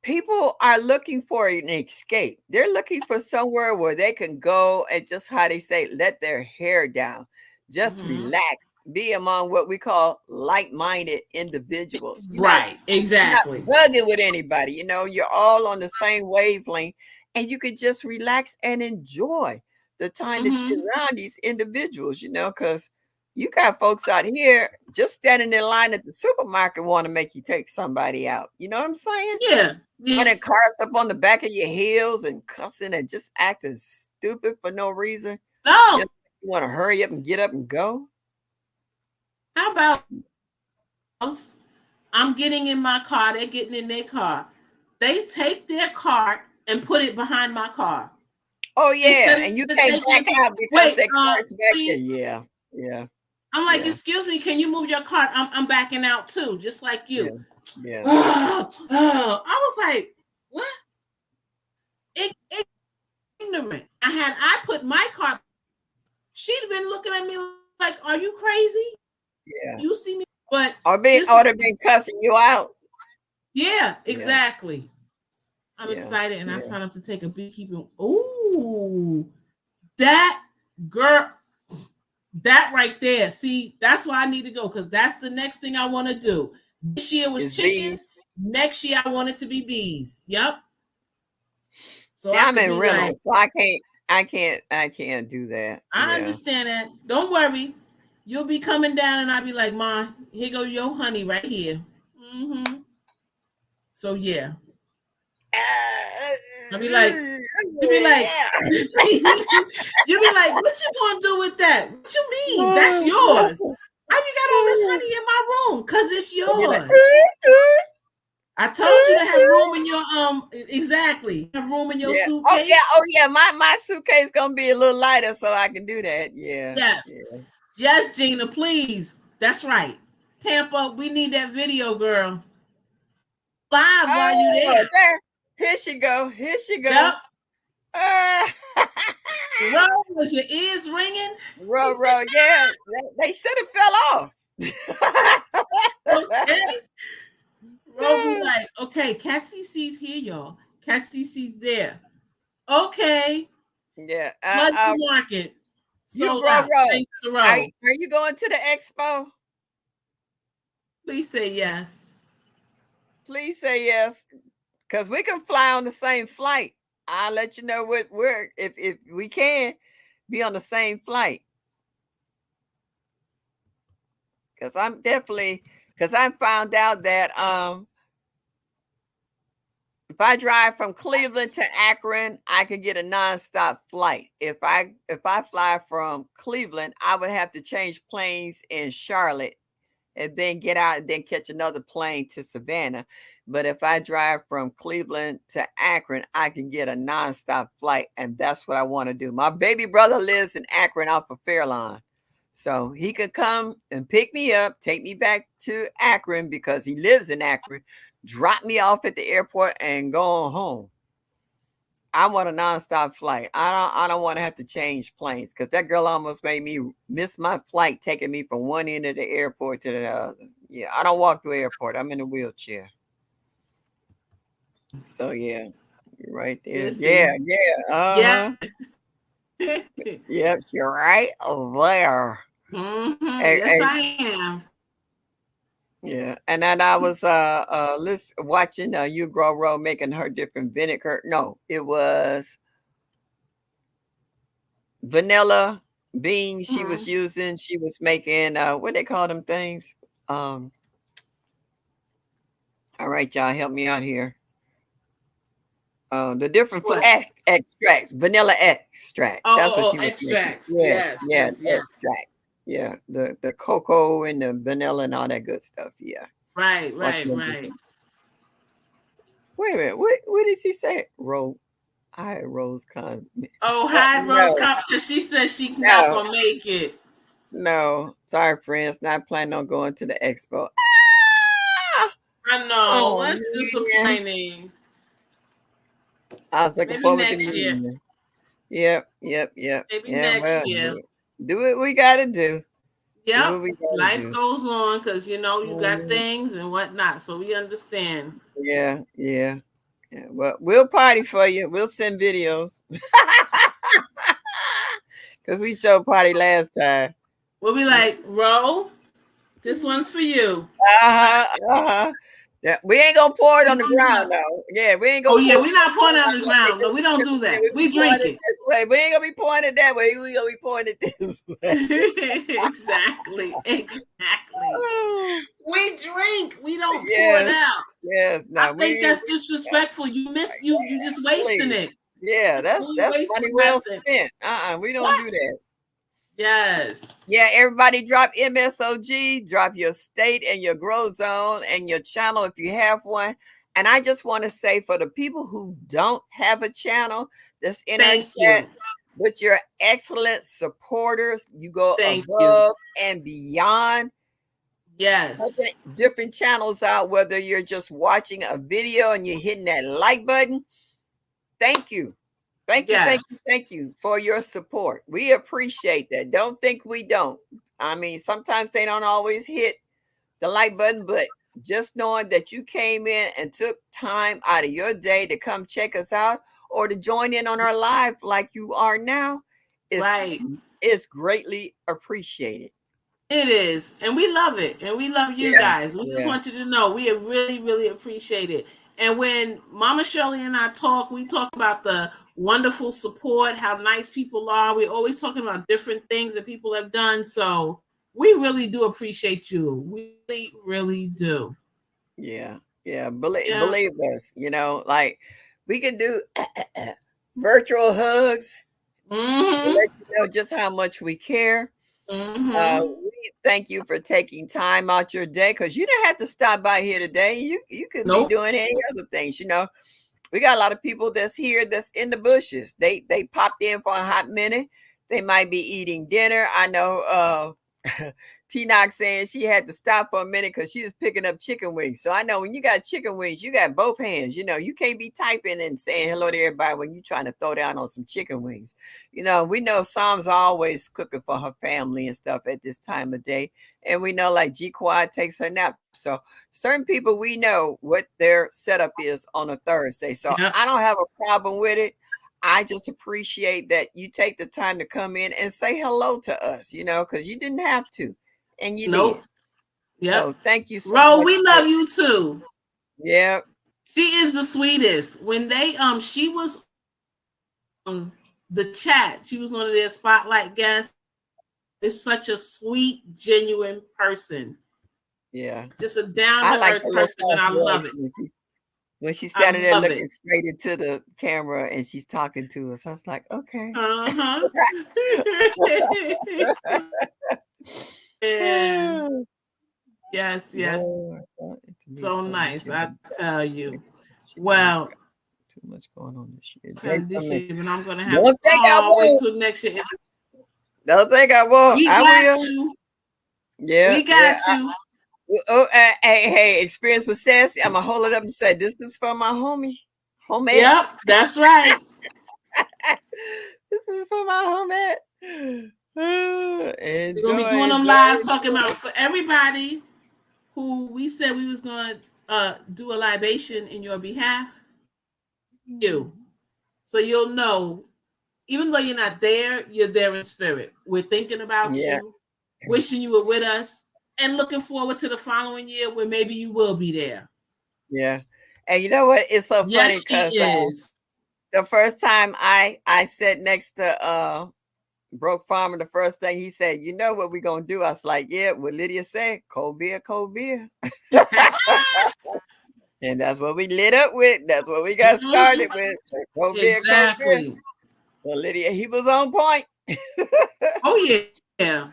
people are looking for an escape. They're looking for somewhere where they can go and just how they say, let their hair down, just Mm-hmm. relax, be among what we call like-minded individuals. Right. You're not Exactly. bugging with anybody. You're all on the same wavelength, and you could just relax and enjoy the time that you're Mm-hmm. around these individuals. Because you got folks out here just standing in line at the supermarket want to make you take somebody out. You know what I'm saying? Yeah. Yeah. Running cars up on the back of your heels and cussing and just acting stupid for no reason. No. Just you want to hurry up and get up and go. How about I'm getting in my car, they're getting in their car. They take their cart and put it behind my car. Oh yeah, Instead and you of can't taking back it, out because wait, that car's back there. please, Yeah, yeah. I'm like, excuse me, can you move your cart? I'm backing out too, just like you. Yeah. I was like, what? Ignorant. I put my cart. She'd been looking at me like, are you crazy? Yeah. You see me, but or they've been cussing you out. Yeah, exactly. Yeah. I'm excited, and I signed up to take a beekeeping. Ooh, that girl, that right there. See, that's why I need to go, because that's the next thing I want to do. This year was chickens. Bees. Next year I want it to be bees. Yep. So see, I'm in Reynolds, so I can't do that. I understand that. Don't worry. You'll be coming down, and I'll be like, Ma, here go your honey right here. Mm-hmm. So yeah. I'll be like, you be like, you be like, what you gonna do with that? What you mean? That's yours. How you got all this honey in my room? Cause it's yours. I told you to have room in your exactly. Have room in your suitcase. Oh yeah. My suitcase gonna be a little lighter, so I can do that. Yeah. Yes. Yeah. Yes, Gina, please. That's right. Tampa, we need that video, girl. Live while you there. Here she go. Yep. Ro, was your ears ringing? Ro, yeah. They should have fell off. Okay. Ro be like, okay, Cassie sees here, y'all. Cassie sees there. Okay. Yeah. Flood market. So Ro, are you going to the expo? Please say yes. Please say yes. Because we can fly on the same flight. I'll let you know if we can be on the same flight. Because I found out that if I drive from Cleveland to Akron, I can get a nonstop flight. If I fly from Cleveland, I would have to change planes in Charlotte and then get out and then catch another plane to Savannah. But if I drive from Cleveland to Akron, I can get a nonstop flight, and that's what I want to do. My baby brother lives in Akron off of Fairlawn. So he could come and pick me up, take me back to Akron because he lives in Akron, drop me off at the airport, and go on home. I want a nonstop flight. I don't want to have to change planes, because that girl almost made me miss my flight, taking me from one end of the airport to the other. Yeah, I don't walk through airport. I'm in a wheelchair. So yeah, you're right there. Yeah. Yep, you're right there. Mm-hmm. Yes, I am. Yeah, and then I was watching you Grow making her different vinegar. No, it was vanilla beans she was using. She was making what they call them things. All right, y'all, help me out here. The different extracts, vanilla extract. That's what she was extracts. Making. Yes, extract. Yeah, the cocoa and the vanilla and all that good stuff. Yeah. Right. Wait a minute. What did she say? Hide Rose Con. Hide Rose Con, because she said she's not gonna make it. No, sorry, friends. Not planning on going to the expo. I know. That's disappointing. I was looking forward to meeting you. Yep. Maybe next year. Do what we gotta do. Yep. Life goes on, because you got things and whatnot. So we understand. Yeah. Well, we'll party for you. We'll send videos. Because we showed party last time. We'll be like, Ro, this one's for you. Yeah, we ain't gonna pour it on the ground though. Yeah, we ain't gonna. Oh yeah, we're not pouring it on the ground. No, we don't do that. We drink it this way. We ain't gonna be pouring it that way. We gonna be pouring it this way. Exactly. We drink. We don't pour it out. Yes. No, I think that's disrespectful. You just wasting it. Yeah, that's money well spent. We don't do that. Yes. Yeah, everybody drop MSOG, drop your state and your grow zone and your channel if you have one. And I just want to say, for the people who don't have a channel that's in our chat, but you're excellent supporters. You go Thank you. above and beyond, Yes. helping different channels out, whether you're just watching a video and you're hitting that like button. Thank you. Thank you, thank you, Yes. thank you for your support. We appreciate that. Don't think we don't. I mean, sometimes they don't always hit the like button, but just knowing that you came in and took time out of your day to come check us out or to join in on our live like you are now Right. is greatly appreciated. It is. And we love it. And we love you Yeah, guys. We just yeah, want you to know we really, really appreciate it. And when Mama Shirley and I talk, we talk about the wonderful support, how nice people are. We're always talking about different things that people have done. So we really do appreciate you. We really, really do. yeah, yeah. Believe, Yeah. believe us, like we can do virtual hugs to Mm-hmm. let you know just how much we care. Mm-hmm. We thank you for taking time out your day because you didn't have to stop by here today. You could be Nope. doing any other things. We got a lot of people that's here that's in the bushes. They popped in for a hot minute. They might be eating dinner. I know T Knox saying she had to stop for a minute because she was picking up chicken wings. So I know when you got chicken wings, you got both hands. You can't be typing and saying hello to everybody when you're trying to throw down on some chicken wings. We know Psalm's always cooking for her family and stuff at this time of day. And we know like G Quad takes her nap. So certain people we know what their setup is on a Thursday. So Yep. I don't have a problem with it. I just appreciate that you take the time to come in and say hello to us, because you didn't have to, and you did. Nope. Yep. So thank you so Ro, much we for, love you too. yeah, She is the sweetest. When they she was on the chat, she was one of their spotlight guests. Is such a sweet, genuine person. yeah. Just a down I to like earth the little person, and soft I love voice it. when she's I standing there love it. looking straight into the camera and she's talking to us. I was like, okay. Uh huh. Yeah. Yes, yes. Lord, to me So so this nice. year. I tell you. She always Well, got too much going on this year. this year, but I'm gonna have. Don't think I Oh, wait won't. till next year. Don't think I won't. We I got will. you. Yeah, We yeah. got you. Oh, hey, experience with sassy. I'm gonna hold it up and say, "This is for my homie. Yep, that's right. This is for my homie. We're gonna be Enjoy, doing them enjoy, lives talking enjoy." about for everybody who we said we was gonna do a libation in your behalf. You, so you'll know, even though you're there in spirit. We're thinking about Yeah, you, wishing you were with us, and looking forward to the following year where maybe you will be there. yeah. And you know what? It's so funny Yes, she because is. the first time I sat next to Broke Farmer, the first thing he said, "You know what we're gonna do?" I was like, "Yeah, what Lydia said, cold beer, cold beer." And that's what we lit up with. That's what we got started with. So cold beer, cold beer. Exactly. So Lydia, he was on point. Oh yeah.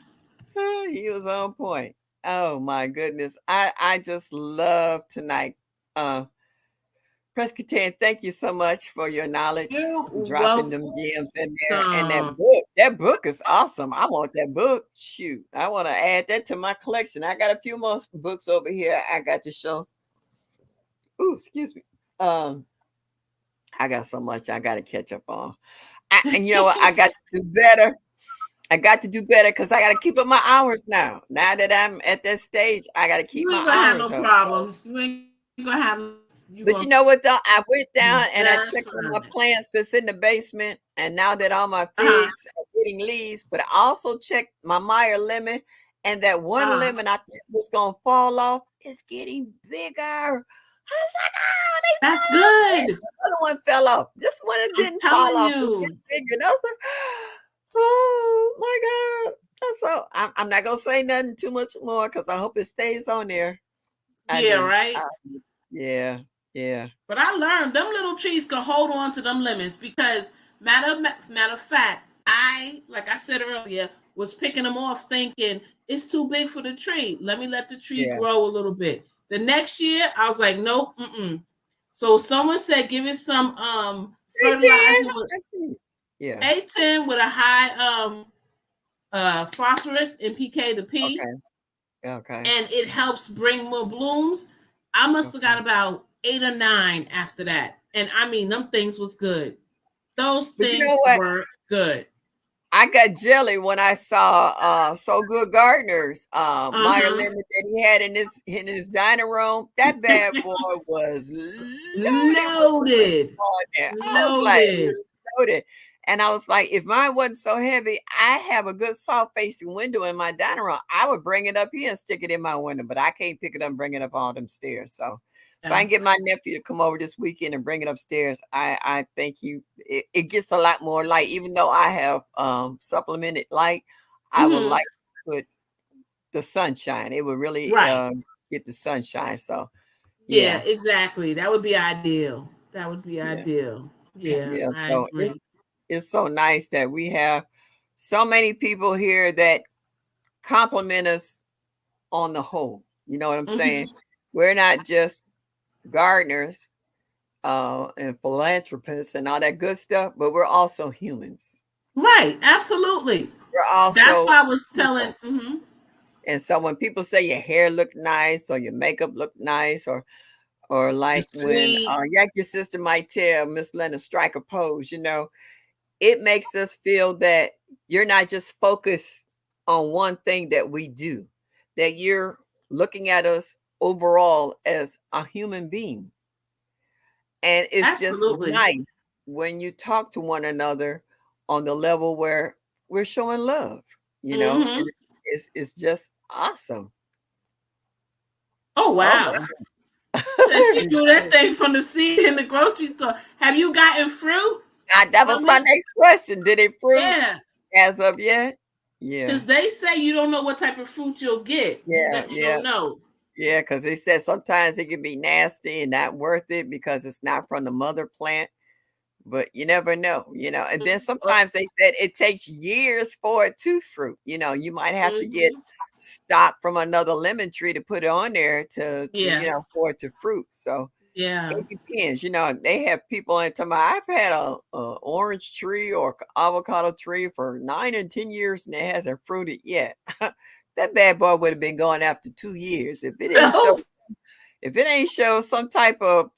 He was on point. Oh my goodness. I just love tonight. Uh Pescatarian, thank you so much for your knowledge, You're dropping welcome. them gems in there. And that book is awesome. I want that book. Shoot, I want to add that to my collection. I got a few more books over here I got to show. Ooh, excuse me. Um, I got so much I got to catch up on. And you know what? I got to do better. I got to do better because I got to keep up my hours now. Now that I'm at that stage, I got to keep You my ain't gonna have hours no up. So, problems. You ain't gonna have. You but you gonna know what though? I went be down and I just checked on my fine. plants that's in the basement, and now that all my Uh huh. figs are getting leaves, but I also checked my Meyer lemon, and that one Uh huh. lemon I thought was gonna fall off is getting bigger. I was like, oh, they That's fell off. And good. the other one fell off. This one it I'm didn't fall telling off. It's you. getting bigger. And I was like, oh my God. So I'm not gonna say nothing too much more because I hope it stays on there. I Yeah, do. right. Yeah, yeah, But I learned them little trees can hold on to them lemons because matter of fact, like I said earlier, was picking them off thinking it's too big for the tree. Let me let the tree yeah. grow a little bit. The next year, I was like, nope, mm-mm. So someone said give it some Hey, fertilizer. Jen. I see you. Yeah. A10 with a high phosphorus and PK the P, Okay. Okay. and it helps bring more blooms. I must have got Okay. about 8 or 9 after that. And I mean, them things was good. Those But you know things what? were good. I got jelly when I saw So Good Gardeners Meyer Uh-huh. lemon that he had in his dining room. That bad boy was loaded with lemon Loaded. on there. I was like Loaded. loaded. And I was like, if mine wasn't so heavy, I have a good soft facing window in my dining room. I would bring it up here and stick it in my window, but I can't pick it up and bring it up all them stairs. So if I Yeah. can get my nephew to come over this weekend and bring it upstairs, I think it gets a lot more light. Even though I have supplemented light, I would Mm-hmm. like to put the sunshine. It would really Right. get the sunshine. So Yeah, yeah, exactly. That would be ideal. That would be yeah, ideal. Yeah, yeah. I So agree. it's so nice that we have so many people here that compliment us on the whole. You know what I'm saying? Mm-hmm. We're not just gardeners and philanthropists and all that good stuff, but we're also humans. Right. Absolutely. We're That's also why I was telling. people. Mm-hmm. And so when people say your hair look nice or your makeup look nice or The like when sweet. Yankee sister might tell Miss Lennon strike a pose, it makes us feel that you're not just focused on one thing that we do, that you're looking at us overall as a human being. And it's just Absolutely. nice when you talk to one another on the level where we're showing love, Mm-hmm. and it's just awesome. Oh Oh wow. Said she grew that thing from the seed in the grocery store. Have you gotten fruit that was from my it? next question. Did it fruit Yeah. as of yet? Yeah, Because they say you don't know what type of fruit you'll get. yeah, You yeah. don't know. Yeah, because they said sometimes it can be nasty and not worth it because it's not from the mother plant, but you never know. And then sometimes they said it takes years for it to fruit. You might have to get Mm-hmm. stock from another lemon tree to put on there Yeah. for it to fruit. So Yeah. it depends. They have people in time. I've had a orange tree or avocado tree for 9 and 10 years and it hasn't fruited yet. That bad boy would have been gone after 2 years Those if it ain't show some type of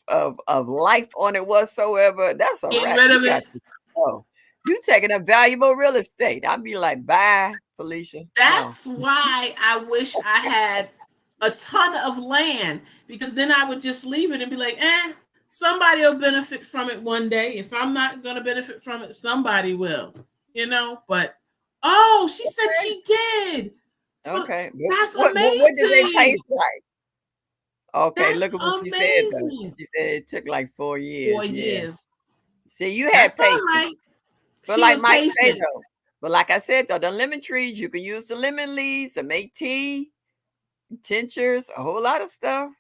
life on it whatsoever. That's a getting wrap. rid You of got it. to go. You taking up valuable real estate. I'd be like, bye, Felicia. No. That's why I wish I had a ton of land, because then I would just leave it and be like, somebody will benefit from it one day. If I'm not going to benefit from it, somebody will, But oh, she said Okay. she did. Okay. That's What did they amazing. taste like? Okay, That's look at what she said though. amazing. She said it took like 4 4 years. Yeah. years. See, you had That's all patience. right. But She like was Mike say patient. though, but like I said though, the lemon trees, you can use the lemon leaves to make tea, tinctures, a whole lot of stuff.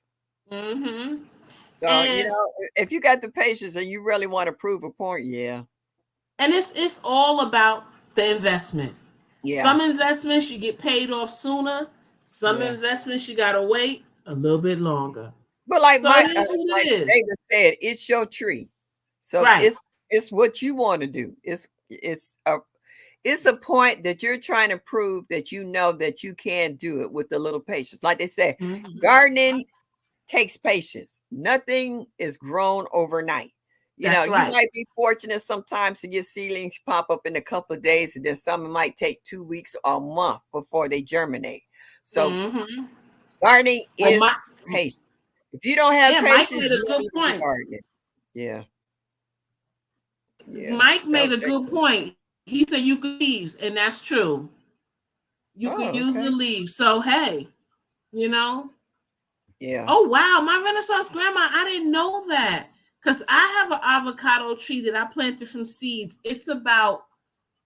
Mm-hmm. So, And if you got the patience and you really want to prove a point, yeah. it's all about the investment. Yeah. Some investments you get paid off sooner. Some Yeah. investments you gotta wait a little bit longer. But like So it my is what like it is. David said, it's your tree. So Right. it's what you want to do. It's a point that you're trying to prove that you know that you can do it with a little patience. Like they say, Mhm. gardening takes patience. Nothing is grown overnight. That's You right. might be fortunate sometimes to get seedlings pop up in a couple of days, and then some might take 2 weeks or a month before they germinate. So Mm-hmm. gardening Well, is patience. If you don't have Mike patience, made a you good don't need to be point. gardening. Yeah, yeah. Mike That made was a good excellent. point. He said you could leaves, and that's true. You could Oh, use the okay. leaves. So hey, you know. Yeah. Oh wow, my Renaissance grandma, I didn't know that. Because I have an avocado tree that I planted from seeds. It's about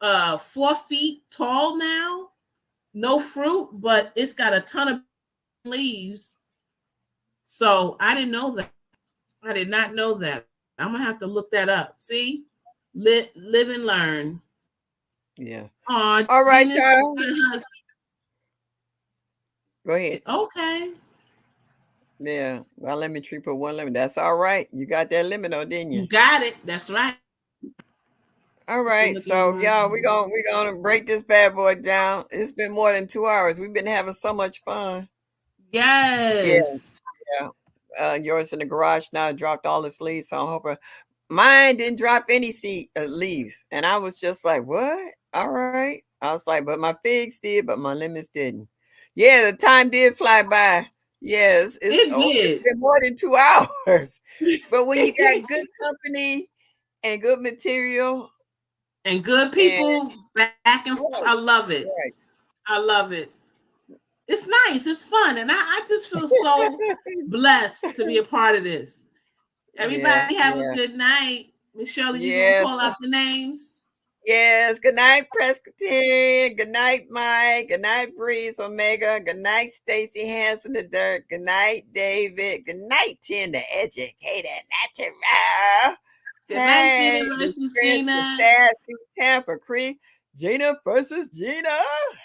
4 feet tall now. No fruit, but it's got a ton of leaves. So I didn't know that. I did not know that. I'm gonna have to look that up. See, live and learn. Yeah. Oh, All right, Gina's y'all. Go ahead. okay. Yeah. Well, lemon tree put one lemon. That's all right. You got that lemon, though, didn't you? You got it. That's right. All If you're right. looking So online. y'all, we're gonna break this bad boy down. It's been more than 2 hours. We've been having so much fun. Yeah, Yes. yeah. Yours in the garage now dropped all its leaves. So I hope mine didn't drop any leaves. And I was just like, what? All right. I was like, but my figs did, but my lemons didn't. Yeah, the time did fly by. Yes, It it's did. been more than 2 hours. But when you got good company and good material And good and people back and forth. I right, love it. right. I love it. It's nice. It's fun. And I just feel so blessed to be a part of this. Yeah, Everybody have a yeah. good night. Miss Shirley, you gonna Yes. call out the names? Yes. Good night, Pescatarian. Good night, Mike. Good night, Breeze Omega. Good night, Stacy Hanson the Dirt. Good night, David. Good night, Tim the Educator. Natural. Good night, Gina Hey, Miss versus Chris the Gina. Sassy Tampa Creek. Gina versus Gina.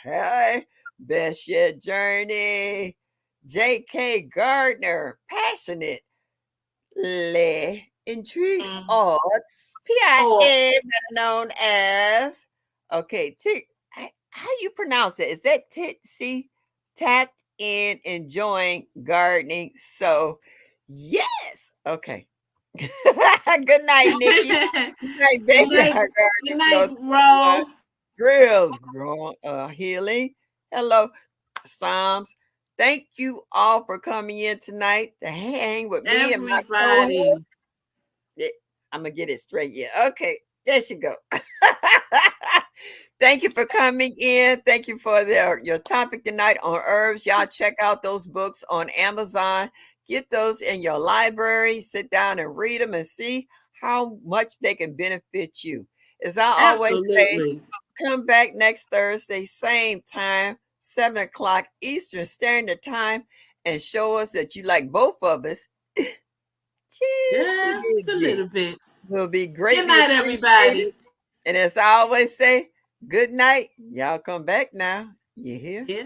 Hey, Best Yet Journey. J.K. Gardner. Passionate. Intrigue Mm. Arts, Oh, PIA, better known as. Okay, how you pronounce it? Is that Titsy? Tapped in, enjoying gardening. So, yes. Okay. Good night, Nikki. Good night, good Backyard night. Gardening. Good night, Flow 21. Ro. Grills, healing. Hello, Psalms. Thank you all for coming in tonight to hang with me and my co-host. Everybody. I'm gonna get it straight. Yeah, okay, there you go. Thank you for coming in. Thank you for your topic tonight on herbs. Y'all check out those books on Amazon. Get those in your library. Sit down and read them and see how much they can benefit you. As I always say, Absolutely. come back next Thursday, same time, 7 o'clock Eastern Standard Time, and show us that you like both of us just a Just a little little bit. bit. Will be Good greatly night, appreciated. everybody. And as I always say, good night. Y'all come back now. You hear? Yeah.